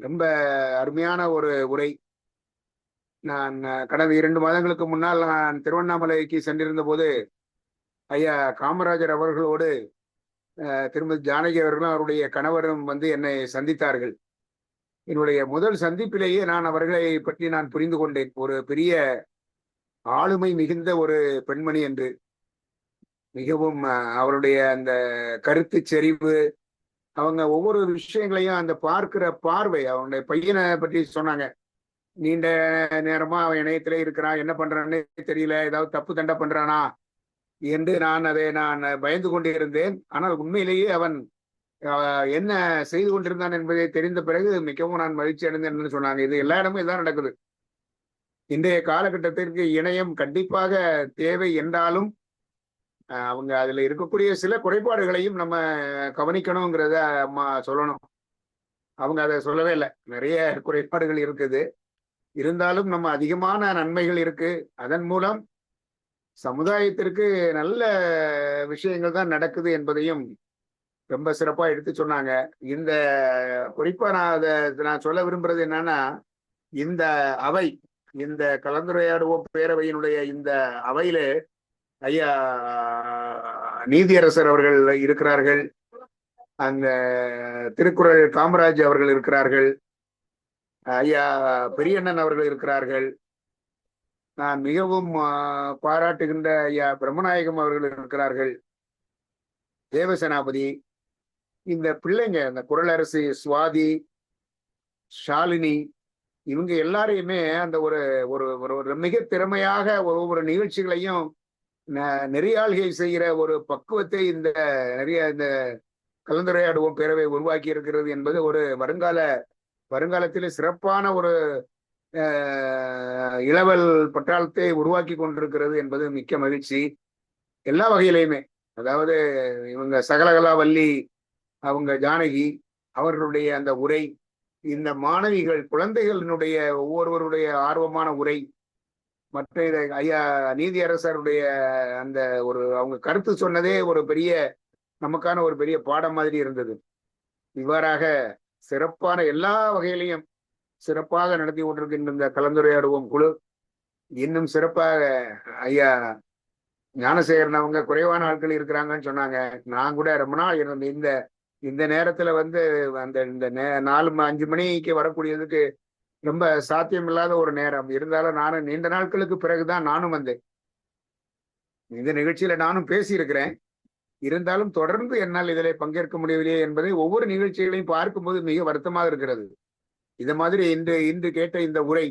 S13: ரொம்ப அருமையான ஒரு உரை. நான் கடந்த 2 மாதங்களுக்கு முன்னால் நான் திருவண்ணாமலைக்கு சென்றிருந்த போது ஐயா காமராஜர் அவர்களோடு திருமதி ஜானகி அவர்களும் அவருடைய கணவரும் வந்து என்னை சந்தித்தார்கள். என்னுடைய முதல் சந்திப்பிலேயே நான் அவர்களை பற்றி நான் புரிந்து கொண்டேன். ஒரு பெரிய ஆளுமை மிகுந்த ஒரு பெண்மணி என்று. மிகவும் அவருடைய அந்த கருத்து செறிவு, அவங்க ஒவ்வொரு விஷயங்களையும் அந்த பார்க்கிற பார்வை. அவங்களுடைய பையனை பற்றி சொன்னாங்க. நீண்ட நேரமா அவன் இணையத்திலே இருக்கிறான், என்ன பண்றான்னு தெரியல, ஏதாவது தப்பு தண்டை பண்றானா என்று நான் பயந்து கொண்டே இருந்தேன். ஆனால் உண்மையிலேயே அவன் என்ன செய்து கொண்டிருந்தான் என்பதை தெரிந்த பிறகு மிகவும் நான் மகிழ்ச்சி அடைந்தேன் என்று சொன்னாங்க. இது எல்லா இடமும் இதான் நடக்குது. இன்றைய காலகட்டத்திற்கு இணையம் கண்டிப்பாக தேவை என்றாலும் அவங்க அதுல இருக்கக்கூடிய சில குறைபாடுகளையும் நம்ம கவனிக்கணுங்கிறத அம்மா சொல்லணும். அவங்க அதை சொல்லவே இல்லை. நிறைய குறைபாடுகள் இருக்குது, இருந்தாலும் நம்ம அதிகமான நன்மைகள் இருக்கு. அதன் மூலம் சமுதாயத்திற்கு நல்ல விஷயங்கள் தான் நடக்குது என்பதையும் ரொம்ப சிறப்பா எடுத்து சொன்னாங்க. இந்த குறிப்பா நான் சொல்ல விரும்புறது என்னன்னா, இந்த அவை, இந்த கலந்துரையாடுவோம் பேரவையினுடைய இந்த அவையிலே ஐயா நீதியரசர் அவர்கள் இருக்கிறார்கள், அந்த திருக்குறள் காமராஜ் அவர்கள் இருக்கிறார்கள், ஐயா பெரியண்ணன் அவர்கள் இருக்கிறார்கள், நான் மிகவும் பாராட்டுகின்ற ஐயா பிரம்மநாயகம் அவர்கள் இருக்கிறார்கள், தேவசேனாபதி, இந்த பிள்ளைங்க, இந்த குறளரசி சுவாதி, ஷாலினி, இவங்க எல்லாரையுமே அந்த ஒரு ஒரு மிக திறமையாக ஒவ்வொரு நிகழ்ச்சிகளையும் நெறியாள்கை செய்கிற ஒரு பக்குவத்தை இந்த கலந்துரையாடுவோம் பேரவை உருவாக்கி இருக்கிறது என்பது ஒரு வருங்காலத்தில் சிறப்பான ஒரு இளவல் பட்டாளத்தை உருவாக்கி கொண்டிருக்கிறது என்பது மிக்க மகிழ்ச்சி. எல்லா வகையிலையுமே, அதாவது இவங்க சகலகலாவல்லி, அவங்க ஜானகி அவர்களுடைய அந்த உரை, இந்த மாணவிகள் குழந்தைகளினுடைய ஒவ்வொருவருடைய ஆர்வமான உரை, மற்ற ஐயா நீதியரசருடைய அந்த அவங்க கருத்து சொன்னதே ஒரு பெரிய நமக்கான ஒரு பெரிய பாடம் மாதிரி இருந்தது. இவ்வாறாக சிறப்பான எல்லா வகையிலையும் சிறப்பாக நடத்தி கொண்டிருக்கின்ற இந்த கலந்துரையாடுவோம் குழு இன்னும் சிறப்பாக, ஐயா ஞானசேகரன் அவங்க குறைவான ஆட்கள் இருக்கிறாங்கன்னு சொன்னாங்க. நான் கூட ரொம்ப நாள் இருந்த இந்த நேரத்துல அந்த இந்த 4-5 மணிக்கு வரக்கூடியதுக்கு ரொம்ப சாத்தியமில்லாத ஒரு நேரம் இருந்தாலும் நானும் நீண்ட நாட்களுக்கு பிறகுதான் நானும் வந்தேன். இந்த நிகழ்ச்சியில நானும் பேசியிருக்கிறேன், இருந்தாலும் தொடர்ந்து என்னால் இதில் பங்கேற்க முடியவில்லையே என்பதை ஒவ்வொரு நிகழ்ச்சிகளையும் பார்க்கும்போது மிக வருத்தமாக இருக்கிறது. இதை மாதிரி இன்று கேட்ட இந்த உரை,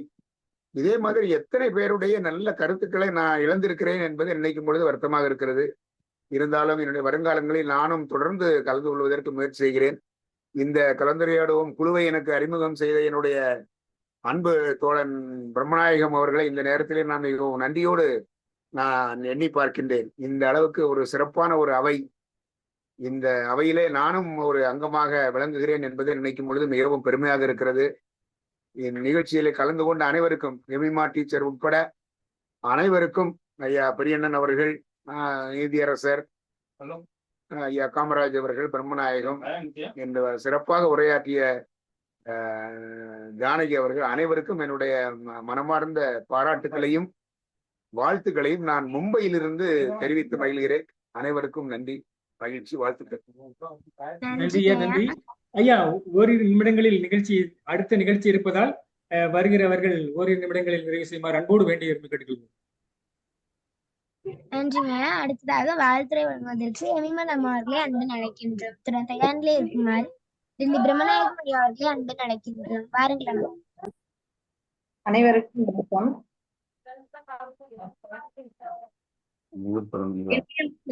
S13: இதே மாதிரி எத்தனை பேருடைய நல்ல கருத்துக்களை நான் இழந்திருக்கிறேன் என்பதை நினைக்கும் பொழுது வருத்தமாக இருக்கிறது. இருந்தாலும் என்னுடைய வருங்காலங்களில் நானும் தொடர்ந்து கலந்து கொள்வதற்கு முயற்சி செய்கிறேன். இந்த கலந்துரையாடுவோம் குழுவை எனக்கு அறிமுகம் செய்த என்னுடைய அன்பு தோழன் பிரம்மநாயகம் அவர்களை இந்த நேரத்திலே நான் மிகவும் நன்றியோடு நான் எண்ணி பார்க்கின்றேன். இந்த அளவுக்கு ஒரு சிறப்பான ஒரு அவை, இந்த அவையிலே நானும் ஒரு அங்கமாக விளங்குகிறேன் என்பதை நினைக்கும் பொழுது மிகவும் பெருமையாக இருக்கிறது. நிகழ்ச்சியிலே கலந்து கொண்ட அனைவருக்கும், எமிமா டீச்சர் உட்பட அனைவருக்கும், ஐயா பெரியண்ணன் அவர்கள், நீதியரசர், ஐயா காமராஜ் அவர்கள், பிரம்மநாயகம் என்று சிறப்பாக உரையாற்றிய ஜானகி அவர்கள் அனைவருக்கும் என்னுடைய மனமார்ந்த பாராட்டுகளையும் வாழ்த்துக்களையும் நான் மும்பையிலிருந்து தெரிவித்து மகிழ்கிறேன். அனைவருக்கும் நன்றி, மகிழ்ச்சி, வாழ்த்துக்கள்.
S6: நன்றி ஐயா. ஓரிரு நிமிடங்களில் அடுத்த நிகழ்ச்சி இருப்பதால் வருகிறவர்கள் ஓரிரு நிமிடங்களில் நிறைவு செய்யுமாறு அன்போடு வேண்டிய கேட்டுக்கொள்வோம்.
S5: நன்றிங்க. அடுத்ததாக வாழ்த்துறை வழங்குவதற்கு எமிமன் அம்மா அவர்களை அன்பு அழைக்கின்றோம். தயாரிலே இருக்குமாறு பிரம்மநாயகம் ஐயா அவர்களை அன்பு அழைக்கின்றோம். வாருங்கள்.
S14: அனைவருக்கும் வணக்கம்.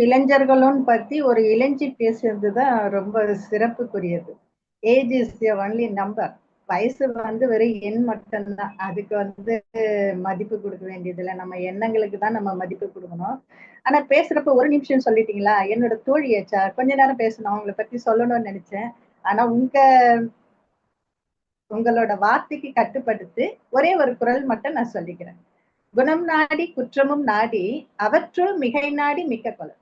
S14: இளைஞர்களும் பத்தி ஒரு இளைஞி பேசுறதுதான் ரொம்ப சிறப்புக்குரியது. Age is only number. வயசு வெறும் எண் மட்டும்தான். அதுக்கு மதிப்பு கொடுக்க வேண்டியதில்லை. நம்ம எண்ணங்களுக்கு தான் நம்ம மதிப்பு கொடுக்கணும். ஆனா பேசுறப்ப ஒரு நிமிஷம் சொல்லிட்டீங்களா, என்னோட தோழியாச்சா, கொஞ்ச நேரம் பேசணும், அவங்கள பத்தி சொல்லணும்னு நினைச்சேன். ஆனா உங்களோட வார்த்தைக்கு கட்டுப்படுத்து ஒரே ஒரு குரல் மட்டும் நான் சொல்லிக்கிறேன். குணம் நாடி குற்றமும் நாடி அவற்றுள் மிகை நாடி மிக்க கொலை.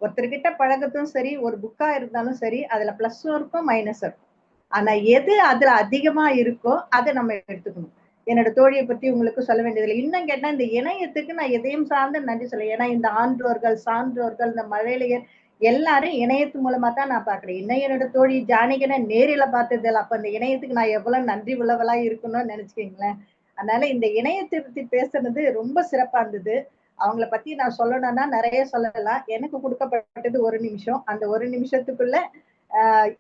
S14: ஒருத்தர்கிட்ட பழகத்தும் சரி, ஒரு புக்கா இருந்தாலும் சரி, அதுல பிளஸும் இருக்கும் மைனஸும் இருக்கும். ஆனா எது அதுல அதிகமா இருக்கோ அதை நம்ம எடுத்துக்கணும். என்னோட தோழியை பத்தி உங்களுக்கு சொல்ல வேண்டியதில்லை. இன்னும் கேட்டா இந்த இணையத்துக்கு நான் எதையும் சார்ந்து நன்றி சொல்ல. ஏன்னா இந்த ஆன்றோர்கள், சான்றோர்கள், இந்த மழலையர் எல்லாரும் இணையத்து மூலமா தான் நான் பாக்குறேன். இன்னும் என்னோட தோழி ஜானகினை நேரில பார்த்தது இல்லை. அப்ப இந்த இணையத்துக்கு நான் எவ்வளவு நன்றி உள்ளவளா இருக்கணும்னு நினைச்சுக்கீங்களேன். அதனால இந்த இணையத்தை பத்தி பேசுனது ரொம்ப சிறப்பா இருந்தது. அவங்கள பத்தி நான் சொல்லணும்னா நிறைய சொல்லலாம். எனக்கு கொடுக்கப்பட்டது ஒரு நிமிஷம். அந்த ஒரு நிமிஷத்துக்குள்ள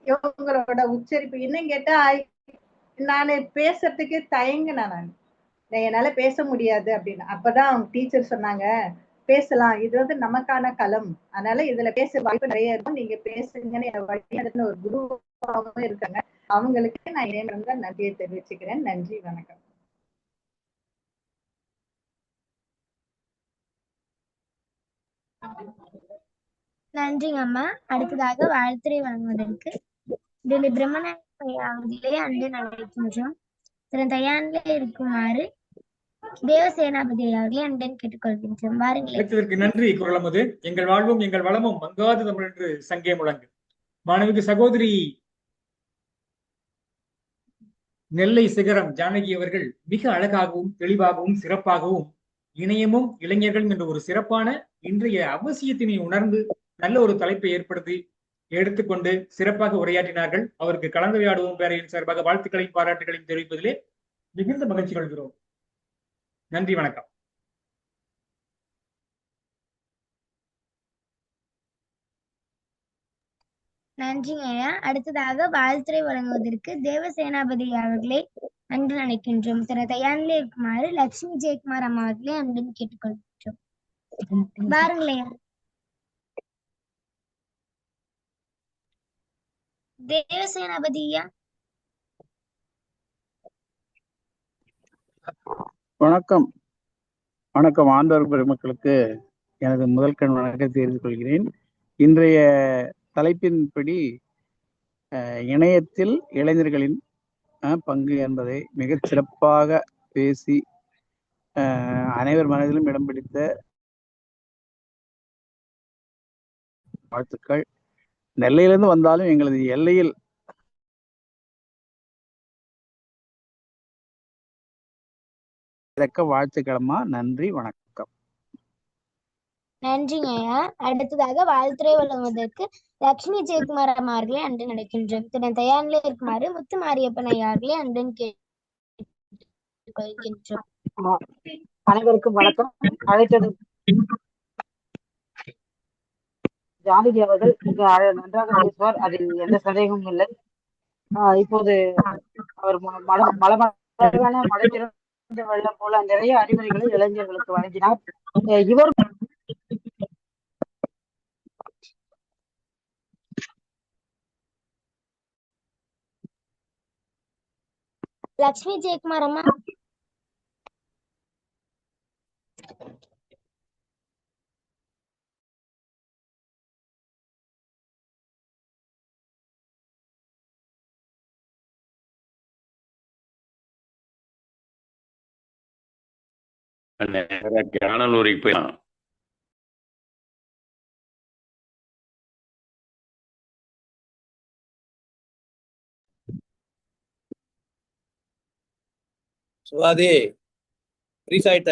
S14: இவங்களோட உச்சரிப்பு இன்னும் கேட்டா நான் பேசுறதுக்கு தயங்கினேன். நான் என்னால பேச முடியாது அப்படின்னு. அப்பதான் அவங்க டீச்சர் சொன்னாங்க, பேசலாம், இது வந்து நமக்கான களம், அதனால இதுல பேச வாய்ப்பு நிறைய இருக்கும், நீங்க பேசுங்கன்னு என்னை வழிநடத்தின ஒரு குருவாகவும் இருக்காங்க. அவங்களுக்கு நான் இணையமனத நன்றியை தெரிவிச்சுக்கிறேன். நன்றி, வணக்கம்.
S5: நன்றிங்க அம்மா. அடுத்ததாக வாழ்த்துரை வழங்குவதற்கு டெல்லி பிரம்மநாயகம் அவர்களே அன்று நடைபெறுகின்றோம். திரு தயானிலே இருக்குமாறு தேவசேனாபதி அவர்களே அன்புடன் கேட்டுக்கொள்கின்றோம். வாருங்களேன்.
S6: நன்றி. குரலமது எங்கள் வாழ்வும் எங்கள் வளமும் மங்காத தமிழ் என்று சங்கே முழங்கு. மாணவிக்கு சகோதரி நெல்லை சிகரம் ஜானகி அவர்கள் மிக அழகாகவும் தெளிவாகவும் சிறப்பாகவும் இணையமும் இளைஞர்களும் என்ற ஒரு சிறப்பான இன்றைய அவசியத்தினை உணர்ந்து நல்ல ஒரு தலைப்பை ஏற்படுத்தி எடுத்துக்கொண்டு சிறப்பாக உரையாற்றினார்கள். அவருக்கு கலந்துரையாடுவோம் பேரையின் சார்பாக வாழ்த்துக்களையும் பாராட்டுகளையும் தெரிவிப்பதிலே மிகுந்த மகிழ்ச்சி கொள்கிறோம். நன்றி, வணக்கம்.
S5: நன்றிங்க ஐயா. அடுத்ததாக வாழ்த்துரை வழங்குவதற்கு தேவசேனாபதி அவர்களை அன்பு நினைக்கின்றோம். திரு தயானிலே இருக்குமாறு லட்சுமி ஜெயக்குமார் அம்மா அவர்களே அன்புடன் கேட்டுக்கொள்கின்றோம். பாருங்களேன். தேவசேனாபதி ஐயா.
S15: வணக்கம். வணக்கம். ஆண்டவர் பெருமக்களுக்கு எனது முதல் கண் வணக்கத்தை தெரிவித்துக் கொள்கிறேன். இன்றைய தலைப்பின்படி இணையத்தில் இளைஞர்களின் பங்கு என்பதை மிக சிறப்பாக பேசி அனைவர் மனதிலும் இடம் பிடித்த வாழ்த்துக்கள். நெல்லையிலிருந்து வந்தாலும் எங்களது எல்லையில் வாழ்த்துக்களம்மா. நன்றி, வணக்கம்.
S5: நன்றிங்க ஐயா. அடுத்ததாக வாழ்த்துரை வழங்குவதற்கு லட்சுமி ஜெயக்குமார் அம்மா அவர்களே அன்று நடக்கின்றோம். திரு தயானிலே இருக்குமாறு முத்து மாரியப்பன் ஐயா அவர்களே அன்புடன் கேட்டுக்கொள்கின்றோம்.
S16: அனைவருக்கும் வணக்கம். அழைத்தது ஜானகி அவர்கள் மிக நன்றாக பேசுவார், அதில் எந்த சந்தேகமும் இல்லை. இப்போது அவர் மலமான மழை திறந்த வெள்ளம் போல நிறைய அறிவுரைகளை இளைஞர்களுக்கு வழங்கினார். இவர்
S5: லட்சுமி ஜெயக்குமார் அம்மா.
S9: காணலூருக்கு போய்
S12: சுவாதி ஃப்ரீஸ் ஆயிட்ட.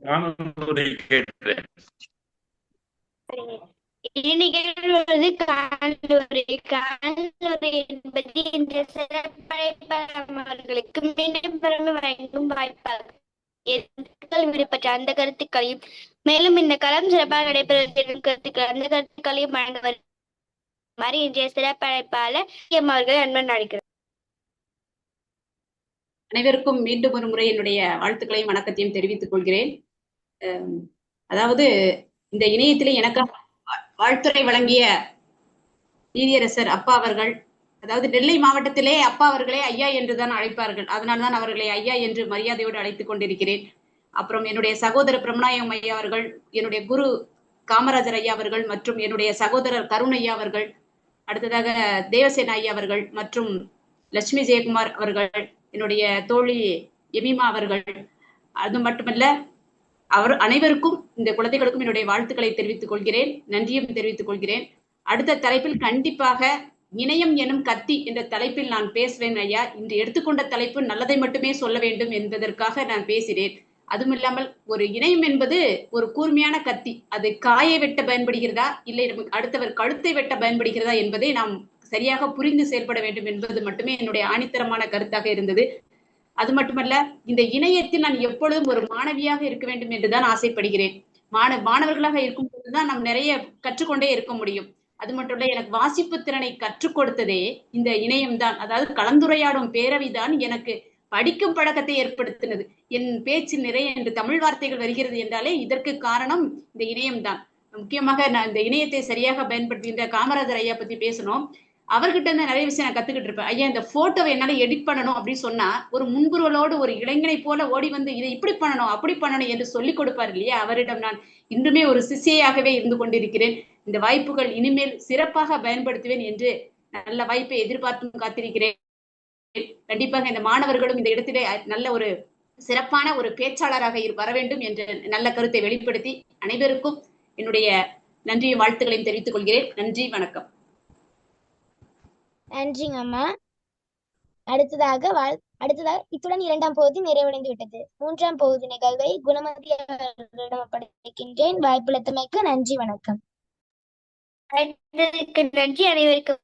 S9: காணலூரை கேட்டேன்.
S3: நிகழ்வது காணலூரை. காணலூரை என்பது இந்த சிறப்பழைப்பாளர்களுக்கு மீண்டும் பெருமை வழங்கும் வாய்ப்பாகும். விடுபட்ட அந்த கருத்துக்களையும் மேலும் இந்த களம் சிறப்பாக நடைபெறும் கருத்துக்கள் அந்த கருத்துக்களையும் வழங்க வருமாறு இன்றைய சிறப்பழைப்பாளர் அவர்கள் அன்பன் அழைக்கிறார்.
S10: அனைவருக்கும் மீண்டும் ஒரு முறை என்னுடைய வாழ்த்துக்களையும் வணக்கத்தையும் தெரிவித்துக் கொள்கிறேன். அதாவது இந்த இணையத்திலே எனக்காக வாழ்த்துறை வழங்கிய நீதியரசர் அப்பா அவர்கள், அதாவது நெல்லை மாவட்டத்திலே அப்பா அவர்களே ஐயா என்றுதான் அழைப்பார்கள், அதனால்தான் அவர்களை ஐயா என்று மரியாதையோடு அழைத்துக் கொண்டிருக்கிறேன். அப்புறம் என்னுடைய சகோதரர் பிரம்மநாயகம் ஐயா அவர்கள், என்னுடைய குரு காமராஜர் ஐயா அவர்கள் மற்றும் என்னுடைய சகோதரர் கருண் ஐயா அவர்கள், அடுத்ததாக தேவசேனா ஐயா அவர்கள் மற்றும் லட்சுமி ஜெயக்குமார் அவர்கள், என்னுடைய தோழி எமிமா அவர்கள், அது மட்டுமல்ல அவர் அனைவருக்கும் இந்த குழந்தைகளுக்கும் என்னுடைய வாழ்த்துக்களை தெரிவித்துக் கொள்கிறேன், நன்றியும் தெரிவித்துக் கொள்கிறேன். அடுத்த தலைப்பில் கண்டிப்பாக இணையம் எனும் கத்தி என்ற தலைப்பில் நான் பேசுவேன் ஐயா. இன்று எடுத்துக்கொண்ட தலைப்பு நல்லதை மட்டுமே சொல்ல வேண்டும் என்பதற்காக நான் பேசினேன். அதுவும் இல்லாமல் ஒரு இணையம் என்பது ஒரு கூர்மையான கத்தி, அது காயை வெட்ட பயன்படுகிறதா இல்லை அடுத்தவர் கழுத்தை வெட்ட பயன்படுகிறதா என்பதை நாம் சரியாக புரிந்து செயல்பட வேண்டும் என்பது மட்டுமே என்னுடைய ஆணித்தரமான கருத்தாக இருந்தது. அது மட்டுமல்ல, இந்த இணையத்தில் நான் எப்பொழுதும் ஒரு மாணவியாக இருக்க வேண்டும் என்றுதான் ஆசைப்படுகிறேன். மாணவர்களாக இருக்கும் போதுதான் நாம் நிறைய கற்றுக்கொண்டே இருக்க முடியும். அது மட்டும் இல்ல, எனக்கு வாசிப்பு திறனை கற்றுக் கொடுத்ததே இந்த இணையம்தான். அதாவது கலந்துரையாடும் பேரவை தான் எனக்கு படிக்கும் பழக்கத்தை ஏற்படுத்தினது. என் பேச்சு நிறைய என்று தமிழ் வார்த்தைகள் வருகிறது என்றாலே இதற்கு காரணம் இந்த இணையம்தான். முக்கியமாக நான் இந்த இணையத்தை சரியாக பயன்படுத்துகின்ற காமராஜர் ஐயா பத்தி பேசணும். அவர்கிட்ட இருந்து நிறைய விஷயம் நான் கத்துக்கிட்டு இருப்பேன். ஐயா, இந்த போட்டோவை என்னால எடிட் பண்ணணும் அப்படின்னு சொன்னா ஒரு முன்புறலோடு ஒரு இளைஞனை போல ஓடி வந்து இதை இப்படி பண்ணணும் அப்படி பண்ணணும் என்று சொல்லிக் கொடுப்பார் இல்லையா, அவரிடம் நான் இன்றுமே ஒரு சிஷ்யையாகவே இருந்து கொண்டிருக்கிறேன். இந்த வாய்ப்புகள் இனிமேல் சிறப்பாக பயன்படுத்துவேன் என்று நல்ல வாய்ப்பை எதிர்பார்த்தும் காத்திருக்கிறேன். கண்டிப்பாக இந்த மாணவர்களும் இந்த இடத்திலே நல்ல ஒரு சிறப்பான ஒரு பேச்சாளராக வர வேண்டும் என்ற நல்ல கருத்தை வெளிப்படுத்தி அனைவருக்கும் என்னுடைய நன்றியும் வாழ்த்துக்களையும் தெரிவித்துக் கொள்கிறேன். நன்றி, வணக்கம்.
S5: நன்றிங்க அம்மா. அடுத்ததாக இத்துடன் 2ஆம் பகுதி நிறைவடைந்து விட்டது. 3ஆம் பகுதி நிகழ்வை குணமதி அவர்களிடம் ஒப்படைக்கின்றேன். வாய்ப்புள்ளமைக்கு நன்றி, வணக்கம்.
S3: நன்றி. அனைவருக்கும்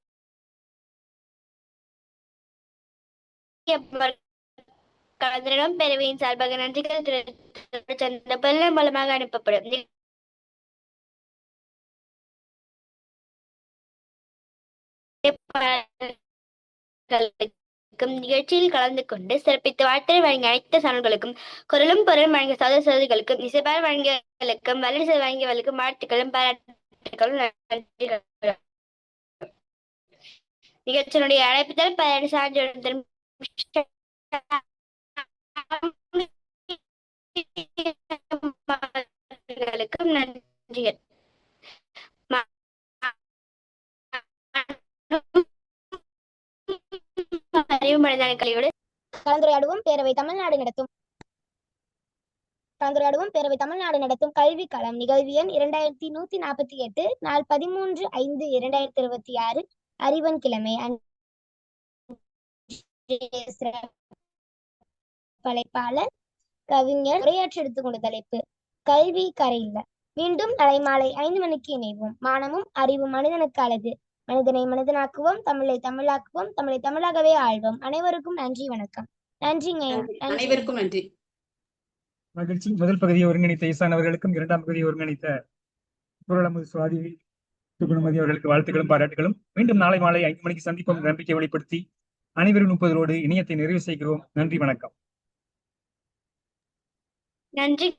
S3: கலந்துரையாடும் பேரவையின் சார்பாக நன்றிகள் மூலமாக அனுப்பப்படும். நிகழ்ச்சியில் கலந்து கொண்டு சிறப்பித்து வாழ்த்தை வழங்கிய அனைத்து சான்றோர்களுக்கும், குரலும் பொருளும் வழங்கிய சகோதர சகோதரிகளுக்கும், இசைப்பால் வழங்கியவர்களுக்கும், வல்லிசை வழங்கியவர்களுக்கும் வாழ்த்துக்களும் பாராட்டுகளும் நன்றிகள். நிகழ்ச்சியினுடைய அழைப்புதல் பயண சான்றுடன் நன்றிகள்.
S5: கலந்துரையாடுவோம் பேரவை தமிழ்நாடு நடத்தும் கல்வி களம் நிகழ்வு எண் 2148 நாள் 13/5/2026 அறிவன் கிழமை. படைப்பாளர் கவிஞர் உரையாற்றி எடுத்துக்கொண்ட தலைப்பு கல்வி கரையில்ல. மீண்டும் நாளை மாலை 5 மணிக்கு இணைவோம். மானமும் அறிவும் மனிதனுக்கு அழகு. மனிதனை மனிதனாக்குவோம், தமிழை தமிழாக்குவோம், தமிழை தமிழாகவே ஆழ்வோம். அனைவருக்கும் நன்றி, வணக்கம். நன்றிங்க.
S10: அனைவருக்கும் நன்றி.
S6: மகிழ்ச்சி. முதல் பகுதியை ஒருங்கிணைத்த ஈசான் அவர்களுக்கும், 2ஆம் பகுதியை ஒருங்கிணைத்த குரலமுது சுவாதி குணமதி அவர்களுக்கு வாழ்த்துக்களும் பாராட்டுகளும். மீண்டும் நாளை மாலை 5 மணிக்கு சந்திப்போம். நம்பிக்கை வெளிப்படுத்தி அனைவரும் 30 இணையத்தை நிறைவு செய்கிறோம். நன்றி, வணக்கம்.
S3: நன்றி.